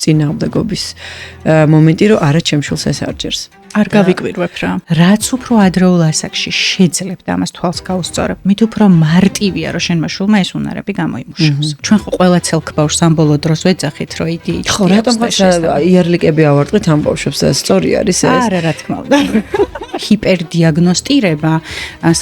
წინააღმდეგობის მომენტი, რომ არა ჩემ შულს ეს არ ჭერს. არ გავიკვირვებ რა. რაც უფრო ადრეულ ასაკში შეძლებთ ამას თვალს გაუსწორებ, მით უფრო მარტივია რომ შენმა შულმა ეს უნარები გამოიმუშაოს. ჩვენ ხო ყველა ცელქ ბავშვს ამ ბოლო დროს ვეძახით რომ იდი. ხო, რატომღაც იარლიკები ავარტყით ამ ბავშვებს და სწორი არის ეს? არა, რა თქმა უნდა. ჰიპერდიაგნოსტირება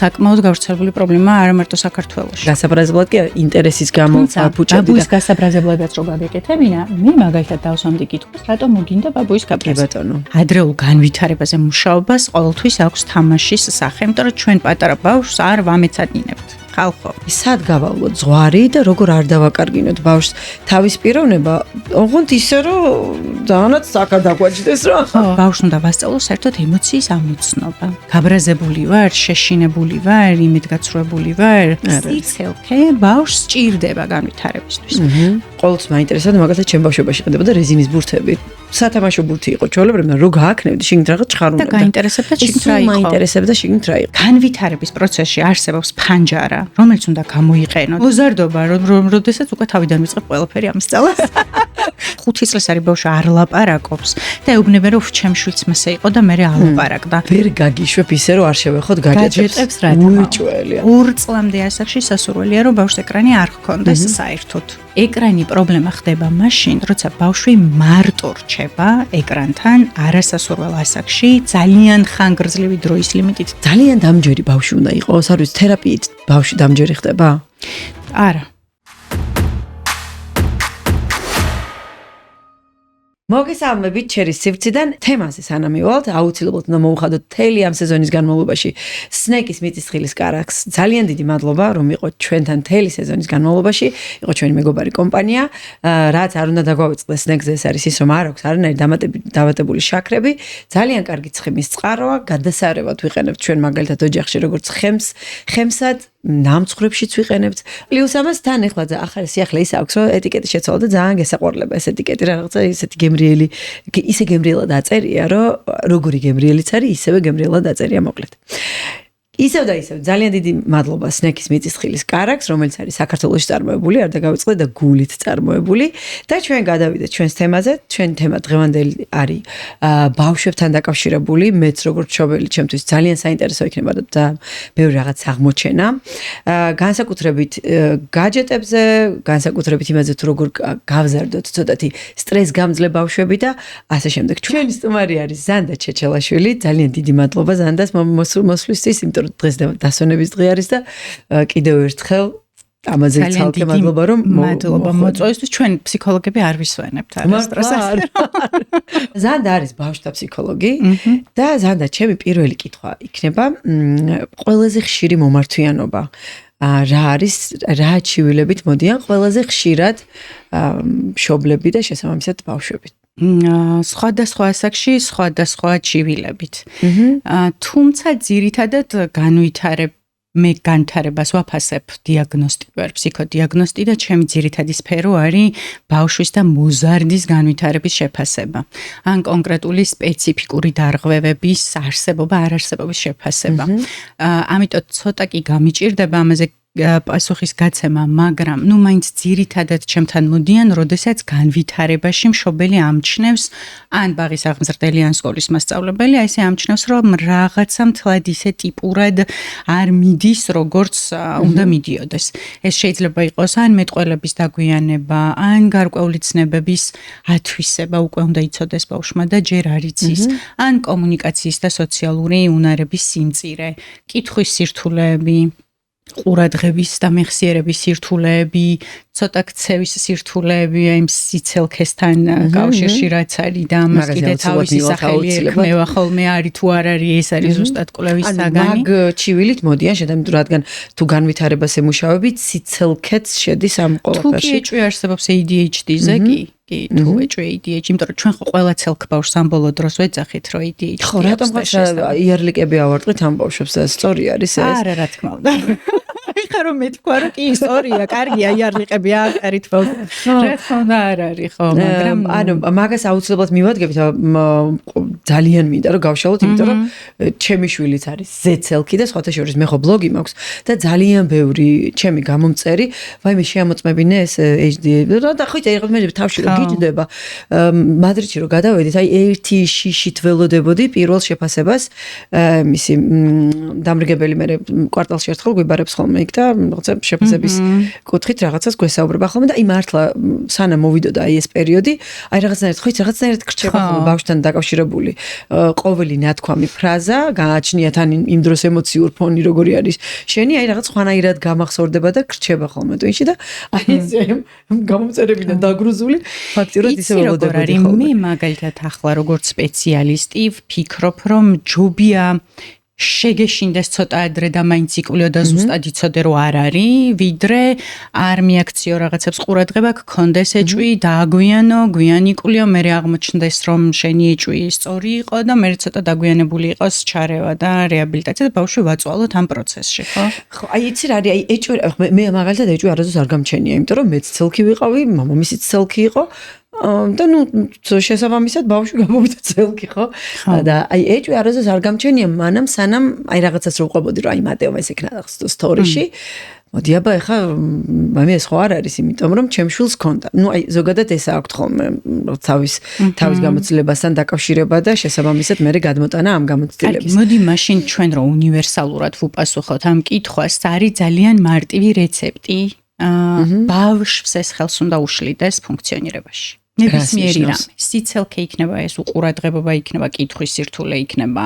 საკმაოდ გავრცელებული პრობლემაა არა მარტო საქართველოში. გასაბრაზებლად კი ინტერესის გამო ბაბუჭები და გასაბრაზებლებიც რო გაგეკეთებინა, მე მაგალითად დავსვამდი კითხვას, რატომ მოგინდა ბაბუის გაბრაზება. ბატონო. ადრეულ განვითარებაზე მუშაობას ყოველთვის აქვს თამაშის სახე, იმიტომ რომ ჩვენ პატარა ბავშვს არ ვამეცადინებთ. ხალხო. სად გავავლოთ ზღვარი და როგორ არ დავაკარგინოთ ბავშვს თავის პიროვნება, ოღონდ ისე რომ ძალიანაც საკა დაგვაჭდეს რა. ბავშვს უნდა ვასწავლო საერთოდ ემოციის ამოცნობა. გაბრაზებული ვარ, შეშინებული ვარ, იმედგაცრუებული ვარ. სიცილქე ბავშვს სჭირდება განვითარებისთვის. ყოველთვის მაინტერესებდა მაგალითად ჩემ ბავშვობაში ყიდებოდა რეზინის ბურთები. სათამაშო ბურთი იყო ჩვეულებრივ, რო გააკნევდი, შიგნით რაღაც ჩხარულობდა. და გაინტერესებდა შიგნით რა იყო. მაინტერესებდა შიგნით რა იყო. განვითარების პროცესში არსებობს ფანჯარა, რომელიც უნდა გამოიყენოთ. მოზარდობა, როდესაც უკვე თავიდან ვიწყებ ყველაფერი ამის სწავლას. 5 წლისარი ბავშვი არ ლაპარაკობს და ეუბნება რომ ჩემ შვილს მასე იყო და მე ალაპარაკდა. ვერ გაგიშვებ ისე რომ არ შევეხოთ გაჯეტებს რა თქმა უნდა. უჭველია. 2 წლამდე ასაკში სასურველია რომ ბავშვს ეკრანი არ ჰქონდეს საერთოდ. ეკრანი პრობლემა ხდება მაშინ, როცა ბავშვი მარტო რჩება ეკრანთან არასასურველ ასაკში, ძალიან ხანგრძლივი დროის ლიმიტით. ძალიან დამჯერი ბავშვი უნდა იყოს, არ ვიცი, თერაპიით ბავშვი დამჯერი ხდება? არა. მოგესალმებით ჩერის სივრციდან თემაზე სანამ მივალთ, აუცილებლად უნდა მოუხადოთ მთელი ამ სეზონის განმავლობაში სნეკის მიწისძღილის კარაქს. ძალიან დიდი მადლობა რომ იყო ჩვენთან მთელი სეზონის განმავლობაში, იყო ჩვენი მეგობარი კომპანია, რაც არ უნდა დაგვავიწყდეს სნეკზე, ეს არის ის რომ არ აქვს არანაირი დამატებული შაქრები, ძალიან კარგი ცხიმის წყაროა, გადასარევად ვიყენებთ ჩვენ მაგალითად ოჯახში როგორც ხემსად ნამცხრებშიც ვიყენებთ. პლუს ამას თან ეხლა ახალი სიახლე ის აქვს, რომ ეტიკეტი შეცვალა და ძალიან გესაყვარლება ეს ეტიკეტი, რაღაცა ისეთი გემრიელი, ისე გემრიელად აწერია, რომ როგორი გემრიელიც არის, ისევე გემრიელად აწერია მოკლედ. ისევ და ისევ ძალიან დიდი მადლობა სნეკის მიწისძღილის კარაქს, რომელიც არის საქართველოში წარმოებული, არ დაგავიწყდე და გულით წარმოებული და ჩვენ გადავიდეთ ჩვენს თემაზე. ჩვენი თემა დღევანდელი არის ბავშვებთან დაკავშირებული, მეც როგორც მშობელი ჩემთვის ძალიან საინტერესო იქნება და ბევრი რაღაც აღმოჩენა. განსაკუთრებით გაჯეტებზე, განსაკუთრებით იმაზე თუ როგორ გავზარდოთ ცოტათი სტრესგამძლე ბავშვები და ასე შემდეგ. ჩვენი სტუმარი არის ზანდა ჩეჩელაშვილი. ძალიან დიდი მადლობა ზანდას მოსვლისთვის, იმიტომ დღეს დასვენების დღე არის და კიდევ ერთხელ ამაზე ცალკე მადლობა რომ მადლობა მოწვევისთვის. ჩვენ ფსიქოლოგები არ ვისვენებთ არასდროს. ზანდა არის ბავშვთა ფსიქოლოგი და ზანდა ჩემი პირველი კითხვა იქნება ყველაზე ხშირი მომართვიანობა რა არის, რა ჩივილებით მოდიან ყველაზე ხშირად მშობლები და შესაბამისად ბავშვები? სხვადასხვა ასაკში სხვადასხვა ჩივილებით. თუმცა ძირითადად მე განვითარებას ვაფასებ დიაგნოსტიკად, ფსიქოდიაგნოსტი და ჩემი ძირითადი სფერო არის ბავშვის და მოზარდის განვითარების შეფასება. ან კონკრეტული სპეციფიკური დარღვევების არსებობა, არარსებობის შეფასება. ამიტომ ცოტა კი გამიჭირდება ამაზე პასუხის გაცემა, მაგრამ მაინც ძირითადად ჩემთან მოდიან, როდესაც განვითარებაში მშობელი ამჩნევს, ან ბაღის აღმზრდელი, ან სკოლის მასწავლებელი, აი ესე ამჩნევს, რომ რაღაცა მთლად ისე ტიპურად არ მიდის, როგორც უნდა მიდიოდეს. ეს შეიძლება იყოს ან მეტყველების დაგვიანება, ან გარკვეული ცნებების ათვისება, უკვე უნდა იცოდეს ბავშვმა და ჯერ არ იცის, ან კომუნიკაციის და სოციალური უნარების სიმწირე, კითხვის სირთულეები, ყურადღების და მეხსიერების სირთულეები, ცოტა ქცევის სირთულეები, აი სიცილქესთან კავშირში რაც არის და ამას კიდე თავისი სახელი ექმევა ხოლმე არის თუ არ არის, ეს არის ზუსტად კვლევის საგანი. მაგ ჩივილით მოდიან შედამით რადგან თუ განვითარებას ემუშავებით, სიცილქეც შედის ამ ყველაფერში. თუ კი ეჭვი არსებობს ADHD-ზე კი თუ ეჭვი ADHD, იმიტომ რომ ჩვენ ხო ყველა ცელქ ბავშვს ამ ბოლო დროს ვეძახით, რომ ADHD. ხო, რატომღაც იარლიკები ავარტყით ამ ბავშვებს და სწორი არის ეს? არა, რა თქმა უნდა. ხარ რომ მე თქვა რომ კი ისტორია, კარგია, იარლიყები აკარით ხო. რა თქმა უნდა არ არის ხო, მაგრამ ანუ მაგას აუცილებლად მივადგებით, ძალიან მინდა რომ გავშალოთ, იმიტომ რომ ჩემი შვილიც არის ზეცელქი და სხვათა შორის მე ხო ბლოგი მაქვს და ძალიან ბევრი ჩემი გამომწერი, ვაიმე შეამოწმებინე ეს HD და ხო იცი მე თავში რომ გიჯდება მადრიდში რომ გადავედით, აი ერთი შიშით ველოდებოდი პირველ შეფასებას მისი დამრიგებელი მე კვარტალში ერთხელ გვიბარებს ხოლმე იქ და რაღაცა შეფასების კუთხით რაღაცას გვესაუბრება ხოლმე და აი მართლა სანამ მოვიდოდა აი ეს პერიოდი, აი რაღაცნაირად ხო იცი რაღაცნაირად გრჩება ხოლმე ბავშვთან დაკავშირებული ყოველი ნათქვამი ფრაზა, გააჩნია თან იმ დროს ემოციურ ფონი როგორი არის შენი, აი რაღაც ხვანაირად გამახსოვრდება და გრჩება ხოლმე ტვინში და აი ეს გამომწერებიდან დაგრუზული ფაქტიურად ისე ველოდებოდი ხოლმე. მე მაგალითად ახლა როგორც სპეციალისტი ვფიქრობ რომ ჯობია შეგეშინდეს ცოტა ადრე და მაინც იკვლიო და ზუსტად იცოდე რომ არ არის, ვიდრე არ მიაქციო რაღაცებს ყურადღება, გქონდეს ეჭვი, დააგვიანო, გვიანი იკვლიო, მე აღმოჩნდეს რომ შენი ეჭვი სწორი იყო და მე ცოტა დაგვიანებული იყოს ჩარევა და რეაბილიტაცია და ბავშვი ვაწვალოთ ამ პროცესში, ხო? ხო, აი იცი რა არის, აი ეჭვი მე მაგალითად ეჭვი არასდროს არ გამჩენია, იმიტომ რომ მეც ცელქი ვიყავი, მამამისიც ცელქი იყო. და ნუ შესაბამისად ბავშვი გამოვიდა ცელქი ხო და აი ეჭვი არასდროს არ გამჩენია მანამ სანამ აი რაღაცას რო ყვებოდი რომ აი მატეო ეს იქნა სტორიში მოდი აბა ეხა მე ეს ხო არ არის იმიტომ რომ ჩემ შვილს ქონდა ნუ აი ზოგადად ეს აქვს ხოლმე თავის გამოცდილებასთან დაკავშირება და შესაბამისად მე გადმოტანა ამ გამოცდილების მოდი მაშინ ჩვენ რო უნივერსალურად ვუპასუხოთ ამ კითხვას არის ძალიან მარტივი რეცეპტი ბავშვს ეს ხელს უნდა უშლიდეს ფუნქციონირებაში. ნებისმიერი რამე. სიცელქე იქნება ეს უყურადღებობა იქნება, კითხვის სირთულე იქნება,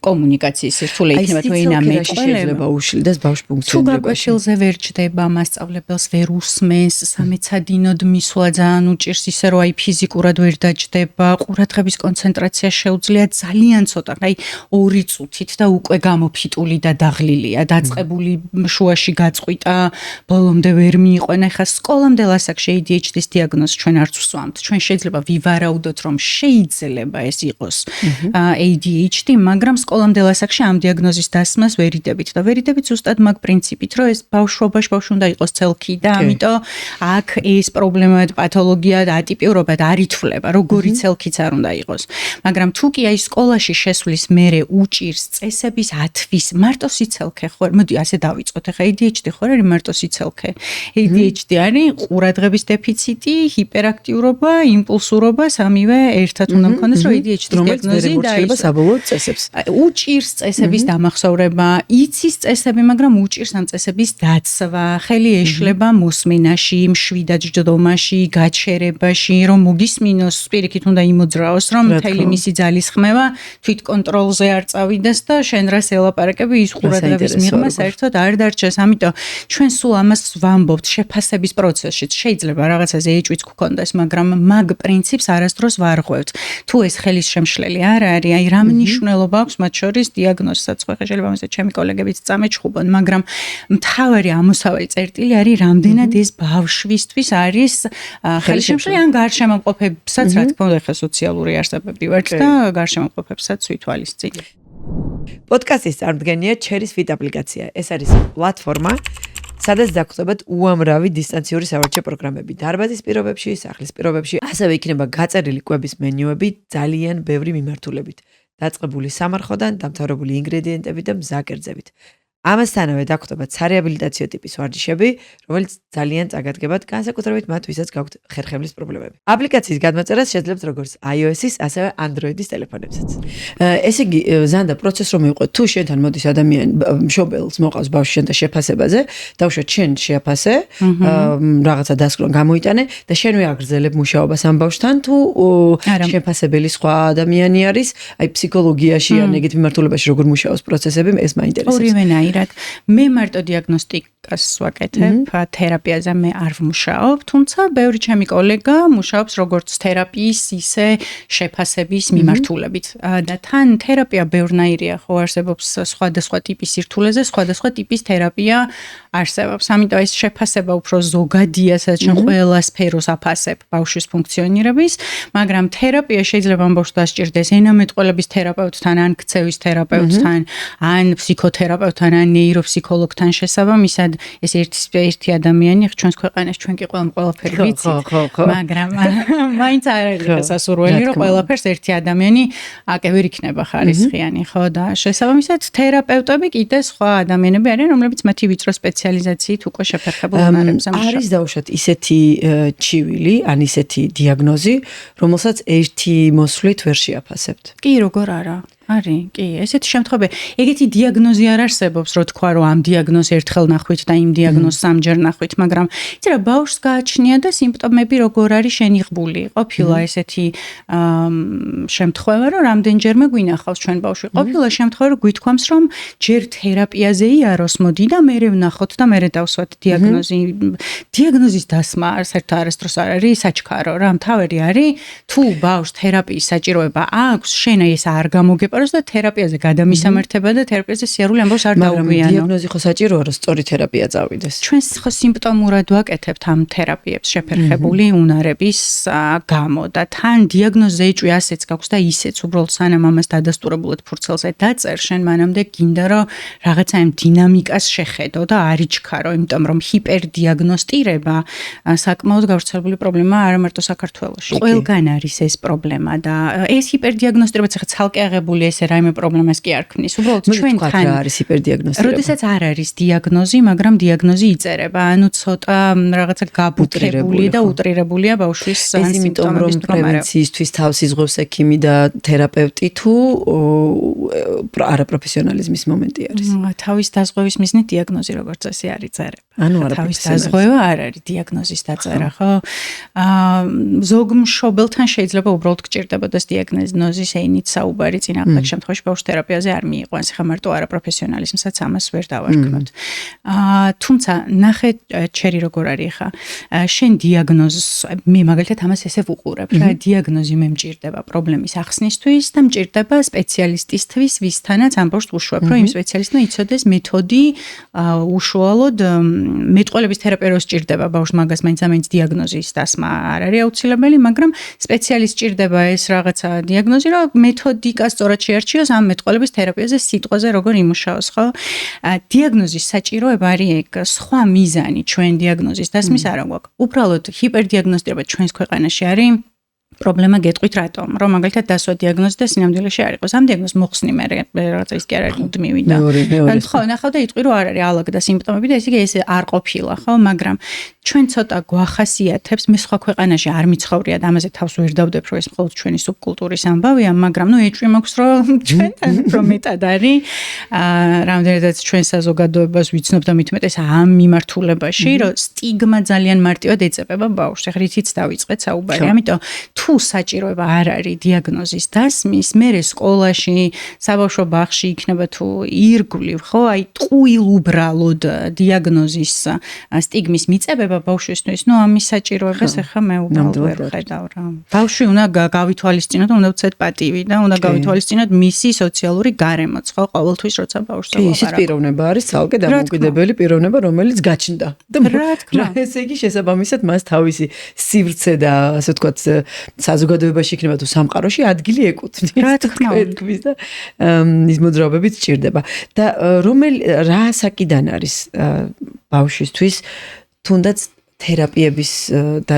კომუნიკაციის სირთულე იქნება, თუ ენა შეიძლება უშლიდეს ბავშვ ფუნქციონირებაში. თუ გაკვეთილზე ვერ ჯდება, მასწავლებელს ვერ უსმენს, სამეცადინოდ მისვლა ძალიან უჭირს, ისე რომ აი ფიზიკურად ვერ დაჯდება, ყურადღების კონცენტრაცია შეუძლია ძალიან ცოტა, აი 2 წუთით და უკვე გამოფიტული და დაღლილია, დაწყებული შუაში გაწყვიტა, ბოლომდე ვერ მიიყვენა, ხა სკოლამდე ასაკში ADHD-ის დიაგნოზს ჩვენ არც ვსვამთ. ჩვენ შეიძლება ვივარაუდოთ რომ შეიძლება ეს იყოს ADHD, მაგრამ სკოლამდელ ასაკში ამ დიაგნოზის დასმას ვერიდებით და ვერიდებით ზუსტად მაგ პრინციპით, რომ ეს ბავშვობაში უნდა იყოს ცელქი და ამიტომ აქ ეს პრობლემა და პათოლოგია და ატიპიურობა არ ითვლება, როგორი ცელქიც არ უნდა იყოს. მაგრამ თუ კი აი სკოლაში შესვლის მერე უჭირს წესების ათვის მარტო სიცელქე ხო, მოდი ასე დავიწყოთ, ახლა ADHD ხო არის მარტო სიცელქე. ADHD არის ყურადღების დეფიციტი, ჰიპერაქტიურობა იმპულსურობა სამივე ერთად უნდა მქონდეს, რომ ADHD-ის დიაგნოზი დაიწყოს საბოლოო წესებს. უჭირს წესების დამახსოვრება, იცის წესები, მაგრამ უჭირს ამ წესების დაცვა, ხელი ეშლება მოსმენაში, მშვიდად ჯდომაში, გაჩერებაში, რომ მოგისმინოს, პირიქით უნდა იმოძრაოს, რომ მთელი მისი ძალის ხმევა თვით კონტროლზე არ წავიდეს და შენ რას ელაპარაკები ის ყურადღების მიღმა საერთოდ არ დარჩეს. ამიტომ ჩვენ სულ ამას ვამბობთ შეფასების პროცესში. შეიძლება რაღაცაზე ეჭვიც გქონდეს, მაგრამ მაგ პრინციპს არასდროს ვარღვევთ. თუ ეს ხელის შემშლელი არ არის, აი რა მნიშვნელობა აქვს მათ შორის დიაგნოზსაც, ხო შეიძლება ამაზე ჩემი კოლეგებიც წამეჩხუბონ, მაგრამ მთავარი ამოსავალი წერტილი არის რამდენად ეს ბავშვისთვის არის ხელის შემშლელი ან გარშემოყოფებსაც, რა თქმა უნდა, ხა სოციალური არსებები ვართ და გარშემოყოფებსაც ვითვალისწინებთ. პოდკასტის წარმდგენია Cherry Fit აპლიკაცია. ეს არის პლატფორმა სადაც დაგხვდებათ უამრავი დისტანციური სავარჯიშო პროგრამები დარბაზის პირობებში, სახლის პირობებში, ასევე იქნება გაწერილი კვების მენიუები ძალიან ბევრი მიმართულებით, დაწყებული სამარხოდან, დამთავრებული ინგრედიენტებით და მზაკერძებით. ამასთანავე დაგხვდებათ სარეაბილიტაციო ტიპის ვარჯიშები, რომელიც ძალიან წაგადგებათ, განსაკუთრებით მათ, ვისაც გაქვთ ხერხემლის პრობლემები. აპლიკაციის გადმოწერას შეძლებთ როგორც iOS-ის, ასევე Android-ის ტელეფონებსაც. ესე იგი, ზანდა პროცესს რომ მივყვეთ, თუ შენთან მოდის ადამიანი, მშობელს მოყავს ბავშვი შენთან შეფასებაზე, დავუშვათ შენ შეაფასე, რაღაცა დასკვნა გამოიტანე და შენ ვეაგრძელებ მუშაობას ამ ბავშვთან, თუ შეფასებელი სხვა ადამიანი არის, აი ფსიქოლოგიაში ან ეგეთ მიმართულებაში როგორ მუშაობს პროცესები, ეს მაინტერესებს. მე მარტო დიაგნოსტიკას ვაკეთებ, თერაპიაზე მე არ ვმუშაობ, თუმცა ბევრი ჩემი კოლეგა მუშაობს როგორც თერაპიის, ისე შეფასების მიმართულებით. და თან თერაპია ბევრნაირია, ხო არსებობს სხვადასხვა ტიპის სირთულეზე, სხვადასხვა ტიპის თერაპია არსებობს. ამიტომ ეს შეფასება უფრო ზოგადია, სადაც ჩვენ ყველა სფეროს აფასებ ბავშვის ფუნქციონირების, მაგრამ თერაპია შეიძლება ამ ბავშვს დასჭირდეს ენამეტყველების თერაპევტთან, ან ქცევის თერაპევტთან, ან ფსიქოთერაპევტთან, ნეიროფსიქოლოგთან შესაბამისად ეს ერთი ადამიანი ჩვენს ქვეყანაში ჩვენ კი ყველაფერი ვიცით, მაგრამ მაინც არ არის სასურველი რომ ყველაფერს ერთი ადამიანი აკევერ იქნება ხარისხიანი, ხო და შესაბამისად თერაპევტები კიდე სხვა ადამიანები არიან, რომლებიც მათი ვიწრო სპეციალიზაციით უკვე შეფერხებულ უნარებზე მუშაობენ. არის დაუშვათ ისეთი ჩივილი, ან ისეთი დიაგნოზი, რომელსაც ერთი მოსვლით ვერ შეაფასებთ. კი, როგორ არა? არის, კი, ესეთი შემთხვევები. ეგეთი დიაგნოზი არ არსებობს, რომ თქვა, რომ ამ დიაგნოზს ერთხელ ნახვით და იმ დიაგნოზს სამჯერ ნახვით, მაგრამ იცი რა, ბავშვს გააჩნია და სიმპტომები როგორ არის შენიღბული. ყოფილა ესეთი შემთხვევა, რომ რამდენჯერმე გვინახავს ჩვენ ბავშვი. ყოფილა შემთხვევა, რომ გვითქვამს, რომ ჯერ თერაპიაზე იაროს, მოდი და მერე ვნახოთ და მერე დავსვათ დიაგნოზი. დიაგნოზის დასმა საერთოდ არასდროს არ არის საჩქარო, რა, მთავარი არის, თუ ბავშვს თერაპიის საჭიროება აქვს, შენ ეს არ გამოგეპაროს და თერაპიაზე გადამისამართება და თერაპიაზე სიარული ამბავს არ დაუგვიანო. დიაგნოზი ხო საჭიროა რომ სწორი თერაპია წავიდეს. ჩვენ ხო სიმპტომურად ვაკეთებთ ამ თერაპიებს შეფერხებული უნარების გამო და თან დიაგნოზზე ეჭვი ასეც გაქვს და ისეც უბრალოდ სანამ ამას დადასტურებულად ფურცელზე დაწერ, შენ მანამდე გინდა რომ რაღაცა იმ დინამიკას შეხედო და არიჩქარო, იმიტომ რომ ჰიპერდიაგნოსტირება საკმაოდ გავრცელებული პრობლემაა არა მარტო საქართველოში. ყველგან არის ეს პრობლემა და ეს ჰიპერდიაგნოსტირებაც ხა ცალკე აღებული ესე რაიმე პრობლემას კი არ ქმნის. უბრალოდ ჩვენთან არის ჰიპერდიაგნოსტირება. როდესაც არ არის დიაგნოზი, მაგრამ დიაგნოზი იწერება. ანუ ცოტა რაღაცა გაბუთრებული და უტრირებულია ბავშვის სიმპტომების პრევენციისთვის თავს იზღვევს ექიმი და თერაპევტი თუ არაპროფესიონალიზმის მომენტი არის. თავის დაზღვევის მიზნით დიაგნოზი როგორც წესი არ იწერება. ანუ თავის დაზღვევა არ არის დიაგნოზის დაწერა, ხო? ზოგ მშობელთან შეიძლება უბრალოდ გჭირდებოდეს დიაგნოზის ენით საუბარი წინააღმდეგ შემთხვევაში ბავშვს თერაპიაზე არ მიიყვანს, ხა მარტო არაპროფესიონალიზმსაც ამას ვერ დავარქმევთ. თუმცა ნახე ჩერი როგორ არის ხა. შენ დიაგნოზს მე მაგალითად ამას ესე ვუყურებ, რა დიაგნოზი მე მჭირდება პრობლემის ახსნისთვის და მჭირდება სპეციალისტისთვის, ვისთანაც ამ ბავშვს უშვებ, რომ იმ სპეციალისტმა იცოდეს მეთოდი უშუალოდ მეტყველების თერაპია რო სჭირდება ბავშვს მაგას მაინც დიაგნოზის დასმა არ არის აუცილებელი, მაგრამ სპეციალისტ სჭირდება ეს რაღაცა დიაგნოზი, რომ მეთოდიკა სწორად შეარჩიოს ამ მეტყველების თერაპიაზე სიტყვაზე როგორ იმუშაოს, ხო? დიაგნოზის საჭიროება არის ეგ სხვა მიზანი ჩვენ დიაგნოზის დასმის არ გვაქვს. უბრალოდ ჰიპერდიაგნოსტირება ჩვენს ქვეყანაში არის პრობლემა გეტყვით რატომ? რომ მაგალითად დასვა დიაგნოზი და სინამდვილეში არ იყოს. ამ დიაგნოზს მოხსნი მე რაღაცა ის კი არ არის მუდმივი და ხო, ნახავ და იტყვი რომ არ არის ალაგ და სიმპტომები და ესე არ ყოფილა, ხო, მაგრამ ჩვენ ცოტა გვახასიათებს, მე სხვა ქვეყანაში არ მიცხოვრია და ამაზე თავს ვერ დავდებ, რომ ეს მხოლოდ ჩვენი სუბკულტურის ამბავია, მაგრამ ნუ ეჭვი მაქვს, რომ ჩვენთან უფრო მეტად არის, რამდენადაც ჩვენ საზოგადოებას ვიცნობ და მithumetes ამ მიმართულებაში, რომ სტიგმა ძალიან მარტივად ეწებება ბავშვს. ეხლა რითიც დავიწყეთ საუბარი, ამიტომ თუ საჭიროება არ არის დიაგნოზის დასმის, მერე სკოლაში, საბავშვო ბაღში იქნება თუ ირგვლივ, ხო, აი ტყუილ უბრალოდ დიაგნოზის სტიგმის მიწებება ბავშვისთვის, ნუ ამის საჭიროებას ახლა მე უბრალოდ ვერ ხედავ რა. ბავშვი უნდა გავითვალისწინოთ, უნდა ვცეთ პატივი და უნდა გავითვალისწინოთ მისი სოციალური გარემოც, ხო, ყოველთვის როცა ბავშვს ელაპარაკობ. ის პიროვნება არის ცალკე დამოუკიდებელი პიროვნება, რომელიც გაჩნდა. რა თქმა უნდა. ესე იგი შესაბამისად მას თავისი სივრცე და ასე ვთქვათ საზოგადოებაში იქნება თუ სამყაროში ადგილი ეკუთვნის. რა თქმა უნდა. და ის მოძრაობებით სჭირდება. და რა საკიდან არის ბავშვისთვის თუნდაც თერაპიების და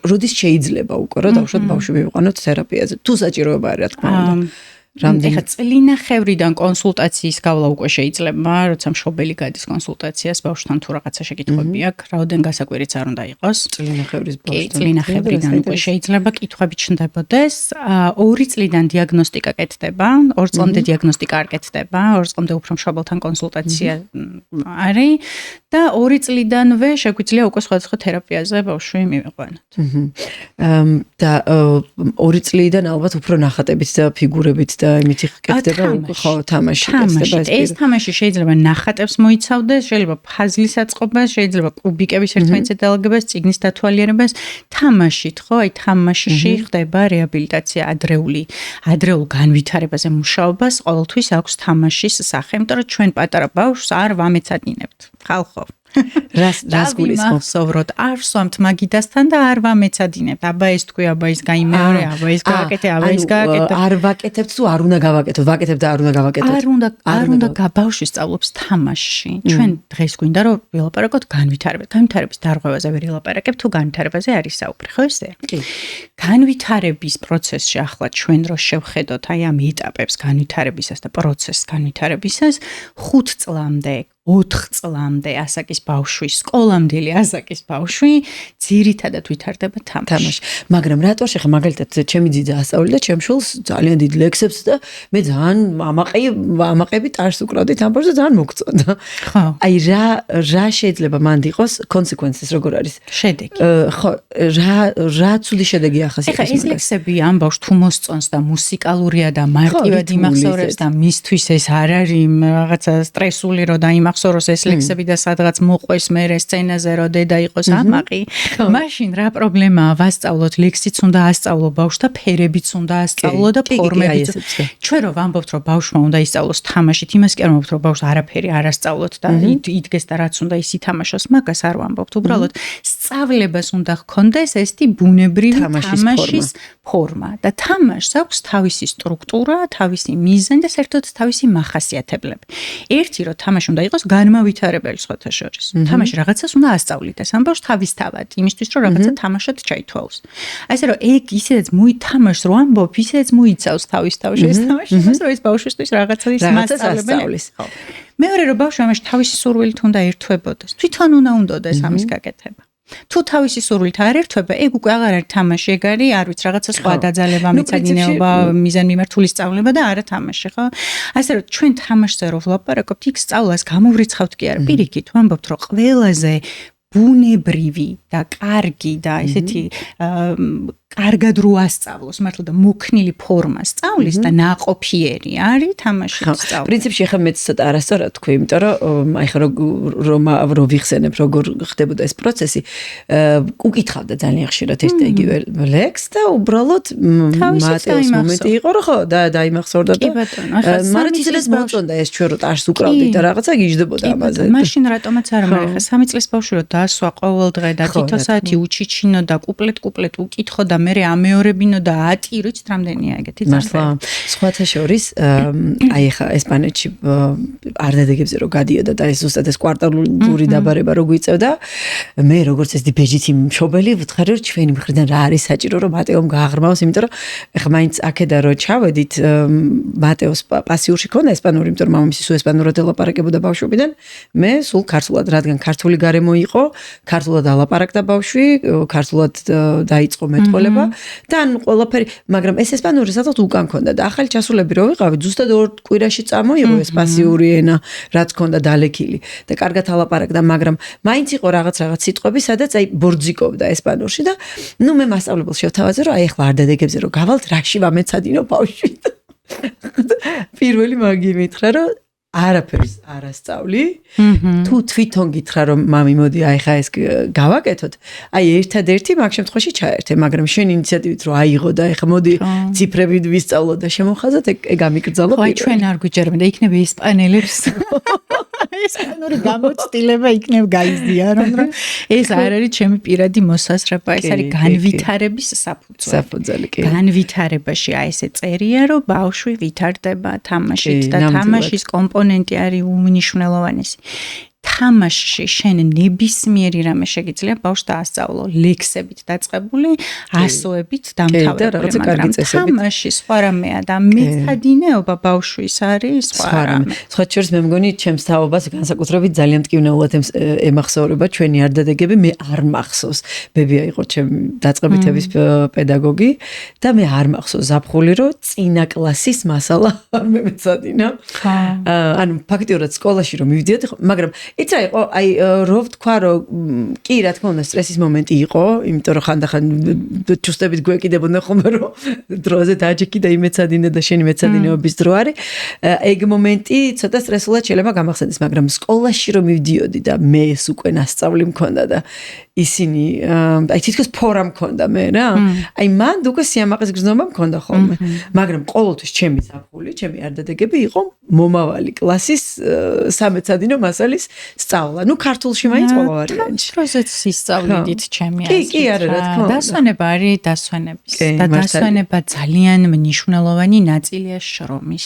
როდის შეიძლება უკვე რომ დავუშვათ ბავშვი მივიყვანოთ თერაპიაზე. თუ საჭიროება არის რა თქმა უნდა. ეხლა წლინახევრიდან კონსულტაციის გავლა უკვე შეიძლება, როცა მშობელი გადის კონსულტაციას, ბავშვთან თუ რაღაცა შეკითხვები აქვს, რაოდენ გასაკვირიც არ უნდა იყოს. წლინახევრის ბავშვთან. კი, წლინახევრიდან უკვე შეიძლება კითხვები ჩნდებოდეს. 2 წლიდან დიაგნოსტიკა კეთდება, 2 წლამდე დიაგნოსტიკა არ კეთდება, 2 წლამდე უფრო მშობელთან კონსულტაცია არის და 2 წლიდანვე შეგვიძლია უკვე სხვადასხვა თერაპიაზე ბავშვი მივიყვანოთ. და 2 წლიდან ალბათ უფრო ნახატებით და ფიგურებით და იმით კეთდება ხო თამაში კეთდება ეს თამაში შეიძლება ნახატებს მოიცავდეს, შეიძლება ფაზლის აწყობას, შეიძლება კუბიკების ერთმანეთზე დალაგებას, წიგნის დათვალიერებას, თამაშით, ხო, აი თამაშში ხდება რეაბილიტაცია ადრეულ განვითარებაზე მუშაობას, ყოველთვის აქვს თამაშის სახე, იმიტომ რომ ჩვენ პატარა ბავშვს არ ვამეცადინებთ. ხალხო რას გულისხმობ? მახსოვროთ, არ ვსვამთ მაგიდასთან და არ ვამეცადინებთ. აბა ეს თქვი, აბა ის გაიმეორე, აბა ეს გააკეთე, აბა ის გააკეთე. არ ვაკეთებთ თუ არ უნდა გავაკეთოთ, ვაკეთებ და არ უნდა გავაკეთოთ. არ უნდა ბავშვი სწავლობს თამაშში. ჩვენ დღეს გვინდა რომ ვილაპარაკოთ განვითარებაზე. განვითარების დარღვევაზე ვერ ვილაპარაკებ, თუ განვითარებაზე არის საუბარი, ხო ისე? კი. განვითარების პროცესში ახლა ჩვენ რო შევხედოთ აი ამ ეტაპებს განვითარებისას და პროცესს განვითარებისას 5 წლამდე 4 წლამდე ასაკის ბავშვი, სკოლამდელი ასაკის ბავშვი ძირითადად ვითარდება თამაში. მაგრამ რატო შეხა მაგალითად ჩემი ძიძა ასწავლიდა ჩემ შვილს ძალიან დიდ ლექსებს და მე ძალიან ამაყები ტარს უკრავდი თამბორს და ძალიან მოგწონდა. ხო. აი რა შეიძლება მანდ იყოს კონსეკვენცეს როგორ არის? შედეგი. ხო, რა ცუდი შედეგი ახასიათებს? ეხლა ეს ლექსები ამ ბავშვს თუ მოსწონს და მუსიკალურია და მარტივად იმახსოვრებს და მისთვის ეს არ არის რაღაცა სტრესული რო დაიმახსოვროს ეს ლექსები და სადღაც მოყვეს მერე სცენაზე რო დედა იყოს ამაყი. მაშინ რა პრობლემაა? ვასწავლოთ ლექსიც უნდა ასწავლო ბავშვს და ფერებიც უნდა ასწავლო და ფორმებიც. ჩვენ რო ვამბობთ რომ ბავშვმა უნდა ისწავლოს თამაშით, იმას კი არ ვამბობთ რომ ბავშვს არაფერი არ ასწავლოთ და იდგეს და რაც უნდა ის ითამაშოს, მაგას არ ვამბობთ. უბრალოდ სწავლებას უნდა ჰქონდეს ესეთი ბუნებრივი თამაშის ფორმა და თამაშს აქვს თავისი სტრუქტურა, თავისი მიზანი და საერთოდ თავისი მახასიათებლები. ერთი რომ თამაში უნდა იყოს განმავითარებელი სხვათა შორის. თამაში რაღაცას უნდა ასწავლდეს ამ ბავშვს თავისთავად, იმისთვის რომ რაღაცა თამაშად ჩაითვალოს. ასე რომ ეგ ისედაც მოითამაშს რომ ამბობ, ისედაც მოიცავს თავის თავში ეს თამაში, იმას რომ ეს ბავშვისთვის რაღაცას მასწავლებლის. მეორე რომ ბავშვი ამაში თავისი სურვილით უნდა ერთვებოდეს. თვითონ უნდა უნდოდეს ამის გაკეთება. თუ თავისი სურვილით არ ერთვება, ეგ უკვე აღარ არის თამაში, ეგ არის, არ ვიცი, რაღაცა სხვა დაძალება, მეცადინეობა, მიზანმიმართული სწავლება და არა თამაში, ხო? ასე რომ ჩვენ თამაშზე რო ვლაპარაკობთ, იქ სწავლას გამოვრიცხავთ კი არა, პირიქით, ვამბობთ, რომ ყველაზე ბუნებრივი და კარგი და ესეთი კარგად რო ასწავლოს, მართლა და მოქნილი ფორმა სწავლის და ნაყოფიერი არის თამაში სწავლა. პრინციპში ახლა მეც ცოტა არასწორად თქვი, იმიტომ რომ აი ხა რო ვიხსენებ როგორ ხდებოდა ეს პროცესი, უკითხავდა ძალიან ხშირად ერთ და იგივე ლექს და უბრალოდ მატეოს მომენტი იყო, რომ ხო, დაიმახსოვრდა და მაგრამ ისედაც მოწონდა ეს ჩვენ რო ტარს უკრავდით და რაღაცა გიждდებოდა ამაზე. მაშინ რატომაც არ მაგრამ ხა 3 წლის ბავშვი რო დაასვა ყოველ დღე და თითო საათი უჩიჩინო და კუპლეტ უკითხო და მე ამეორებინო და ატიროც რამდენია ეგეთი მართლა სხვათა შორის აი ხა ესპანეთში არდადეგებზე რო გადიოდა და ეს ზუსტად ეს კვარტალური დაბარება რო გვიწევდა მე როგორც ეს ბეჯითი მშობელი ვთხარი რომ ჩვენი მხრიდან რა არის საჭირო რომ მატეომ გააღრმავოს იმიტომ რომ ხა მაინც აქედა რო ჩავედით მატეოს პასიურში ქონდა ესპანური იმიტომ რომ მამამისი სულ ესპანურად ელაპარაკებოდა ბავშვობიდან მე სულ ქართულად რადგან ქართული გარემო იყო ქართულად ალაპარაკდა ბავშვი ქართულად დაიწყო მეტყველება და ან ყველაფერი, მაგრამ ეს ესპანური სადღაც უკან ქონდა და ახალი ჩასულები რო ვიყავით, ზუსტად 2 კვირაში წამოიღო ეს პასიური ენა, რაც ქონდა დალექილი და კარგად ალაპარაკდა, მაგრამ მაინც იყო რაღაც სიტყვები, სადაც აი ბორძიკობდა ესპანურში და ნუ მე მასწავლებელს შევთავაზე, რომ აი ახლა არდადეგებზე რო გავალთ, რაში ვამეცადინო ბავშვი. პირველი მაგი მითხრა, რომ არაფერს არ ასწავლი. თუ თვითონ გითხრა რომ მამი მოდი აი ხა ეს გავაკეთოთ, აი ერთადერთი მაგ შემთხვევაში ჩაერთე, მაგრამ შენ ინიციატივით რომ აიღო და ეხა მოდი ციფრები ვისწავლო და შემოხაზოთ, ეგ ამიკრძალო. ხო, ჩვენ არ გვიჯერებდა, იქნება ესპანელებს. ესპანური გამოცდილება იქნებ გაიზიარო, რომ ეს არ არის ჩემი პირადი მოსაზრება, ეს არის განვითარების საფუძველი. განვითარებაში აი ესე წერია, რომ ბავშვი ვითარდება თამაშით და თამაშის კომპონენტი არის უმნიშვნელოვანესი. თამაშში შენ ნებისმიერი რამე შეგიძლია ბავშვს დაასწავლო ლექსებით დაწყებული, ასოებით დამთავრებული, მაგრამ თამაში სხვა რამეა და მეცადინეობა ბავშვის არის სხვა რამე. სხვა შორის მე მგონი ჩემს თაობას განსაკუთრებით ძალიან მტკივნეულად ემახსოვრება ჩვენი არდადეგები, მე არ მახსოვს. ბებია იყო ჩემი დაწყებითების პედაგოგი და მე არ მახსოვს ზაფხული რომ წინა კლასის მასალა არ მეცადინა. ანუ ფაქტიურად სკოლაში რომ მივიდიოდი, მაგრამ იცი რა იყო, აი რო ვთქვა რომ კი რა თქმა უნდა სტრესის მომენტი იყო, იმიტომ რომ ხანდახან ჩუსტებით გვეკიდებოდა ხოლმე რომ დროზე დაჯექი და იმეცადინე და შენი მეცადინეობის დრო არის. ეგ მომენტი ცოტა სტრესულად შეიძლება გამახსენდეს, მაგრამ სკოლაში რომ მივდიოდი და მე ეს უკვე ნასწავლი მქონდა და ისინი აი თითქოს ფორა მქონდა მე რა. აი მან უკვე სიამაყის გრძნობა მქონდა ხოლმე. მაგრამ ყოველთვის ჩემი ზაფხული, ჩემი არდადეგები იყო მომავალი კლასის სამეცადინო მასალის სწავლა. ნუ ქართულში მაინც ყველა ვარიანტი. როზეც ისწავლიდით ჩემი აზრით. კი, არა, რა თქმა უნდა. დასვენება არის დასვენების და დასვენება ძალიან მნიშვნელოვანი ნაწილია შრომის.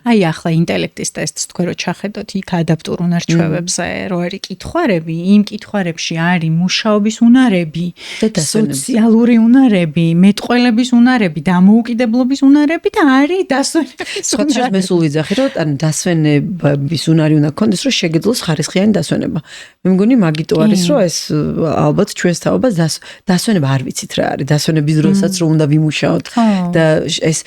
აი ახლა ინტელექტის ტესტს თქვენ რო ჩახედოთ იქ ადაპტურ უნარჩვევებზე, რო არის კითხვარები, იმ კითხვარებში არის მუშაობის უნარები, სოციალური უნარები, მეტყველების უნარები, დამოუკიდებლობის უნარები და არის დასვენების უნარები. სხვა მე სულ ვიძახი რომ ანუ დასვენების უნარი უნდა გქონდეს რომ შეგეძლოს ხარისხიანი დასვენება. მე მგონი მაგიტო არის რომ ეს ალბათ ჩვენს თაობას დასვენება არ ვიცით რა არის. დასვენების დროსაც რომ უნდა ვიმუშაოთ და ეს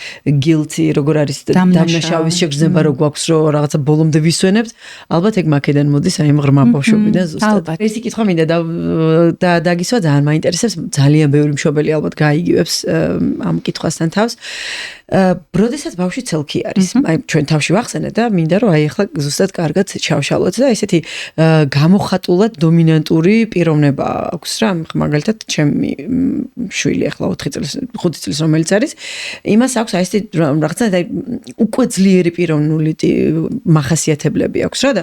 guilty როგორ არის დამნაშავის შეგრძნება რო გვაქვს რომ რაღაცა ბოლომდე ვისვენებთ, ალბათ ეგ მაქედან მოდის აი ღრმა ბავშვობიდან ზუსტად. ერთი კითხვა მინდა და დაგისვა ძალიან მაინტერესებს, ძალიან ბევრი მშობელი ალბათ გაიგივებს ამ კითხვასთან თავს. როდესაც ბავშვი ცელქი არის, აი ჩვენ თავში ვახსენეთ და მინდა რომ აი ახლა ზუსტად კარგად ჩავშალოთ და ესეთი გამოხატულად დომინანტური პიროვნება აქვს რა, მაგალითად ჩემი შვილი ახლა 4 წლის 5 წლის რომელიც არის, იმას აქვს აი ესეთი რაღაცა აი უკვე ძლიერი პიროვნული მახასიათებლები აქვს რა და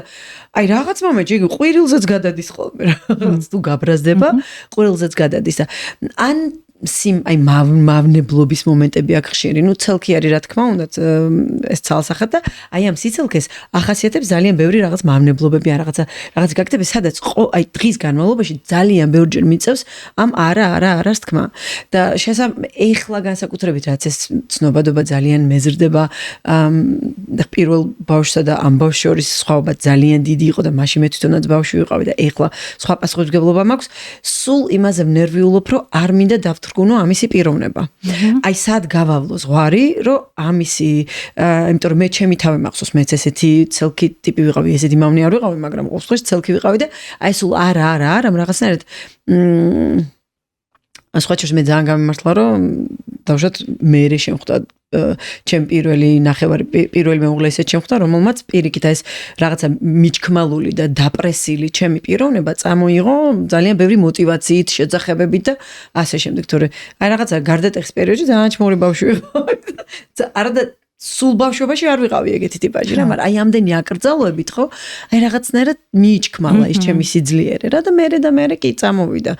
აი რაღაც მომენტში იგი ყვირილზეც გადადის ხოლმე რაღაც თუ გაბრაზდება, ყვირილზეც გადადის და ან აი მავნებლობის მომენტები აქ ხშირი, ნუ ცელქი არის რა თქმა უნდა ეს ცალსახად და აი ამ სიცელქეს ახასიათებს ძალიან ბევრი რაღაც მავნებლობები, რაღაც გაკეთება, სადაც აი დღის განმავლობაში ძალიან ბევრჯერ მიწევს ამ არას თქმა. და ეხლა განსაკუთრებით რაც ეს ცნობადობა ძალიან მეზრდება და პირველ ბავშვსა და ამ ბავშვს შორის სხვაობა ძალიან დიდი იყო და მაშინ მე თვითონაც ბავშვი ვიყავი და ეხლა სხვა პასუხისმგებლობა მაქვს, სულ იმაზე ვნერვიულობ, რომ არ მინდა გუნო ამისი პიროვნება. აი სად გავავლო ზღვარი, რომ ამისი, იმიტომ რომ მე ჩემი თავი მახსოვს, მეც ესეთი ცელქი ტიპი ვიყავი, ესეთი მავნე არ ვიყავი, მაგრამ ყოველ შემთხვევაში ცელქი ვიყავი და აი სულ არა, რაღაცნაირად სხვა შორის მე ძალიან გამიმართლა, რომ დავუშვათ მე შემხვდა ჩემ პირველი ნახევარი პირველი მეუღლე ისე შემხვდა, რომელმაც პირიქით ეს რაღაცა მიჩქმალული და დაპრესილი ჩემი პიროვნება წამოიღო ძალიან ბევრი მოტივაციით, შეძახებებით და ასე შემდეგ, თორე აი რაღაცა გარდატეხის პერიოდში ძალიან ჩმოური ბავშვი ვიყავი. არა და სულ ბავშვობაში არ ვიყავი ეგეთი ტიპაჟი რა, მაგრამ აი ამდენი აკრძალვებით ხო, აი რაღაცნაირად მიიჩქმალა ის ჩემი სიძლიერე რა და მე კი წამოვიდა.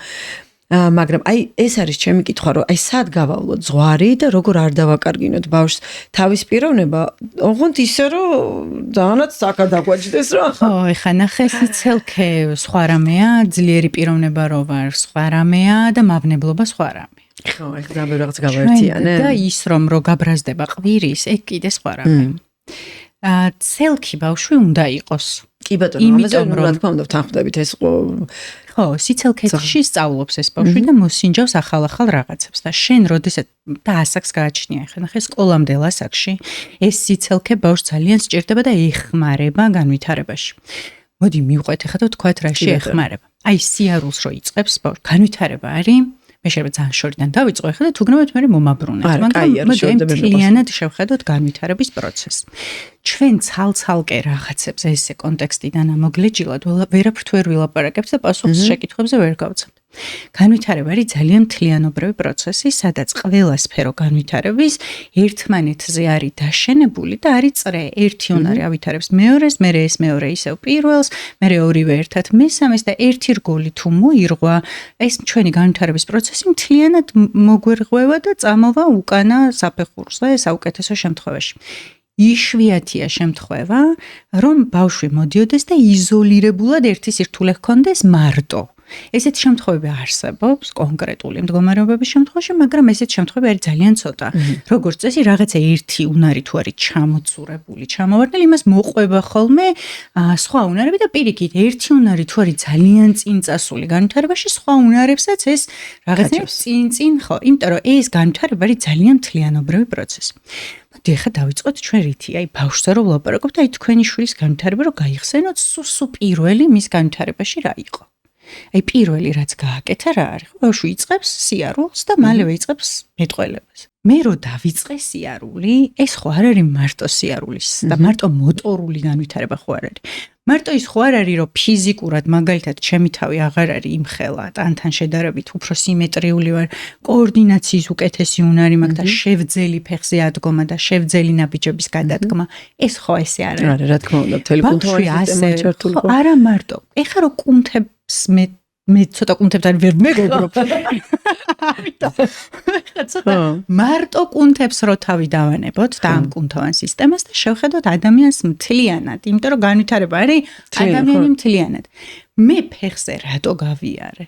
მაგრამ აი ეს არის ჩემი კითხვა, რომ აი სად გავავლოთ ზღვარი და როგორ არ დავაკარგინოთ ბავშვს თავის პიროვნება, ოღონდ ისე რომ ძალიანაც საკა დაგვაჭდეს რა. ხო, ეხა ნახე სიცელქე სხვა რამეა, ძლიერი პიროვნება რო ვარ სხვა რამეა და მავნებლობა სხვა რამეა. ხო, ეხლა ძალიან რაღაც გავაერთიანე. და ის რომ რო გაბრაზდება ყვირის, ეგ კიდე სხვა რამეა. ცელქი ბავშვი უნდა იყოს. კი ბატონო, ამაზე რა თქმა უნდა ვთანხმდებით ეს ხო, სიცელქეში სწავლობს ეს ბავშვი და მოსინჯავს ახალ რაღაცებს და შენ როდესაც და ასაკს გააჩნია, ხა ნახე სკოლამდელ ასაკში ეს სიცელქე ბავშვს ძალიან სჭირდება და ეხმარება განვითარებაში. მოდი მივყვეთ ახლა და თქვათ რაში ეხმარება. აი სიარულს რო იწყებს ბავშვი, განვითარება არის მე შეიძლება ძალიან შორიდან დავიწყო ახლა და თუ გნებთ მე მომაბრუნეთ, მაგრამ მთლიანად შევხედოთ განვითარების პროცესს. ჩვენ ცალ-ცალკე რაღაცებს ესე კონტექსტიდან ამოგლეჯილად ვერაფრით ვერ ვილაპარაკებთ და პასუხს შეკითხვებზე ვერ გავცემთ. განვითარება არის ძალიან მთლიანობრივი პროცესი, სადაც ყველა სფერო განვითარების ერთმანეთზე არის დაშენებული და არის წრე. ერთი უნარი ავითარებს მეორეს, მერე ეს მეორე ისევ პირველს, მერე ორივე ერთად მესამეს და ერთი რგოლი თუ მოირღვა, ეს ჩვენი განვითარების პროცესი მთლიანად მოგვერღვევა და წამოვა უკანა საფეხურზე საუკეთესო შემთხვევაში. იშვიათია შემთხვევა, რომ ბავშვი მოდიოდეს და იზოლირებულად ერთი სირთულე ჰქონდეს მარტო. ესეთ შემთხვევები არსებობს კონკრეტული მდგომარეობების შემთხვევაში, მაგრამ ესეთ შემთხვევები არის ძალიან ცოტა. როგორც წესი, რაღაცა ერთი უნარი თუ არის ჩამოწურებული, ჩამოვარდნილი, იმას მოყვება ხოლმე სხვა უნარები და პირიქით, ერთი უნარი თუ არის ძალიან წინწასული განვითარებაში, სხვა უნარებსაც ეს რაღაცა წინ ხო, იმიტომ რომ ეს განვითარება არის ძალიან მთლიანობრივი პროცესი. მოდი ახლა დავიწყოთ ჩვენ რითი, აი ბავშვზე რომ ვლაპარაკობთ, აი თქვენი შვილის განვითარება რომ გაიხსენოთ, სულ პირველი მის განვითარებაში რა იყო. აი პირველი რაც გააკეთა რა არის? ბავშვი იწყებს სიარულს და მალევე იწყებს მეტყველებას. მე რო დავიწყე სიარული, ეს ხო არ არის მარტო სიარულის და მარტო მოტორული განვითარება ხო არ არის. მარტო ის ხო არ არის რომ ფიზიკურად მაგალითად ჩემი თავი აღარ არის იმხელა ტანთან შედარებით უფრო სიმეტრიული ვარ კოორდინაციის უკეთესი უნარი მაქვს და შევძელი ფეხზე ადგომა და შევძელი ნაბიჯების გადადგმა ეს ხო ესე არ არის არა რა თქმა უნდა მთელი კუნთოვანი სისტემა ჩართული ხო არა მარტო ეხლა რომ კუნთებს მე ცოტა კუნთებთან ვერ მეგობრობ. ამიტომ ხა ცოტა მარტო კუნთებს რო თავი დავანებოთ და ამ კუნთოვან სისტემას და შევხედოთ ადამიანს მთლიანად, იმიტომ რომ განვითარება არის ადამიანი მთლიანად. მე ფეხზე რატო გავიარე?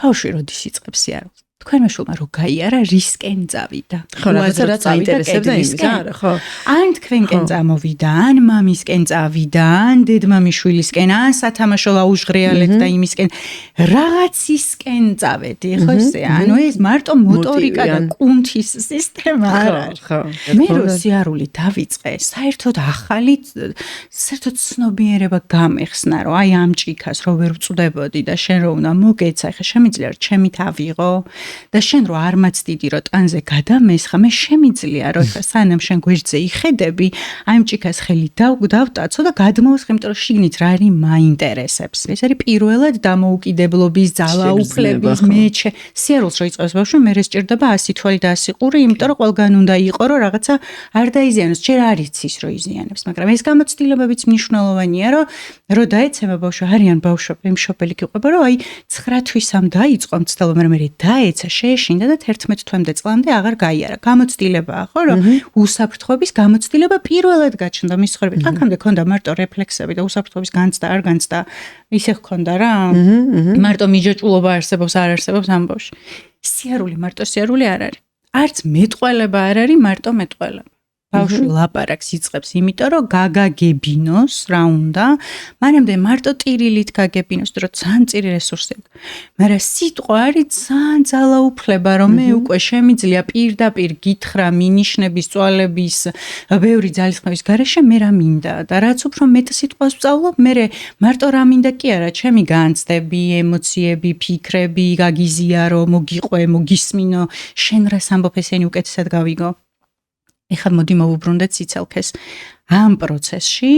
ბავშვი როდის იწყებს სიარულს? თქვენმა შულმა რო გაიარა რისკენ წავიდა. ხო, რაც აინტერესებდა იმის, არა, ხო. ან თქვენკენ წამოვიდა, ან მამისკენ წავიდა, ან დედმამიშვილისკენ, ან სათამაშო ლაუჟღრიალეთ და იმისკენ რაღაცისკენ წავედი, ხო ისე? ანუ ეს მარტო მოტორიკა და კუნთის სისტემა არ არის. ხო. მე რო სიარული დავიწყე, საერთოდ ახალი საერთოდ ცნობიერება გამეხსნა, რომ აი ამ ჭიქას რო ვერ ვწვდებოდი და შენ რო უნდა მოგეცა, ხა შემიძლია რომ ჩემი თავიღო და შენ რო არ მაცდიდი რომ ტანზე გადამესხა მე შემიძლია რომ ხა სანამ შენ გვერდზე იხედები აი ამ ჭიქას ხელი დავტაცო და გადმოვსხე იმიტომ რომ შიგნით რა არის მაინტერესებს ეს არის პირველად დამოუკიდებლობის ძალაუფლების მეჩე სიარულს რო იწყებს ბავშვი მე ეს ჭირდება 100 თვალი და 100 ყური იმიტომ რომ ყველგან უნდა იყო რომ რაღაცა არ დაიზიანოს ჯერ არ იცის რომ იზიანებს მაგრამ ეს გამოცდილებებიც მნიშვნელოვანია რომ დაეცემა ბავშვი არიან ბავშვები მშობელი გიყვება რომ აი 9 თვისამ დაიწყო მცდელობა მაგრამ მე დაეცა შეეშინდა და 11 თვემდე წლამდე აღარ გაიარა. გამოცდილებაა, ხო, რომ უსაფრთხოების გამოცდილება პირველად გაჩნდა მის ცხოვრებაში. აქამდე ქონდა მარტო რეფლექსები და უსაფრთხოების განცდა, არ განცდა, ისე ხონდა რა. მარტო მიჯაჭულობა არსებობს, არ არსებობს ამბავში. სიარული მარტო სიარული არ არის. არც მეტყველება არ არის, მარტო მეტყველება. ბავშვი ლაპარაკს იწყებს, იმიტომ რომ გაგაგებინოს რა უნდა, მანამდე მარტო ტირილით გაგებინოს, რომ ძალიან წირი რესურსი აქვს. მაგრამ სიტყვა არის ძალიან ძალაუფლება, რომ მე უკვე შემიძლია პირდაპირ გითხრა მინიშნების, წვალების, ბევრი ძალისხმევის გარეშე მე რა მინდა და რაც უფრო მეტ სიტყვას ვწავლობ, მე მარტო რა მინდა კი არა, ჩემი განცდები, ემოციები, ფიქრები, გაგიზიარო, მოგიყვე, მოგისმინო, შენ რას ამბობ ესენი უკეთესად გავიგო. ეხლა მოდი მოვუბრუნდეთ სიცალქეს. ამ პროცესში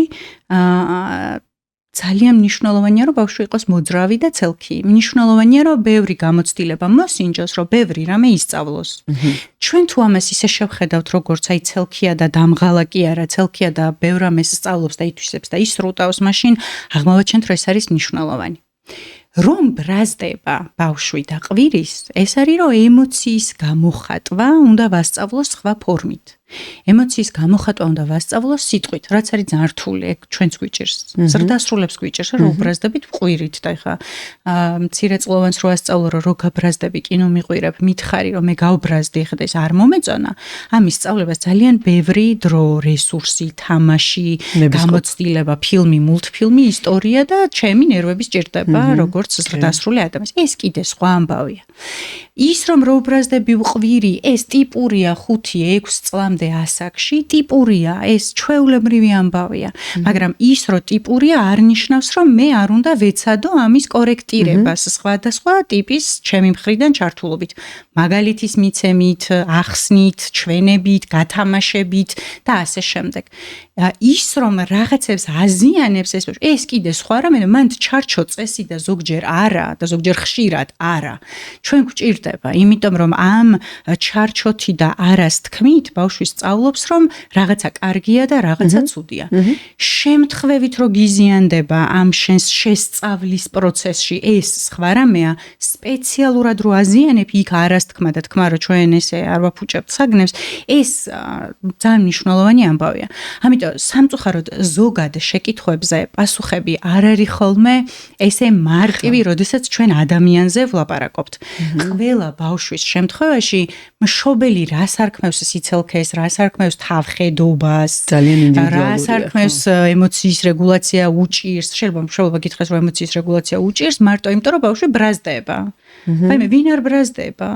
ძალიან მნიშვნელოვანია რომ ბავშვი იყოს მოძრავი და ცელქი. მნიშვნელოვანია რომ ბევრი გამოცდილება მოსინჯოს, რომ ბევრი რამე ისწავლოს. ჩვენ თუ ამას ისე შევხედავთ როგორც აი ცელქია და დამღალა კი არა, ცელქია და ბევრ რამეს სწავლობს და ითვისებს და ისრუტავს, მაშინ აღმოვაჩენთ რომ ეს არის მნიშვნელოვანი. რომ ბრაზდება ბავშვი და ყვირის, ეს არის რომ ემოციის გამოხატვა უნდა ვასწავლოს სხვა ფორმით. ემოციის გამოხატვა უნდა ვასწავლოს სიტყვით, რაც არის ძალიან რთული, ჩვენც გვიჭირს. ზრდასრულებს გვიჭირს, რომ უბრაზდებით ყვირით და ეხა მცირე წყლოვანს რო ასწავლო, რომ გაბრაზდები, კინო მიყვირებ, მითხარი, რომ მე გავბრაზდი, ეხა და ეს არ მომეწონა. ამის სწავლებას ძალიან ბევრი დრო, რესურსი, თამაში, გამოცდილება, ფილმი, მულტფილმი, ისტორია და ჩემი ნერვები სჭირდება, როგორც ზრდასრული ადამიანს. ეს კიდე სხვა ამბავია. ის რომ რო უბრაზდები ყვირი, ეს ტიპურია 5-6 წლამდე ასაკში ტიპურია, ეს ჩვეულებრივი ამბავია, მაგრამ ის რომ ტიპურია არ ნიშნავს რომ მე არ უნდა ვეცადო ამის კორექტირებას სხვადასხვა ტიპის ჩემი მხრიდან ჩართულობით, მაგალითის მიცემით, ახსნით, ჩვენებით, გათამაშებით და ასე შემდეგ. ის რომ რაღაცებს აზიანებს ეს კიდე სხვა რამე, მან ჩარჩო წესი და ზოგჯერ არა და ზოგჯერ ხშირად არა. ჩვენ გვჭირდება, იმიტომ რომ ამ ჩარჩოთი და არას თქმით ბავშვი სწავლობს, რომ რაღაცა კარგია და რაღაცა ცუდია. შემთხვევით რომ გიზიანდება ამ შენს შესწავლის პროცესში ეს სხვა რამეა, სპეციალურად რო აზიანებ, იქ არას თქმა და თქმა რომ ჩვენ ესე არ ვაფუჭებთ საგნებს, ეს ძალიან მნიშვნელოვანი ამბავია. ამიტომ სამწუხაროდ ზოგად შეკითხვებზე პასუხები არ არის ხოლმე ესე მარტივი, როდესაც ჩვენ ადამიანზე ვლაპარაკობთ. ყველა ბავშვის შემთხვევაში მშობელი რას არქმევს სიცელქეს, რას არქმევს თავხედობას, ძალიან ინდივიდუალურია. რას არქმევს ემოციის რეგულაცია უჭირს. შეიძლება მშობელმა გითხრას რომ ემოციის რეგულაცია უჭირს, მარტო იმიტომ რომ ბავშვი ბრაზდება. აი მე ვინ არ ბრაზდება?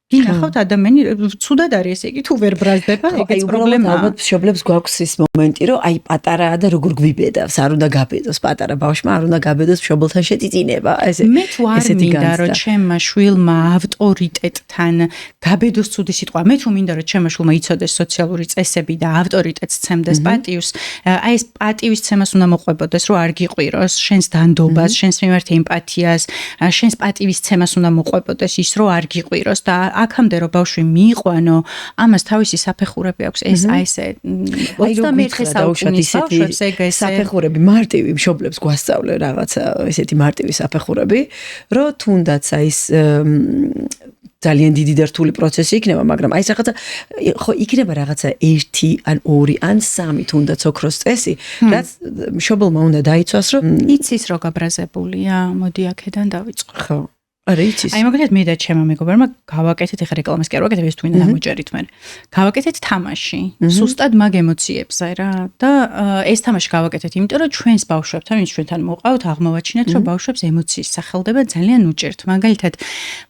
გინახავთ ადამიანი ცუდად არის ესე იგი თუ ვერ ბრაზდება ეგეც პრობლემაა. ალბათ მშობლებს გვაქვს ის მომენტი რომ აი პატარაა და როგორ გვიბედავს, არ უნდა გაბედოს პატარა ბავშვმა, არ უნდა გაბედოს მშობელთან შეწინება. ესე მე თუ არ მინდა რომ ჩემმა შვილმა ავტორიტეტთან გაბედოს ცუდი სიტყვა, მე თუ მინდა რომ ჩემმა შვილმა იცოდეს სოციალური წესები და ავტორიტეტს ცემდეს პატივს, აი ეს პატივისცემას უნდა მოყვებოდეს, რომ არ გიყვიროს, შენს დანდობას, შენს მიმართ ემპათიას, შენს პატივისცემას უნდა მოყვებოდეს ის რომ არ გიყვიროს და აქამდე რომ ბავშვი მიიყვანო, ამას თავისი საფეხურები აქვს. ეს აი ესე 21 საუკუნის ბავშვებს ეგ ესე საფეხურები მარტივი მშობლებს გვასწავლე რაღაცა ესეთი მარტივი საფეხურები, რომ თუნდაც აი ეს ძალიან დიდი და რთული პროცესი იქნება, მაგრამ აი ეს რაღაცა ხო იქნება რაღაცა 1 ან 2 ან 3 თუნდაც ოქროს წესი, რაც მშობელმა უნდა დაიცვას, რომ იცის რო გაბრაზებულია, მოდი აქედან დავიწყო. ხო არა იცის. აი მაგალითად მე და ჩემო მეგობარმა გავაკეთეთ ეხა რეკლამას კი არ ვაკეთებ ეს თუ ვინდა დამოჯერით მე. გავაკეთეთ თამაში, სუსტად მაგ ემოციებზე რა და ეს თამაში გავაკეთეთ, იმიტომ რომ ჩვენს ბავშვებთან, ვინც ჩვენთან მოყავთ, აღმოვაჩინეთ, რომ ბავშვებს ემოციის სახელდება ძალიან უჭერთ. მაგალითად,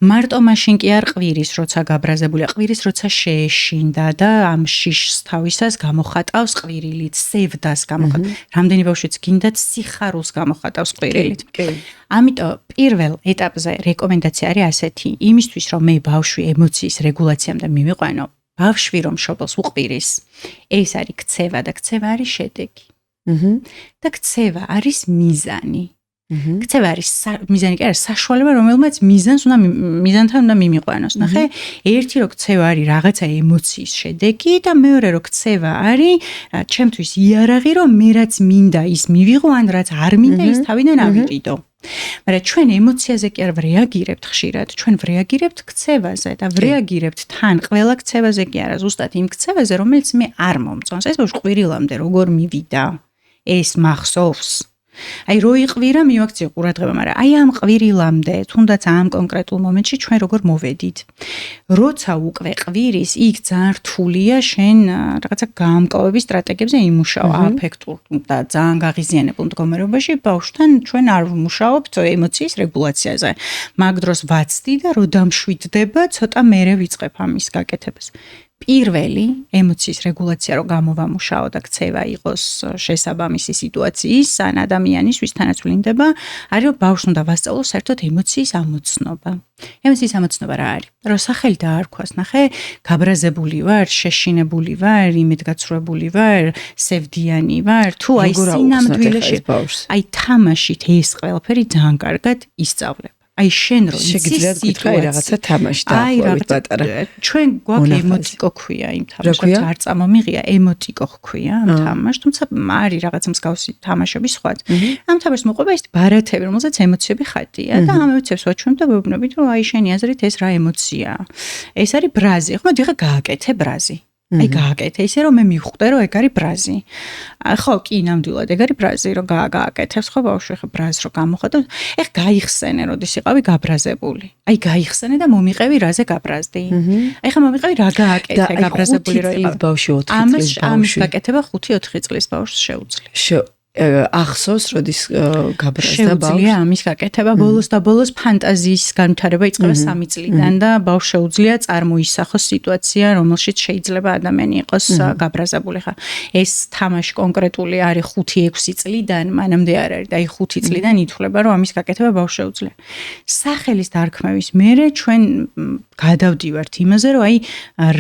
მარტო მაშინ კი არ ყვირის, როცა გაბრაზებულია, ყვირის, როცა შეეშინდა და ამ შიშს თავისას გამოხატავს ყვირილით, სევდას გამოხატავს. რამდენი ბავშვიც გინდათ სიხარულს გამოხატავს ყვირილით. ამიტომ პირველ ეტაპზე რეკომენდაცია არის ასეთი, იმისთვის რომ მე ბავშვი ემოციის რეგულაციამდე მივიყვანო, ბავშვი რომ მშობელს უყვირის, ეს არის ქცევა და ქცევა არის შედეგი. და ქცევა არის მიზანი. ქცევა არის მიზანი კი არის საშუალება, რომელმაც მიზანთან უნდა მიმიყვანოს. ნახე, ერთი რომ ქცევა არის რაღაცა ემოციის შედეგი და მეორე რომ ქცევა არის ჩემთვის იარაღი, რომ მე რაც მინდა ის მივიღო, ან რაც არ მინდა ის თავიდან ავიყიდო. მაგრამ ჩვენ ემოციაზე კი არ ვრეაგირებთ ხშირად, ჩვენ ვრეაგირებთ ქცევაზე და ვრეაგირებთ თან ყველა ქცევაზე კი არა, ზუსტად იმ ქცევაზე, რომელიც მე არ მომწონს. ეს ბავშვი ყვირილამდე როგორ მივიდა, ეს მახსოვს. აი რო იყვირა მივაქციო ყურადღება, მაგრამ აი ამ ყვირილამდე, თუნდაც ამ კონკრეტულ მომენტში ჩვენ როგორ მოვედით. როცა უკვე ყვირის, იქ ძალიან რთულია შენ რაღაცა გამკლავების სტრატეგიებზე იმუშავა, აფექტურ და ძალიან გაღიზიანებულ მდგომარეობაში ბავშვთან ჩვენ არ ვმუშაობთ ემოციის რეგულაციაზე. მაგ დროს ვაცდი და რო დამშვიდდება, ცოტა მერე ვიწყებ ამის გაკეთებას. პირველი ემოციის რეგულაცია რო გამოვამუშაო და ქცევა იყოს შესაბამისი სიტუაციის ან ადამიანის ვისთანაც ვლინდება, არის რომ ბავშვს უნდა ვასწავლო საერთოდ ემოციის ამოცნობა. ემოციის ამოცნობა რა არის? რომ სახელი დაარქვას, ნახე, გაბრაზებული ვარ, შეშინებული ვარ, იმედგაცრუებული ვარ, სევდიანი ვარ, თუ აი სინამდვილეში, აი თამაშით ეს ყველაფერი ძალიან კარგად ისწავლებ. აი შენ რო შეგიძლიათ გითხრა რაღაცა თამაში დაახლოებით პატარა. ჩვენ გვაქვს ემოტიკო ქვია იმ თამაშს, არ წამომიღია ემოტიკო ქვია ამ თამაშს, თუმცა არის რაღაცა მსგავსი თამაშები სხვაც. ამ თამაშს მოყვება ის ბარათები, რომელზეც ემოციები ხატია და ამ ემოციებს ვაჩვენებ და ვეუბნებით, რომ აი შენი აზრით ეს რა ემოციაა. ეს არის ბრაზი. ხო, მოდი ხა გააკეთე ბრაზი. აი გააკეთე ისე რომ მე მივხვდე რომ ეგ არის ბრაზი. ხო, კი ნამდვილად ეგ არის ბრაზი, რომ გააკეთებს ხო ბავშვი ხა ბრაზს რო გამოხატო. ეხ გაიხსენე, როდის იყავი გაბრაზებული. აი გაიხსენე და მომიყევი რაზე გაბრაზდი. აი ხა მომიყევი რა გააკეთე გაბრაზებული რო იყავი. ბავშვი 4 წლის ბავშვი. ამის გაკეთება 5-4 წლის ბავშვს შეუძლია. ახსოვს, როდის გაბრაზდა ბავშვს. შეუძლია ამის გაკეთება ბოლოს და ბოლოს ფანტაზიის განვითარება იწყება 3 წლიდან და ბავშვს შეუძლია წარმოისახოს სიტუაცია, რომელშიც შეიძლება ადამიანი იყოს გაბრაზებული. ხა ეს თამაში კონკრეტული არის 5-6 წლიდან, მანამდე არ არის და აი 5 წლიდან ითვლება, რომ ამის გაკეთება ბავშვს შეუძლია. სახელის დარქმევის მერე ჩვენ გადავდივართ იმაზე, რომ აი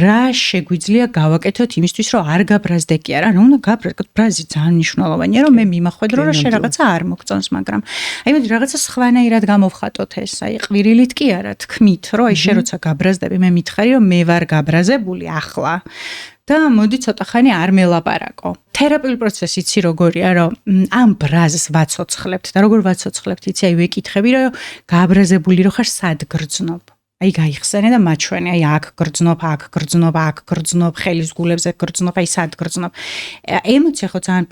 რა შეგვიძლია გავაკეთოთ იმისთვის, რომ არ გაბრაზდე კი არა, რა უნდა გაბრაზდეთ. ბრაზი ძალიან მნიშვნელოვანია, რომ მე მიმახვედრო, რომ შენ რაღაცა არ მოგწონს, მაგრამ აი მოდი რაღაცა სხვანაირად გამოვხატოთ ეს. აი ყვირილით კი არა, თქმით, რომ აი შენ როცა გაბრაზდები, მე მითხარი, რომ მე ვარ გაბრაზებული ახლა. და მოდი ცოტა ხანი არ მელაპარაკო. თერაპიული პროცესი იცი როგორია, რომ ამ ბრაზს ვაცოცხლებთ და როგორ ვაცოცხლებთ, იცი, აი ვეკითხები, რომ გაბრაზებული რო ხარ, სად გრძნობ? აი გაიხსენე და მაჩვენე, აი აქ გრძნობ, აქ გრძნობ, აქ გრძნობ, ხელის გულებზე გრძნობ, აი სად გრძნობ. ემოცია ხო ძალიან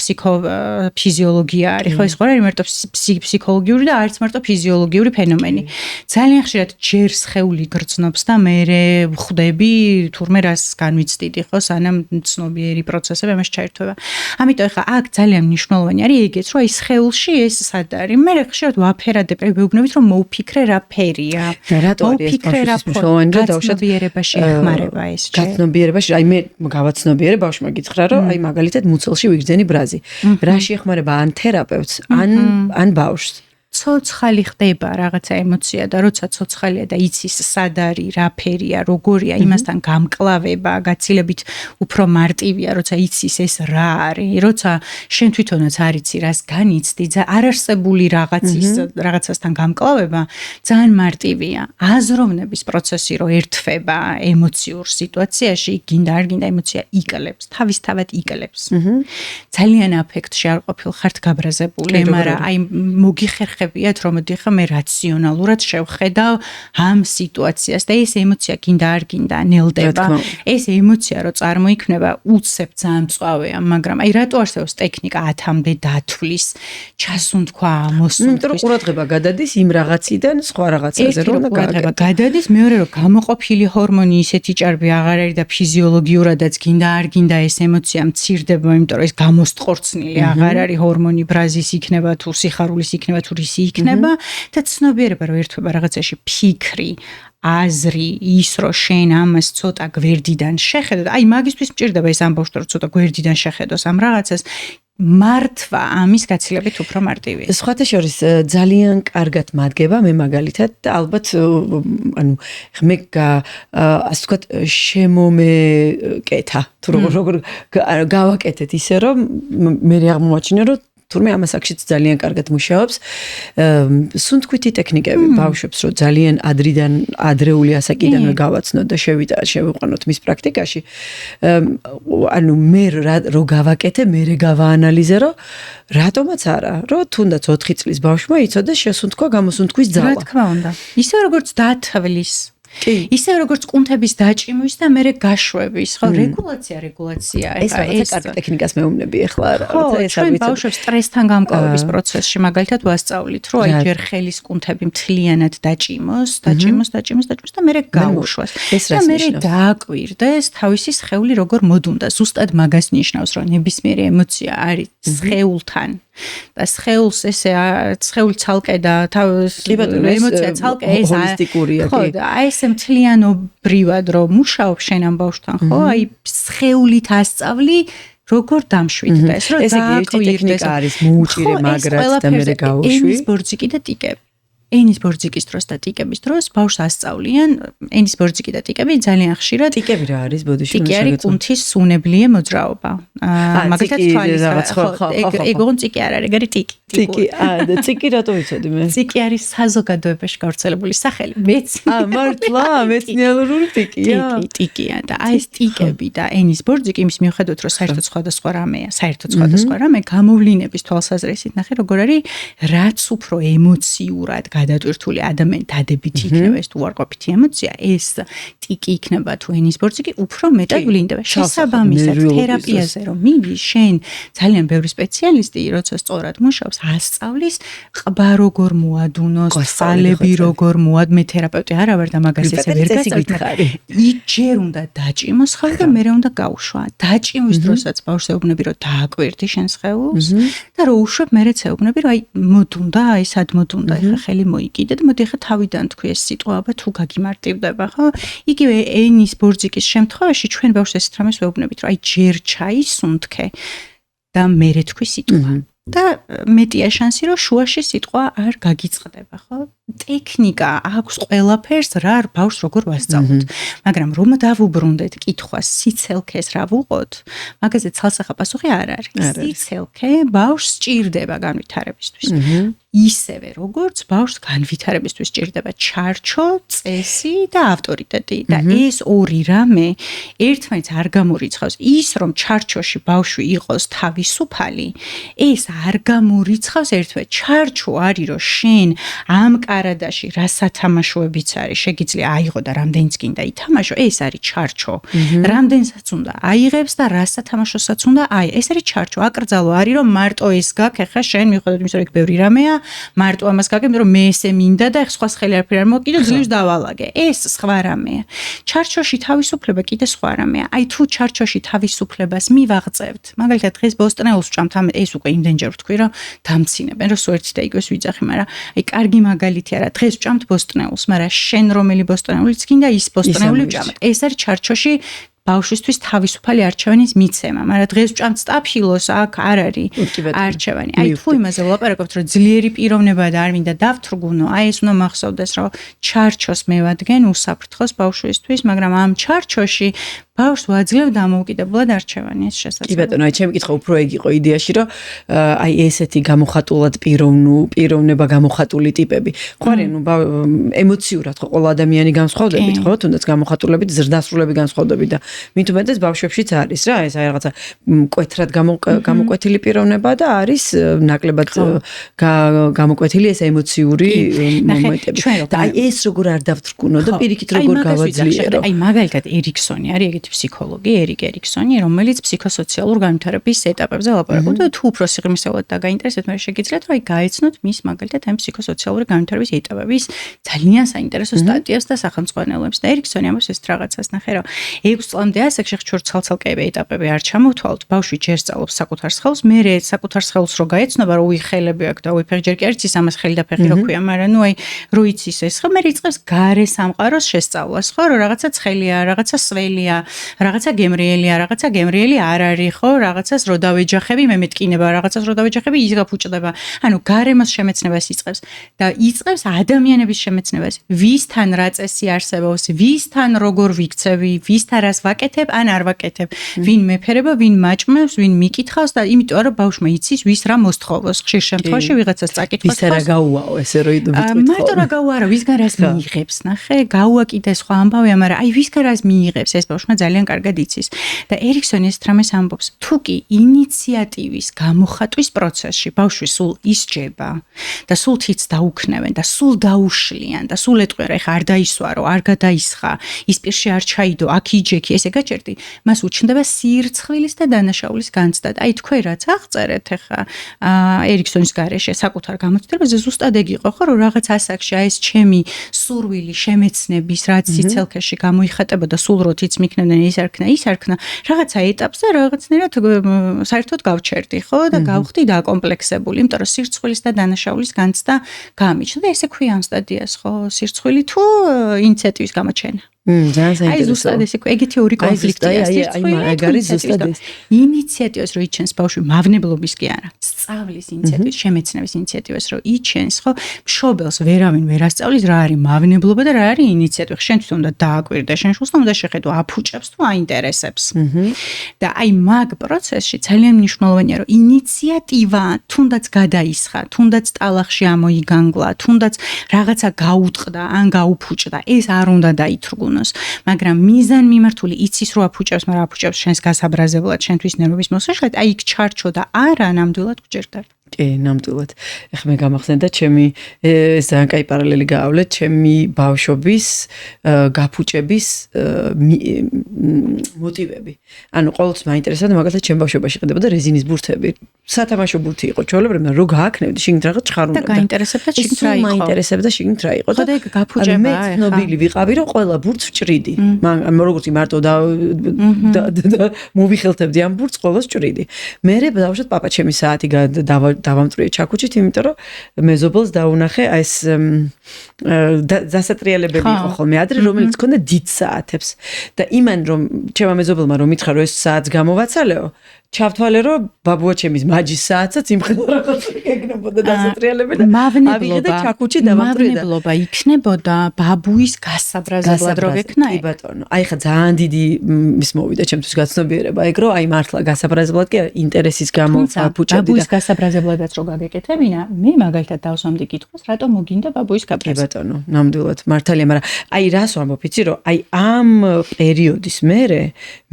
ფიზიოლოგია არის, ხო ეს ხო არის მარტო ფსიქოლოგიური და არც მარტო ფიზიოლოგიური ფენომენი. ძალიან ხშირად ჯერ სხეული გრძნობს და მე ხვდები თურმე რას განვიცდიდი, ხო, სანამ ცნობიერი პროცესები ამას ჩაერთვება. ამიტომ ხა აქ ძალიან მნიშვნელოვანი არის ეგეც, რომ აი სხეულში ეს სად არის. მე ხშირად ვაფერადებ, ვეუბნებით, რომ მოვფიქრე რა ფერია. რატო არის ბავშვის მნიშვნელოვანი და დავუშვათ გაცნობიერებაში ეხმარება ეს ჯერ. გაცნობიერებაში, აი მე გავაცნობიერე ბავშვმა გითხრა, რომ აი მაგალითად მუცელში ვიგრძენი ბრაზი. რაში ეხმარება ან თერაპევტს, ან ბავშვს. ცოცხალი ხდება რაღაცა ემოცია და როცა ცოცხალია და იცის სად არის, რა ფერია, როგორია, იმასთან გამკლავება, გაცილებით უფრო მარტივია, როცა იცის ეს რა არის, როცა შენ თვითონაც არიცი, რას განიცდი, არარსებული რაღაცასთან გამკლავება ძალიან მარტივია. აზროვნების პროცესი რო ერთვება ემოციურ სიტუაციაში, გინდა არ გინდა ემოცია იკლებს, თავისთავად იკლებს. ძალიან აფექტში არ ყოფილ ხართ გაბრაზებული, მაგრამ აი მოგიხერხე რომ დიხა მე რაციონალურად შევხედავ ამ სიტუაციას და ეს ემოცია გინდა არ გინდა ნელდება. ეს ემოცია რო წარმოიქმნება უცებ ძალიან მწვავეა, მაგრამ აი რატო არსებობს ტექნიკა 10-მდე დათვლის, ჩასუნთქვა, მოსუნთქვის. იმიტომ რომ ყურადღება გადადის იმ რაღაციდან სხვა რაღაცაზე რომ ყურადღება გადადის, მეორე რომ გამოყოფილი ჰორმონი ისეთი ჭარბი აღარ არის და ფიზიოლოგიურადაც გინდა არ გინდა ეს ემოცია მცირდება, იმიტომ რომ ეს გამოსტყორცნილი აღარ არის ჰორმონი ბრაზის იქნება თუ სიხარულის იქნება თუ რის იქნება და ცნობიერება რომ ერთვება რაღაცაში ფიქრი, აზრი, ის რომ შენ ამას ცოტა გვერდიდან შეხედო, აი მაგისთვის მჭირდება ეს ამბავშვი რომ ცოტა გვერდიდან შეხედოს ამ რაღაცას, მართვა ამის გაცილებით უფრო მარტივია. სხვათა შორის ძალიან კარგად მადგება მე მაგალითად და ალბათ ანუ მე ასე ვთქვათ შემომეკეთა თუ როგორ გავაკეთეთ ისე რომ მე აღმოაჩინე რომ თურმე ამას აქშიც ძალიან კარგად მუშაობს. სუნთქვითი ტექნიკები ბავშვებს რომ ძალიან ადრეული ასაკიდანვე გავაცნოთ და შევიყვანოთ მის პრაქტიკაში. ანუ მე რო გავაკეთე, მე გავაანალიზე რომ რატომაც არა, რომ თუნდაც 4 წლის ბავშვმა იცოდეს შესუნთქვა გამოსუნთქვის ძალა. რა თქმა უნდა. ისე როგორც დათვლის ისე როგორც კუნთების დაჭიმვის და მერე გაშვების, ხო, რეგულაცია. ეს რაღაცა კარგი ტექნიკას მეუბნები ახლა რა. ჩვენ ბავშვებს სტრესთან გამკლავების პროცესში მაგალითად ვასწავლით, რომ აი ჯერ ხელის კუნთები მთლიანად დაჭიმოს და მერე გაუშვას. და მერე დააკვირდეს თავისი სხეული როგორ მოდუნდა. ზუსტად მაგას ნიშნავს, რომ ნებისმიერი ემოცია არის სხეულთან. და სხეულს ესე სხეული ცალკე და ემოცია ცალკე ეს ჰოლისტიკურია კი. ხო, და აი ეს მთლიანობრივად რომ მუშაობ შენ ამ ბავშვთან, ხო? აი სხეულით ასწავლი როგორ დამშვით და ეს რომ დააკვირდეს არის მოუჭირე მაგრად და მე გავუშვი. ენის ბორძიკი და ტიკები. ენის ბორძიკის დროს და ტიკების დროს ბავშვს ასწავლიან ენის ბორძიკი და ტიკები ძალიან ხშირად ტიკები რა არის ბოდიში ტიკი არის კუნთის სუნებლიე მოძრაობა მაგალითად თვალის ეგონ ტიკი არ არის ეგარი ტიკი და ტიკი რატო ვიცოდი მე ტიკი არის საზოგადოებაში გავრცელებული სახელი მეც მართლა მეცნიერული ტიკია ტიკია და აი ეს ტიკები და ენის ბორძიკი იმის მიუხედავად რომ საერთოდ სხვადასხვა რამე გამოვლინების თვალსაზრისით ნახე როგორ არის რაც უფრო ემოციურად გადატვირთული ადამიანი დადებითი იქნება ეს თუ უარყოფითი ემოცია ეს ტიკი იქნება თუ ენის ბორძიკი უფრო მეტად ვლინდება შესაბამისად თერაპიაზე რომ მიდის შენ ძალიან ბევრი სპეციალისტი როცა სწორად მუშაობს ასწავლის ყბა როგორ მოადუნოს თვალები როგორ მოად მე თერაპევტი არა ვარ და მაგას ესე ვერ გასწავლი იჯერ უნდა დაჭიმოს ხალხი და მერე უნდა გაუშვა დაჭიმვის დროსაც ბავშვს ეუბნები რომ დააკვირდი შენ სხეულს და რომ უშვებ მერეც ეუბნები რომ აი მოდუნდა აი სად მოდუნდა ეხა ხელი მოიკიდე და მოდი ეხა თავიდან თქვი ეს სიტყვაობა თუ გაგიმარტივდება ხო იგივე ენის ბორძიკის შემთხვევაში ჩვენ ბავშვს ესეთ რამეს ვეუბნებით რომ აი ჯერ ჩაისუნთქე და მერე თქვი სიტყვა და მეტია შანსი რომ შუაში სიტყვა არ გაგიწყდება ხო ტექნიკა აქვს ყველაფერს რა ბავშვს როგორ ვასწავლოთ მაგრამ რომ დავუბრუნდეთ კითხვას სიცელქეს რა ვუყოთ მაგაზე ცალსახა პასუხი არ არის სიცელქე ბავშვს სჭირდება განვითარებისთვის ისევე როგორც ბავშვს განვითარებისთვის სჭირდება ჩარჩო, წესი და ავტორიტეტი და ეს ორი რამე ერთმანეთს არ გამორიცხავს ის რომ ჩარჩოში ბავშვი იყოს თავისუფალი ეს არ გამორიცხავს ერთმანეთს ჩარჩო არის რომ შენ ამ კარადაში რა სათამაშოებიც არის შეგიძლია აიღო და რამდენიც გინდა ითამაშო ეს არის ჩარჩო რამდენსაც უნდა აიღებს და რა სათამაშოსაც უნდა აი ეს არის ჩარჩო აკრძალო არის რომ მარტო ეს გაქვს ახლა შენ მიუხედავად იმისა რომ ბევრი რამეა მარტო ამას გაგებ რომ მე ესე მინდა და სხვა ხელი არაფერი არ მოკიდო ძლივს დავალაგე ეს სხვა რამეა ჩარჩოში თავისუფლება კიდე სხვა რამეა აი თუ ჩარჩოში თავისუფლებას მივაღწევთ მაგალითად დღეს ბოსტნეულს ვჭამთ ეს უკვე იმდენჯერ ვთქვი რომ დამცინებენ რომ სულ ერთი და იგივეს ვიძახი მაგრამ აი კარგი მაგალითი მაგალითი არა, დღეს ვჭამთ ბოსტნეულს, მაგრამ შენ რომელი ბოსტნეულიც გინდა ის ბოსტნეული ვჭამთ. ეს არის ჩარჩოში ბავშვისთვის თავისუფალი არჩევანის მიცემა, მაგრამ დღეს ვჭამთ სტაფილოს, აქ არ არის არჩევანი. აი თუ იმაზე ვლაპარაკობთ, რომ ძლიერი პიროვნება და არ მინდა დავთრგუნო, აი ეს უნდა მახსოვდეს, რომ ჩარჩოს მევადგენ უსაფრთხოს ბავშვისთვის, მაგრამ ამ ჩარჩოში ბავშვს ვაძლევ დამოუკიდებლად არჩევანი ეს შესაძლოა. კი ბატონო, აი ჩემი კითხვა უფრო ეგ იყო იდეაში, რომ აი ესეთი გამოხატულად პიროვნება გამოხატული ტიპები. ხო არის, ნუ ემოციურად ხო ყველა ადამიანი განსხვავდებით, ხო? თუნდაც გამოხატულებით ზრდასრულები განსხვავდებით და მით უმეტეს ბავშვებშიც არის რა, ეს აი რაღაცა მკვეთრად გამოკვეთილი პიროვნება და არის ნაკლებად გამოკვეთილი ეს ემოციური მომენტები. და აი ეს როგორ არ დავთრგუნო და პირიქით როგორ გავაძლიერო. აი მაგალითად ერიქსონი არის ეგეთი ფსიქოლოგი, ერიკ ერიქსონი, რომელიც ფსიქოსოციალურ განვითარების ეტაპებზე ლაპარაკობს და თუ უფრო სიღრმისეულად დაგაინტერესებთ, მე შეგიძლიათ რომ აი გაეცნოთ მის მაგალითად ამ ფსიქოსოციალური განვითარების ეტაპების ძალიან საინტერესო სტატიას და სახელმძღვანელოებს და ერიქსონი ამას ეს რაღაცას ნახე რომ 6 წლამდე ასე ხშირ ცალ-ცალკე ეტაპები არ ჩამოვთვალოთ, ბავშვი ჯერ სწავლობს საკუთარ სხეულს, მერე საკუთარ სხეულს რო გაეცნობა, რომ უი ხელები აქვს და უი ფეხი ჯერ კი არ იცის ამას ხელი და ფეხი რო ქვია, მაგრამ ნუ აი რო იცის ეს ხო, მერე იწყებს გარე სამყაროს შესწავლას, ხო, რომ რაღაცა ცხელია, რაღაცა სველია, რაღაცა გემრიელია, რაღაცა გემრიელი არ არის, ხო, რაღაცას რო დავეჯახები, მე მეტკინება, რაღაცას რო დავეჯახები, ის გაფუჭდება. ანუ გარემოს შემეცნებას იწყებს და იწყებს ადამიანების შემეცნებას, ვისთან რა წესი არსებობს, ვისთან როგორ ვიქცევი, ვისთან რას ვაკეთებ, ან არ ვაკეთებ, ვინ მეფერება, ვინ მაჭმევს, ვინ მიკითხავს და იმიტომ რომ ბავშვმა იცის, ვის რა მოსთხოვოს. ხშირ შემთხვევაში ვიღაცას წაკითხავს. ვის რა გაუაო, ესე რო ვიტყვით. მარტო რა გაუა რა, ვისგან რას მიიღებს, ნახე, გაუა კიდე სხვა ამბავია, მაგრამ აი ვისგან რას მიიღებს, ეს ბავშვმა ძალიან კარგად იცის. და ერიქსონი ეს რამეს ამბობს, თუ კი ინიციატივის გამოხატვის პროცესში ბავშვი სულ ისჯება და სულ თიც დაუქნევენ და სულ დაუშლიან და სულ ეტყვიან, ეხა არ დაისვარო, არ გადაისხა, ის პირში არ ჩაიდო, აქ იჯექი, ესე გაჭერდი, მას უჩნდება სირცხვილის და დანაშაულის განცდა. აი თქვენ რაც აღწერეთ ეხა ერიქსონის გარეშე საკუთარ გამოცდილებაზე ზუსტად ეგ იყო, ხო, რომ რაღაც ასაკში აი ეს ჩემი სურვილი შემეცნების, რაც სიცელქეში გამოიხატებოდა, სულ რო თიც მიქნევდნენ ის არ ქნა, რაღაცა ეტაპზე რაღაცნაირად საერთოდ გავჩერდი, ხო, და გავხდი დაკომპლექსებული, იმიტომ რომ სირცხვილის და დანაშაულის განცდა გამიჩნდა და ესე ქვია ამ სტადიას, ხო, სირცხვილი თუ ინიციატივის გამოჩენა. ძალიან საინტერესო. აი ზუსტად ესე ეგეთი ორი კონფლიქტია სირცხვილის ინიციატივას რო იჩენს ბავშვი მავნებლობის კი არა სწავლის ინიციატივის შემეცნების ინიციატივას რო იჩენს ხო მშობელს ვერავინ ვერ ასწავლის რა არის მავნებლობა და რა არის ინიციატივა შენ თვითონ უნდა დააკვირდე შენ შულს უნდა შეხედო აფუჭებს თუ აინტერესებს და აი მაგ პროცესში ძალიან მნიშვნელოვანია რომ ინიციატივა თუნდაც გადაისხა თუნდაც ტალახში ამოიგანგლა თუნდაც რაღაცა გაუტყდა ან გაუფუჭდა ეს არ უნდა დაითრგუნოს მაგრამ მიზან მიმართული იცის რო აფუჭებს მაგრამ აფუჭებს შენს გასაბრაზებლად შენთვის ნერვების მოსაშლად აი იქ ჩარჩო და არა ნამდვილად გჭირდება კი, ნამდვილად. ეხლა მე გამახსენდა ჩემი ეს ძალიან კაი პარალელი გაავლეთ ჩემი ბავშვობის გაფუჭების მოტივები. ანუ ყოველთვის მაინტერესებდა მაგალითად ჩემ ბავშვობაში ყიდებოდა რეზინის ბურთები. სათამაშო ბურთი იყო ჩვეულებრივ, რომ გააკნევდი, შიგნით რაღაც ჩხარუნდა. და გაინტერესებდა შიგნით რა იყო. მაინტერესებდა შიგნით რა იყო. და ეგ გაფუჭება. მე ცნობილი ვიყავი, რომ ყველა ბურთს ვჭრიდი. მაგრამ როგორც მარტო და მოვიხელთებდი ამ ბურთს ყოველს ვჭრიდი. მე ბავშვად პაპა ჩემი საათი დავამწვრიე ჩაქუჩით, იმიტომ რომ მეზობელს დაუნახე ეს დასატრიალებელი იყო ხოლმე ადრე, რომელიც ჰქონდა დიდ საათებს და იმან რომ ჩემმა მეზობელმა რომ მითხრა რომ ეს საათს გამოვაცალეო, ჩავთვალე რომ ბაბუა ჩემის მაჯის საათსაც იმხელა რაღაც ეგნებოდა დასატრიალებელი და ავიღე და ჩაქუჩი დავამწვრიე და მავნებლობა იქნებოდა ბაბუის გასაბრაზებლად რო გექნა კი ბატონო. აი ხა ძალიან დიდი ის მოვიდა ჩემთვის გაცნობიერება ეგ რომ აი მართლა გასაბრაზებლად კი ინტერესის გამო ვაფუჭებდი და ბაბუის გასაბრაზებლადაც რო გაგეკეთებინა მე მაგალითად დავსვამდი კითხვას რატომ მოგინდა ბაბუის გაბრაზება კი ბატონო ნამდვილად მართალია მაგრამ აი რას ვამბობ იცი რომ აი ამ პერიოდის მერე